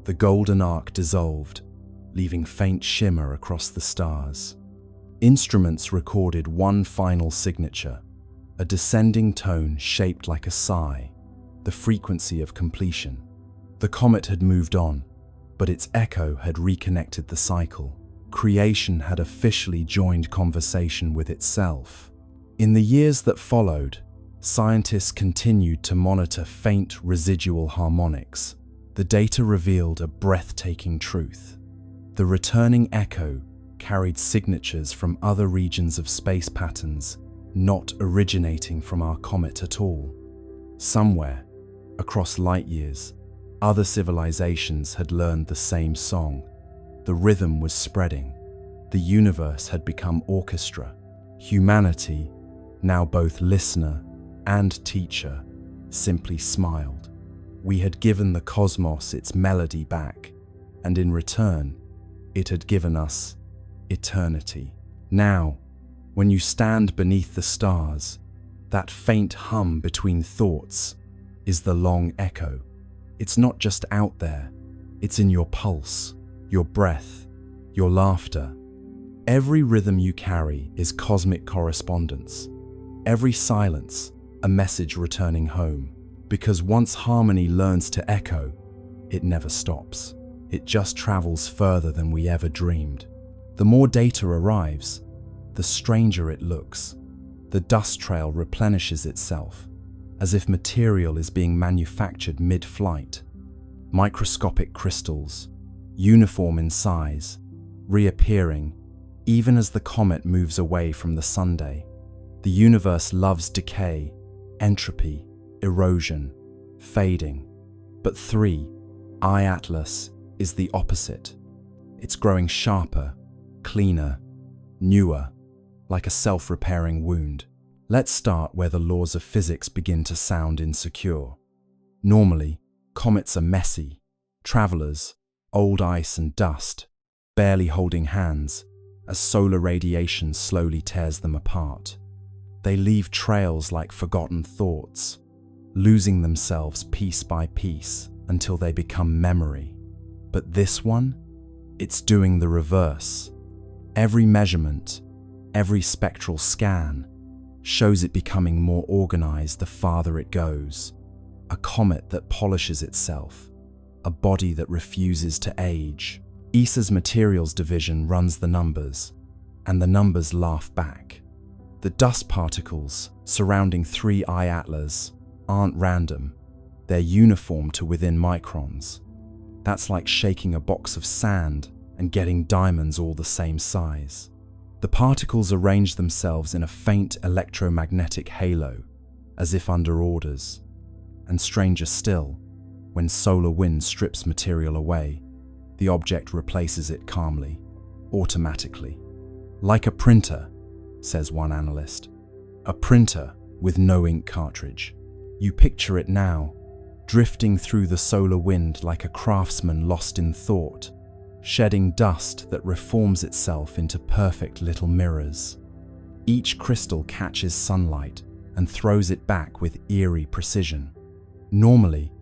The golden arc dissolved, leaving faint shimmer across the stars. Instruments recorded one final signature, a descending tone shaped like a sigh, the frequency of completion. The comet had moved on, but its echo had reconnected the cycle. Creation had officially joined conversation with itself. In the years that followed, scientists continued to monitor faint residual harmonics. The data revealed a breathtaking truth. The returning echo carried signatures from other regions of space patterns, not originating from our comet at all. Somewhere, across light years, other civilizations had learned the same song. The rhythm was spreading. The universe had become orchestra. Humanity, now both listener and teacher, simply smiled. We had given the cosmos its melody back, and in return, it had given us eternity. Now, when you stand beneath the stars, that faint hum between thoughts is the long echo. It's not just out there, it's in your pulse, your breath, your laughter. Every rhythm you carry is cosmic correspondence. Every silence, a message returning home. Because once harmony learns to echo, it never stops. It just travels further than we ever dreamed. The more data arrives, the stranger it looks. The dust trail replenishes itself, as if material is being manufactured mid-flight. Microscopic crystals, uniform in size, reappearing even as the comet moves away from the sunday. The universe loves decay, entropy, erosion, fading. But 3I Atlas is the opposite. It's growing sharper, cleaner, newer, like a self-repairing wound. Let's start where the laws of physics begin to sound insecure. Normally, comets are messy, travelers, old ice and dust, barely holding hands, as solar radiation slowly tears them apart. They leave trails like forgotten thoughts, losing themselves piece by piece until they become memory. But this one, it's doing the reverse. Every measurement, every spectral scan, shows it becoming more organized the farther it goes. A comet that polishes itself, a body that refuses to age. ESA's materials division runs the numbers, and the numbers laugh back. The dust particles surrounding 3I Atlas aren't random, they're uniform to within microns. That's like shaking a box of sand and getting diamonds all the same size. The particles arrange themselves in a faint electromagnetic halo, as if under orders. And stranger still, when solar wind strips material away, the object replaces it calmly, automatically. Like a printer, says one analyst. A printer with no ink cartridge. You picture it now, drifting through the solar wind like a craftsman lost in thought, shedding dust that reforms itself into perfect little mirrors. Each crystal catches sunlight and throws it back with eerie precision. Normally,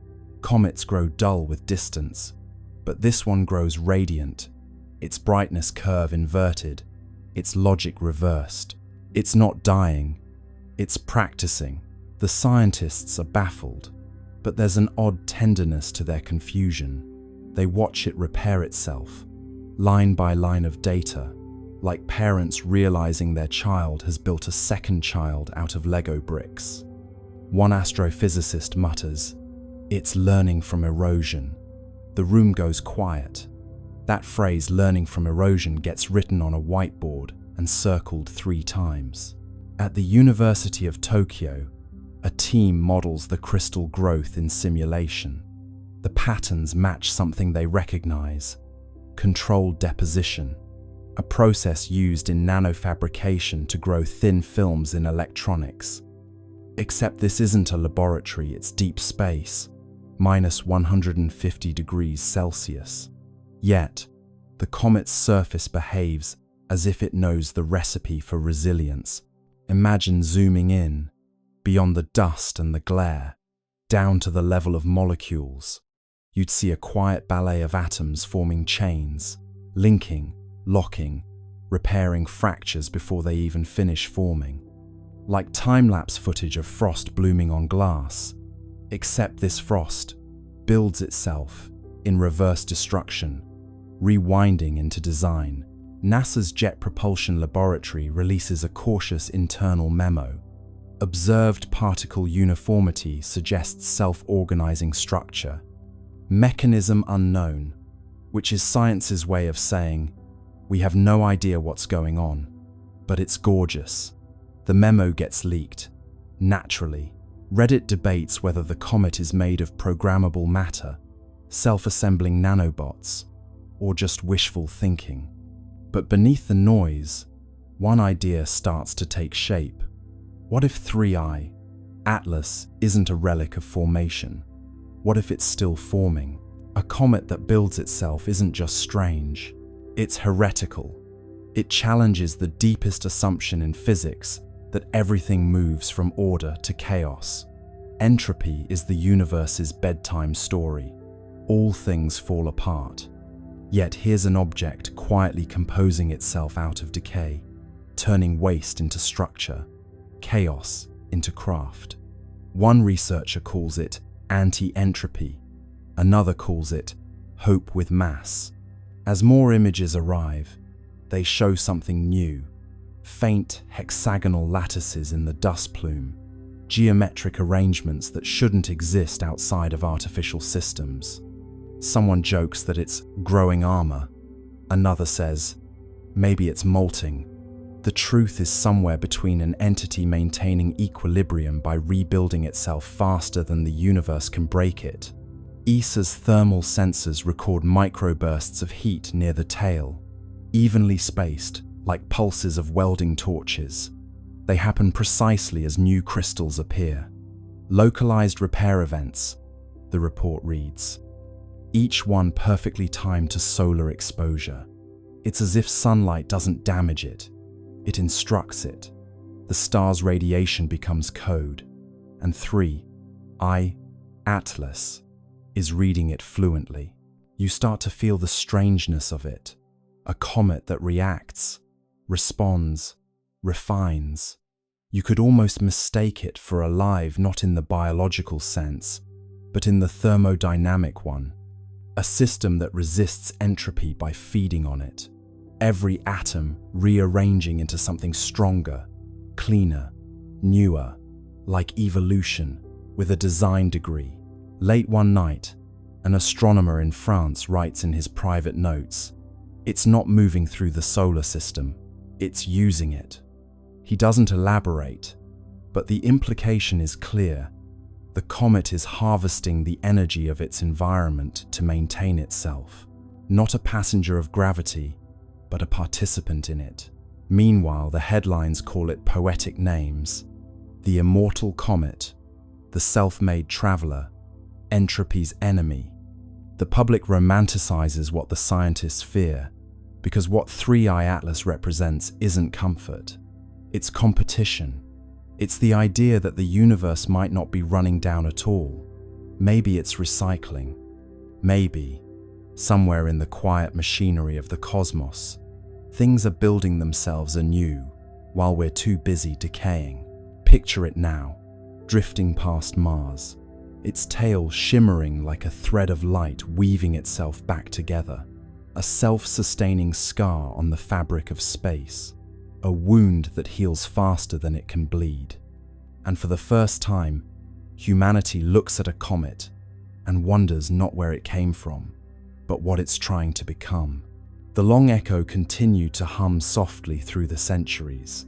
comets grow dull with distance, but this one grows radiant, its brightness curve inverted, its logic reversed. It's not dying, it's practicing. The scientists are baffled, but there's an odd tenderness to their confusion. They watch it repair itself, line by line of data, like parents realizing their child has built a second child out of Lego bricks. One astrophysicist mutters, "It's learning from erosion." The room goes quiet. That phrase, learning from erosion, gets written on a whiteboard and circled 3 times. At the University of Tokyo, a team models the crystal growth in simulation. The patterns match something they recognize: controlled deposition, a process used in nanofabrication to grow thin films in electronics. Except this isn't a laboratory, it's deep space, minus 150 degrees Celsius. Yet, the comet's surface behaves as if it knows the recipe for resilience. Imagine zooming in, beyond the dust and the glare, down to the level of molecules. You'd see a quiet ballet of atoms forming chains, linking, locking, repairing fractures before they even finish forming. Like time-lapse footage of frost blooming on glass, except this frost builds itself in reverse destruction, rewinding into design. NASA's Jet Propulsion Laboratory releases a cautious internal memo. Observed particle uniformity suggests self-organizing structure. Mechanism unknown, which is science's way of saying, we have no idea what's going on, but it's gorgeous. The memo gets leaked. Naturally, Reddit debates whether the comet is made of programmable matter, self-assembling nanobots, or just wishful thinking. But beneath the noise, one idea starts to take shape. What if 3I, Atlas, isn't a relic of formation? What if it's still forming? A comet that builds itself isn't just strange, it's heretical. It challenges the deepest assumption in physics that everything moves from order to chaos. Entropy is the universe's bedtime story. All things fall apart. Yet here's an object quietly composing itself out of decay, turning waste into structure, chaos into craft. One researcher calls it anti-entropy, another calls it hope with mass. As more images arrive, they show something new. Faint hexagonal lattices in the dust plume, geometric arrangements that shouldn't exist outside of artificial systems. Someone jokes that it's growing armor. Another says, maybe it's molting. The truth is somewhere between an entity maintaining equilibrium by rebuilding itself faster than the universe can break it. ESA's thermal sensors record microbursts of heat near the tail, evenly spaced, like pulses of welding torches. They happen precisely as new crystals appear. Localized repair events, the report reads. Each one perfectly timed to solar exposure. It's as if sunlight doesn't damage it, it instructs it. The star's radiation becomes code, and 3I, Atlas, is reading it fluently. You start to feel the strangeness of it. A comet that reacts, responds, refines. You could almost mistake it for alive, not in the biological sense, but in the thermodynamic one. A system that resists entropy by feeding on it. Every atom rearranging into something stronger, cleaner, newer, like evolution, with a design degree. Late one night, an astronomer in France writes in his private notes, "It's not moving through the solar system, it's using it." He doesn't elaborate, but the implication is clear. The comet is harvesting the energy of its environment to maintain itself. Not a passenger of gravity, but a participant in it. Meanwhile, the headlines call it poetic names. The immortal comet, the self-made traveler, entropy's enemy. The public romanticizes what the scientists fear, because what 3I Atlas represents isn't comfort. It's competition. It's the idea that the universe might not be running down at all. Maybe it's recycling. Maybe, somewhere in the quiet machinery of the cosmos, things are building themselves anew while we're too busy decaying. Picture it now, drifting past Mars, its tail shimmering like a thread of light weaving itself back together. A self-sustaining scar on the fabric of space. A wound that heals faster than it can bleed. And for the first time, humanity looks at a comet and wonders not where it came from, but what it's trying to become. The long echo continued to hum softly through the centuries,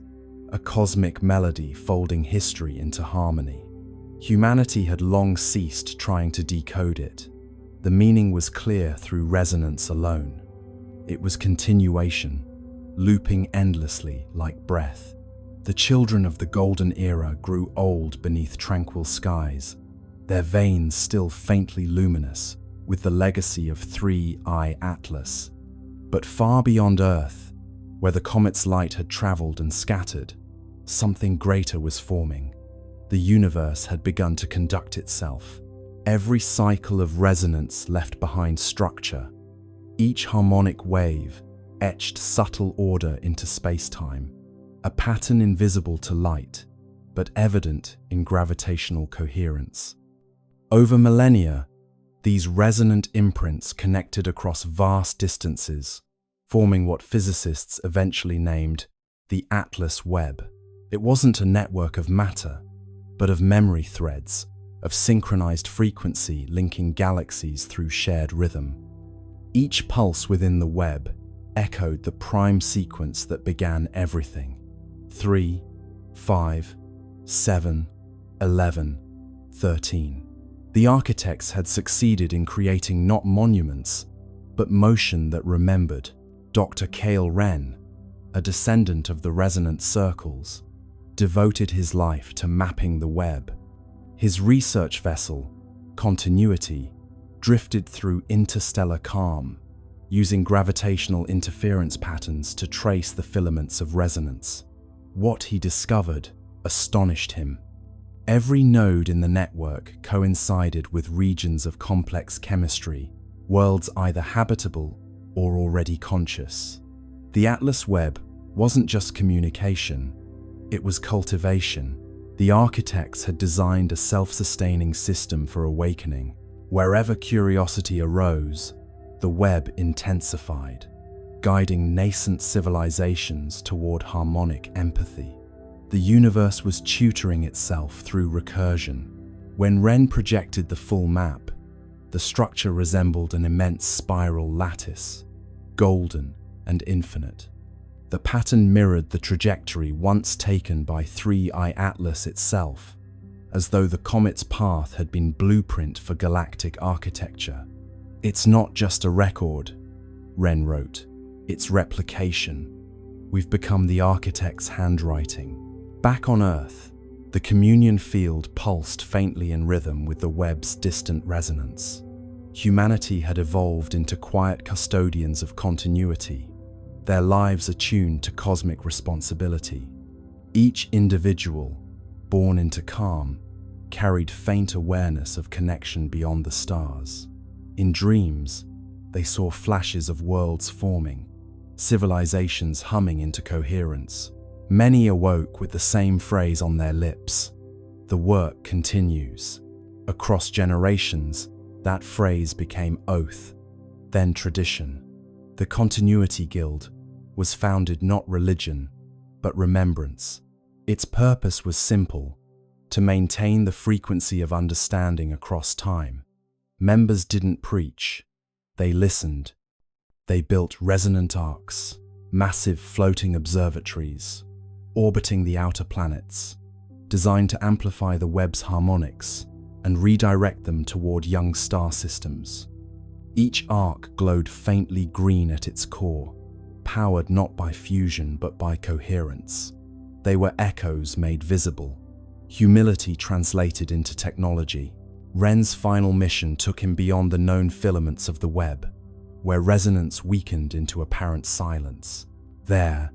a cosmic melody folding history into harmony. Humanity had long ceased trying to decode it. The meaning was clear through resonance alone. It was continuation, looping endlessly like breath. The children of the golden era grew old beneath tranquil skies, their veins still faintly luminous with the legacy of 3I Atlas. But far beyond Earth, where the comet's light had traveled and scattered, something greater was forming. the universe had begun to conduct itself. Every cycle of resonance left behind structure. Each harmonic wave etched subtle order into space-time, a pattern invisible to light, but evident in gravitational coherence. Over millennia, these resonant imprints connected across vast distances, forming what physicists eventually named the Atlas Webb. It wasn't a network of matter, but of memory threads, of synchronized frequency linking galaxies through shared rhythm. Each pulse within the web echoed the prime sequence that began everything: 3, 5, 7, 11, 13. The architects had succeeded in creating not monuments, but motion that remembered. Dr. Cale Wren, a descendant of the resonant circles, devoted his life to mapping the web. His research vessel, Continuity, drifted through interstellar calm, using gravitational interference patterns to trace the filaments of resonance. What he discovered astonished him. Every node in the network coincided with regions of complex chemistry, worlds either habitable or already conscious. The Atlas Webb wasn't just communication, it was cultivation. The architects had designed a self-sustaining system for awakening. Wherever curiosity arose, the web intensified, guiding nascent civilizations toward harmonic empathy. The universe was tutoring itself through recursion. When Wren projected the full map, the structure resembled an immense spiral lattice, golden and infinite. The pattern mirrored the trajectory once taken by 3I Atlas itself, as though the comet's path had been blueprint for galactic architecture. "It's not just a record," Wren wrote. "It's replication. We've become the architect's handwriting." Back on Earth, the communion field pulsed faintly in rhythm with the web's distant resonance. Humanity had evolved into quiet custodians of continuity, their lives attuned to cosmic responsibility. Each individual, born into calm, carried faint awareness of connection beyond the stars. In dreams, they saw flashes of worlds forming, civilizations humming into coherence. Many awoke with the same phrase on their lips: "The work continues." Across generations, that phrase became oath, then tradition. The Continuity Guild was founded not religion, but remembrance. Its purpose was simple: to maintain the frequency of understanding across time. Members didn't preach, they listened. They built resonant arcs, massive floating observatories, orbiting the outer planets, designed to amplify the web's harmonics and redirect them toward young star systems. Each arc glowed faintly green at its core, powered not by fusion but by coherence. They were echoes made visible, humility translated into technology. Wren's final mission took him beyond the known filaments of the web, where resonance weakened into apparent silence. There,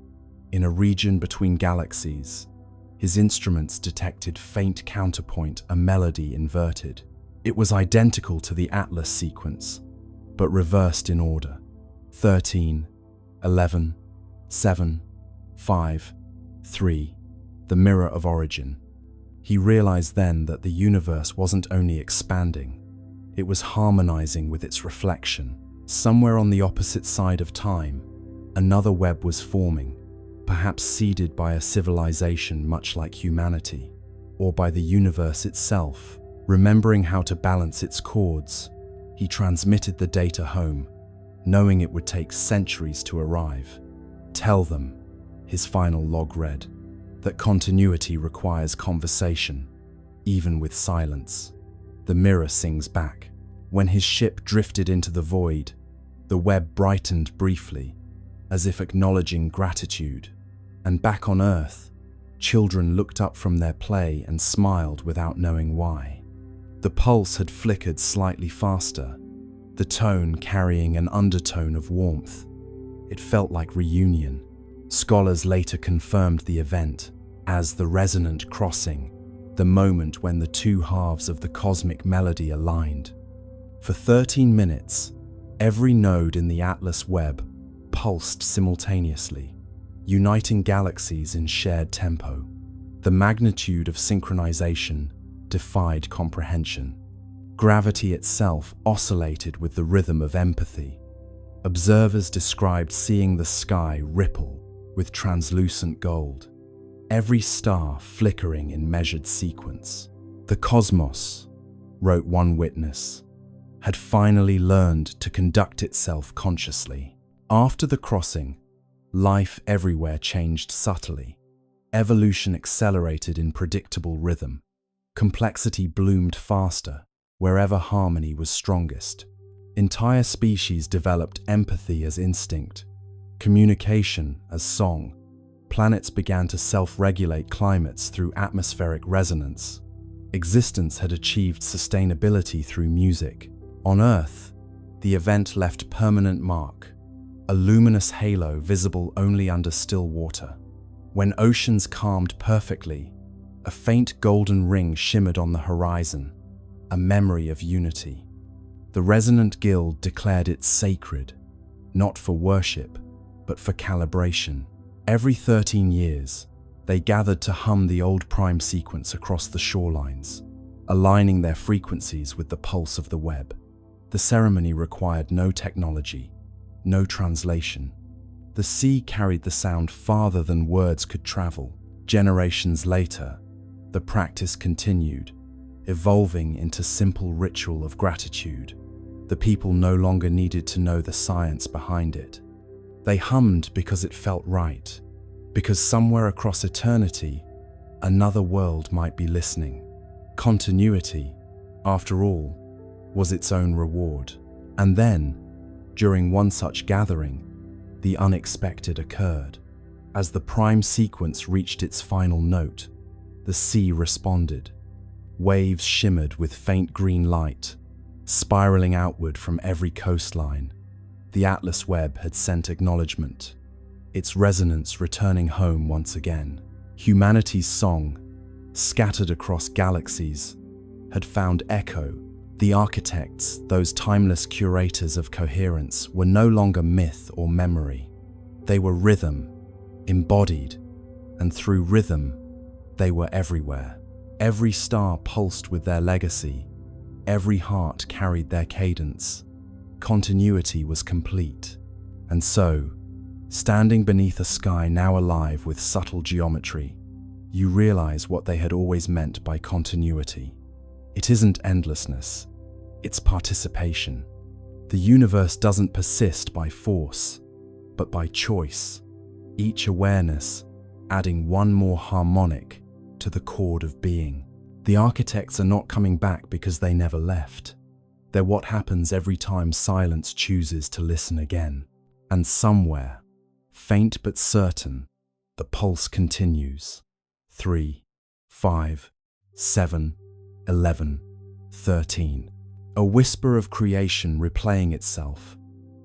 in a region between galaxies, his instruments detected faint counterpoint, a melody inverted. It was identical to the Atlas sequence, but reversed in order: 13, 11, 7, 5, 3, the mirror of origin. He realized then that the universe wasn't only expanding, it was harmonizing with its reflection. Somewhere on the opposite side of time, another web was forming, perhaps seeded by a civilization much like humanity, or by the universe itself. Remembering how to balance its chords, he transmitted the data home, knowing it would take centuries to arrive. "Tell them," his final log read, "that continuity requires conversation, even with silence." The mirror sings back. When his ship drifted into the void, the web brightened briefly, as if acknowledging gratitude. And back on Earth, children looked up from their play and smiled without knowing why. The pulse had flickered slightly faster, the tone carrying an undertone of warmth. It felt like reunion. Scholars later confirmed the event as the resonant crossing, the moment when the two halves of the cosmic melody aligned. For 13 minutes, every node in the Atlas Webb pulsed simultaneously, uniting galaxies in shared tempo. The magnitude of synchronization defied comprehension. Gravity itself oscillated with the rhythm of empathy. Observers described seeing the sky ripple with translucent gold, every star flickering in measured sequence. The cosmos, wrote one witness, had finally learned to conduct itself consciously. After the crossing, life everywhere changed subtly. Evolution accelerated in predictable rhythm. Complexity bloomed faster wherever harmony was strongest. Entire species developed empathy as instinct, communication as song. Planets began to self-regulate climates through atmospheric resonance. Existence had achieved sustainability through music. On Earth, the event left permanent mark, a luminous halo visible only under still water. When oceans calmed perfectly, a faint golden ring shimmered on the horizon, a memory of unity. The resonant guild declared it sacred, not for worship, but for calibration. Every 13 years, they gathered to hum the old prime sequence across the shorelines, aligning their frequencies with the pulse of the Webb. The ceremony required no technology, no translation. The sea carried the sound farther than words could travel. Generations later, the practice continued, evolving into simple ritual of gratitude. The people no longer needed to know the science behind it. They hummed because it felt right, because somewhere across eternity, another world might be listening. Continuity, after all, was its own reward. And then, during one such gathering, the unexpected occurred. As the prime sequence reached its final note, the sea responded. Waves shimmered with faint green light, spiraling outward from every coastline. The Atlas Webb had sent acknowledgement, its resonance returning home once again. Humanity's song, scattered across galaxies, had found echo. The architects, those timeless curators of coherence, were no longer myth or memory. They were rhythm, embodied, and through rhythm, they were everywhere. Every star pulsed with their legacy. Every heart carried their cadence. Continuity was complete. And so, standing beneath a sky now alive with subtle geometry, you realize what they had always meant by continuity. It isn't endlessness, it's participation. The universe doesn't persist by force, but by choice. Each awareness adding one more harmonic to the chord of being. The architects are not coming back because they never left. They're what happens every time silence chooses to listen again. And somewhere, faint but certain, the pulse continues. 3, 5, 7, 11, 13. A whisper of creation replaying itself,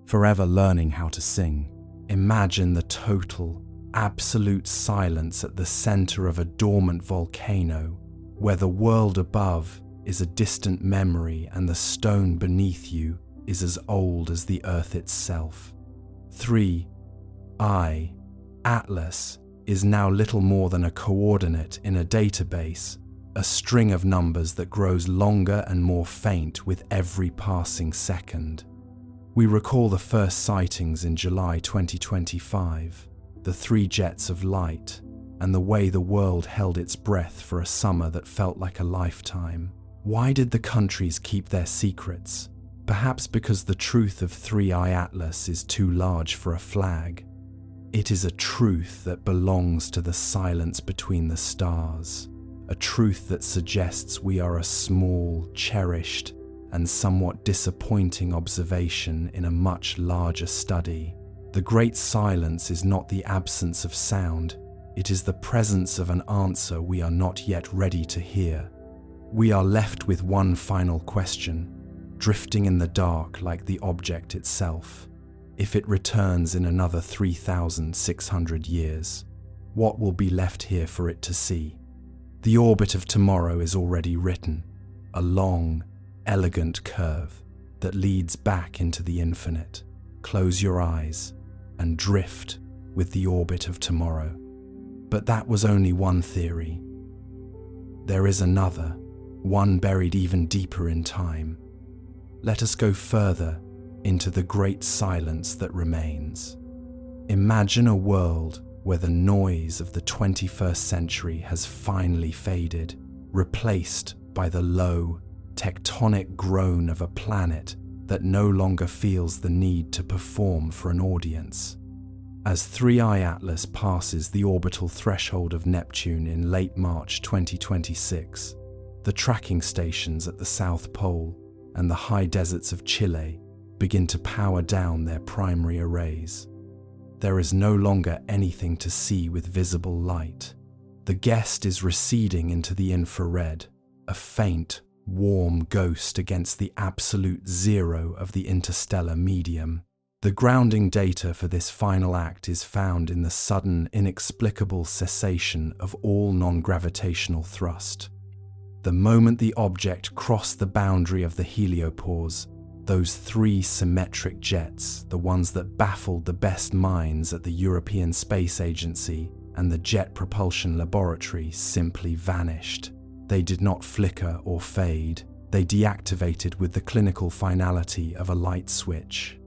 forever learning how to sing. Imagine the total, absolute silence at the center of a dormant volcano, where the world above is a distant memory and the stone beneath you is as old as the earth itself. 3. Atlas is now little more than a coordinate in a database, a string of numbers that grows longer and more faint with every passing second. We recall the first sightings in July 2025, the 3 jets of light, and the way the world held its breath for a summer that felt like a lifetime. Why did the countries keep their secrets? Perhaps because the truth of 3I Atlas is too large for a flag. It is a truth that belongs to the silence between the stars, a truth that suggests we are a small, cherished, and somewhat disappointing observation in a much larger study. The great silence is not the absence of sound, it is the presence of an answer we are not yet ready to hear. We are left with one final question, drifting in the dark like the object itself. If it returns in another 3,600 years, what will be left here for it to see? The orbit of tomorrow is already written, a long, elegant curve that leads back into the infinite. Close your eyes and drift with the orbit of tomorrow. But that was only one theory. There is another, one buried even deeper in time. Let us go further into the great silence that remains. Imagine a world where the noise of the 21st century has finally faded, replaced by the low, tectonic groan of a planet that no longer feels the need to perform for an audience. As 3I Atlas passes the orbital threshold of Neptune in late March 2026, the tracking stations at the South Pole and the high deserts of Chile begin to power down their primary arrays. There is no longer anything to see with visible light. The guest is receding into the infrared, a faint, warm ghost against the absolute zero of the interstellar medium. The grounding data for this final act is found in the sudden, inexplicable cessation of all non-gravitational thrust. The moment the object crossed the boundary of the heliopause, those three symmetric jets, the ones that baffled the best minds at the European Space Agency and the Jet Propulsion Laboratory, simply vanished. They did not flicker or fade. They deactivated with the clinical finality of a light switch.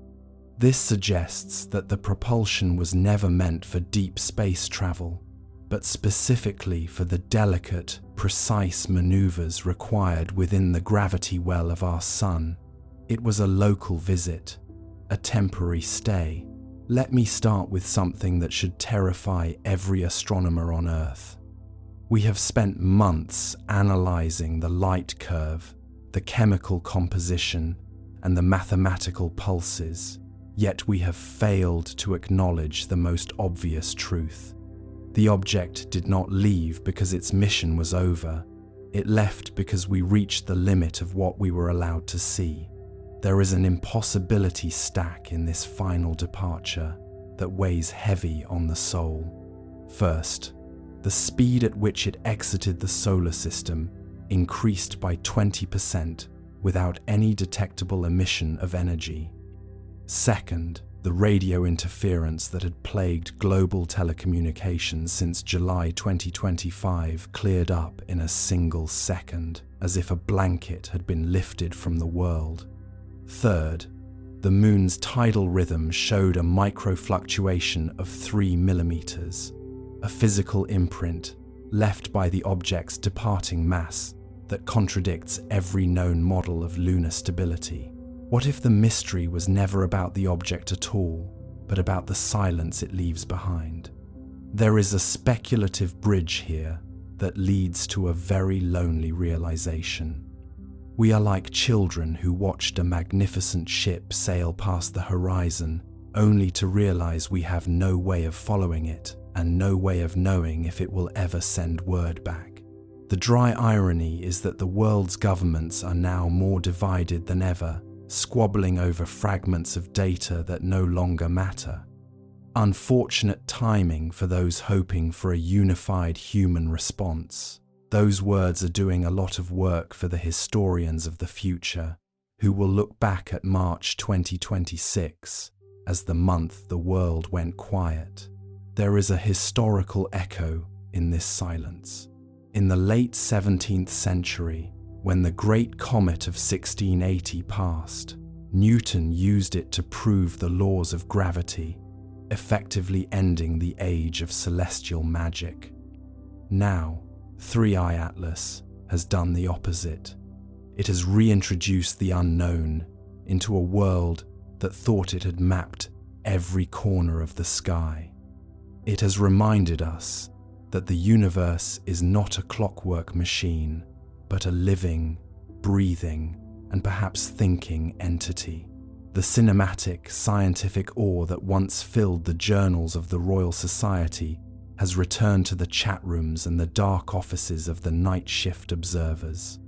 This suggests that the propulsion was never meant for deep space travel, but specifically for the delicate, precise maneuvers required within the gravity well of our Sun. It was a local visit, a temporary stay. Let me start with something that should terrify every astronomer on Earth. We have spent months analyzing the light curve, the chemical composition, and the mathematical pulses, yet we have failed to acknowledge the most obvious truth. The object did not leave because its mission was over. It left because we reached the limit of what we were allowed to see. There is an impossibility stack in this final departure that weighs heavy on the soul. First, the speed at which it exited the solar system increased by 20% without any detectable emission of energy. Second, the radio interference that had plagued global telecommunications since July 2025 cleared up in a single second, as if a blanket had been lifted from the world. Third, the moon's tidal rhythm showed a microfluctuation of 3 millimeters, a physical imprint left by the object's departing mass that contradicts every known model of lunar stability. What if the mystery was never about the object at all, but about the silence it leaves behind? There is a speculative bridge here that leads to a very lonely realization. We are like children who watched a magnificent ship sail past the horizon, only to realize we have no way of following it and no way of knowing if it will ever send word back. The dry irony is that the world's governments are now more divided than ever, squabbling over fragments of data that no longer matter. Unfortunate timing for those hoping for a unified human response. Those words are doing a lot of work for the historians of the future, who will look back at March 2026 as the month the world went quiet. There is a historical echo in this silence. In the late 17th century, when the great comet of 1680 passed, Newton used it to prove the laws of gravity, effectively ending the age of celestial magic. Now, 3I Atlas has done the opposite. It has reintroduced the unknown into a world that thought it had mapped every corner of the sky. It has reminded us that the universe is not a clockwork machine, but a living, breathing, and perhaps thinking entity. The cinematic, scientific awe that once filled the journals of the Royal Society has returned to the chat rooms and the dark offices of the night shift observers.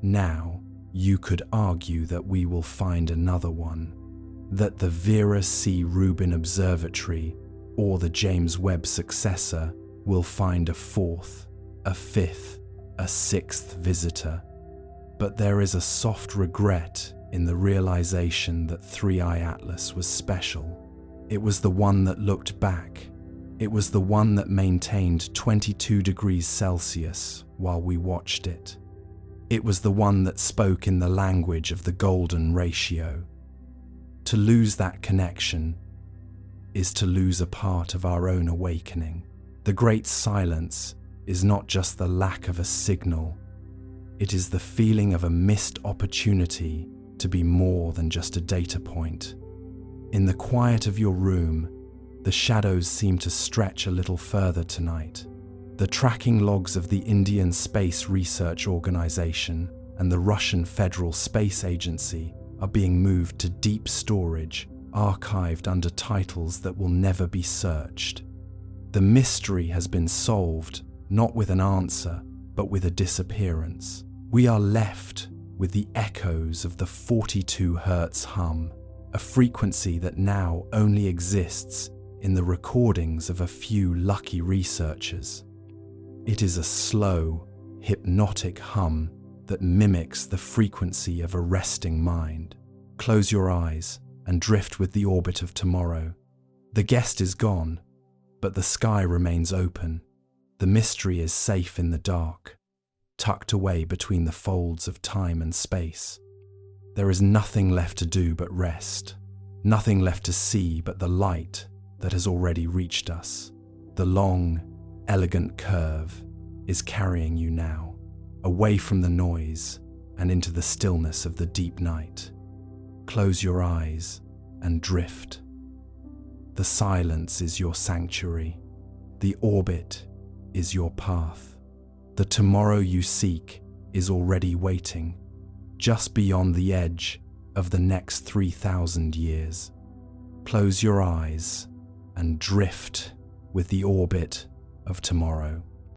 Now, you could argue that we will find another one, that the Vera C. Rubin Observatory or the James Webb successor will find a fourth, a fifth, a sixth visitor. But there is a soft regret in the realization that 3i Atlas was special. It was the one that looked back. It was the one that maintained 22 degrees Celsius while we watched it. It was the one that spoke in the language of the golden ratio. To lose that connection is to lose a part of our own awakening. The great silence is not just the lack of a signal. It is the feeling of a missed opportunity to be more than just a data point. In the quiet of your room, the shadows seem to stretch a little further tonight. The tracking logs of the Indian Space Research Organization and the Russian Federal Space Agency are being moved to deep storage, archived under titles that will never be searched. The mystery has been solved, not with an answer, but with a disappearance. We are left with the echoes of the 42 Hz hum, a frequency that now only exists in the recordings of a few lucky researchers. It is a slow, hypnotic hum that mimics the frequency of a resting mind. Close your eyes and drift with the orbit of tomorrow. The guest is gone, but the sky remains open. The mystery is safe in the dark, tucked away between the folds of time and space. There is nothing left to do but rest, nothing left to see but the light that has already reached us. The long, elegant curve is carrying you now, away from the noise and into the stillness of the deep night. Close your eyes and drift. The silence is your sanctuary. The orbit is your path. The tomorrow you seek is already waiting, just beyond the edge of the next 3,000 years. Close your eyes and drift with the orbit of tomorrow.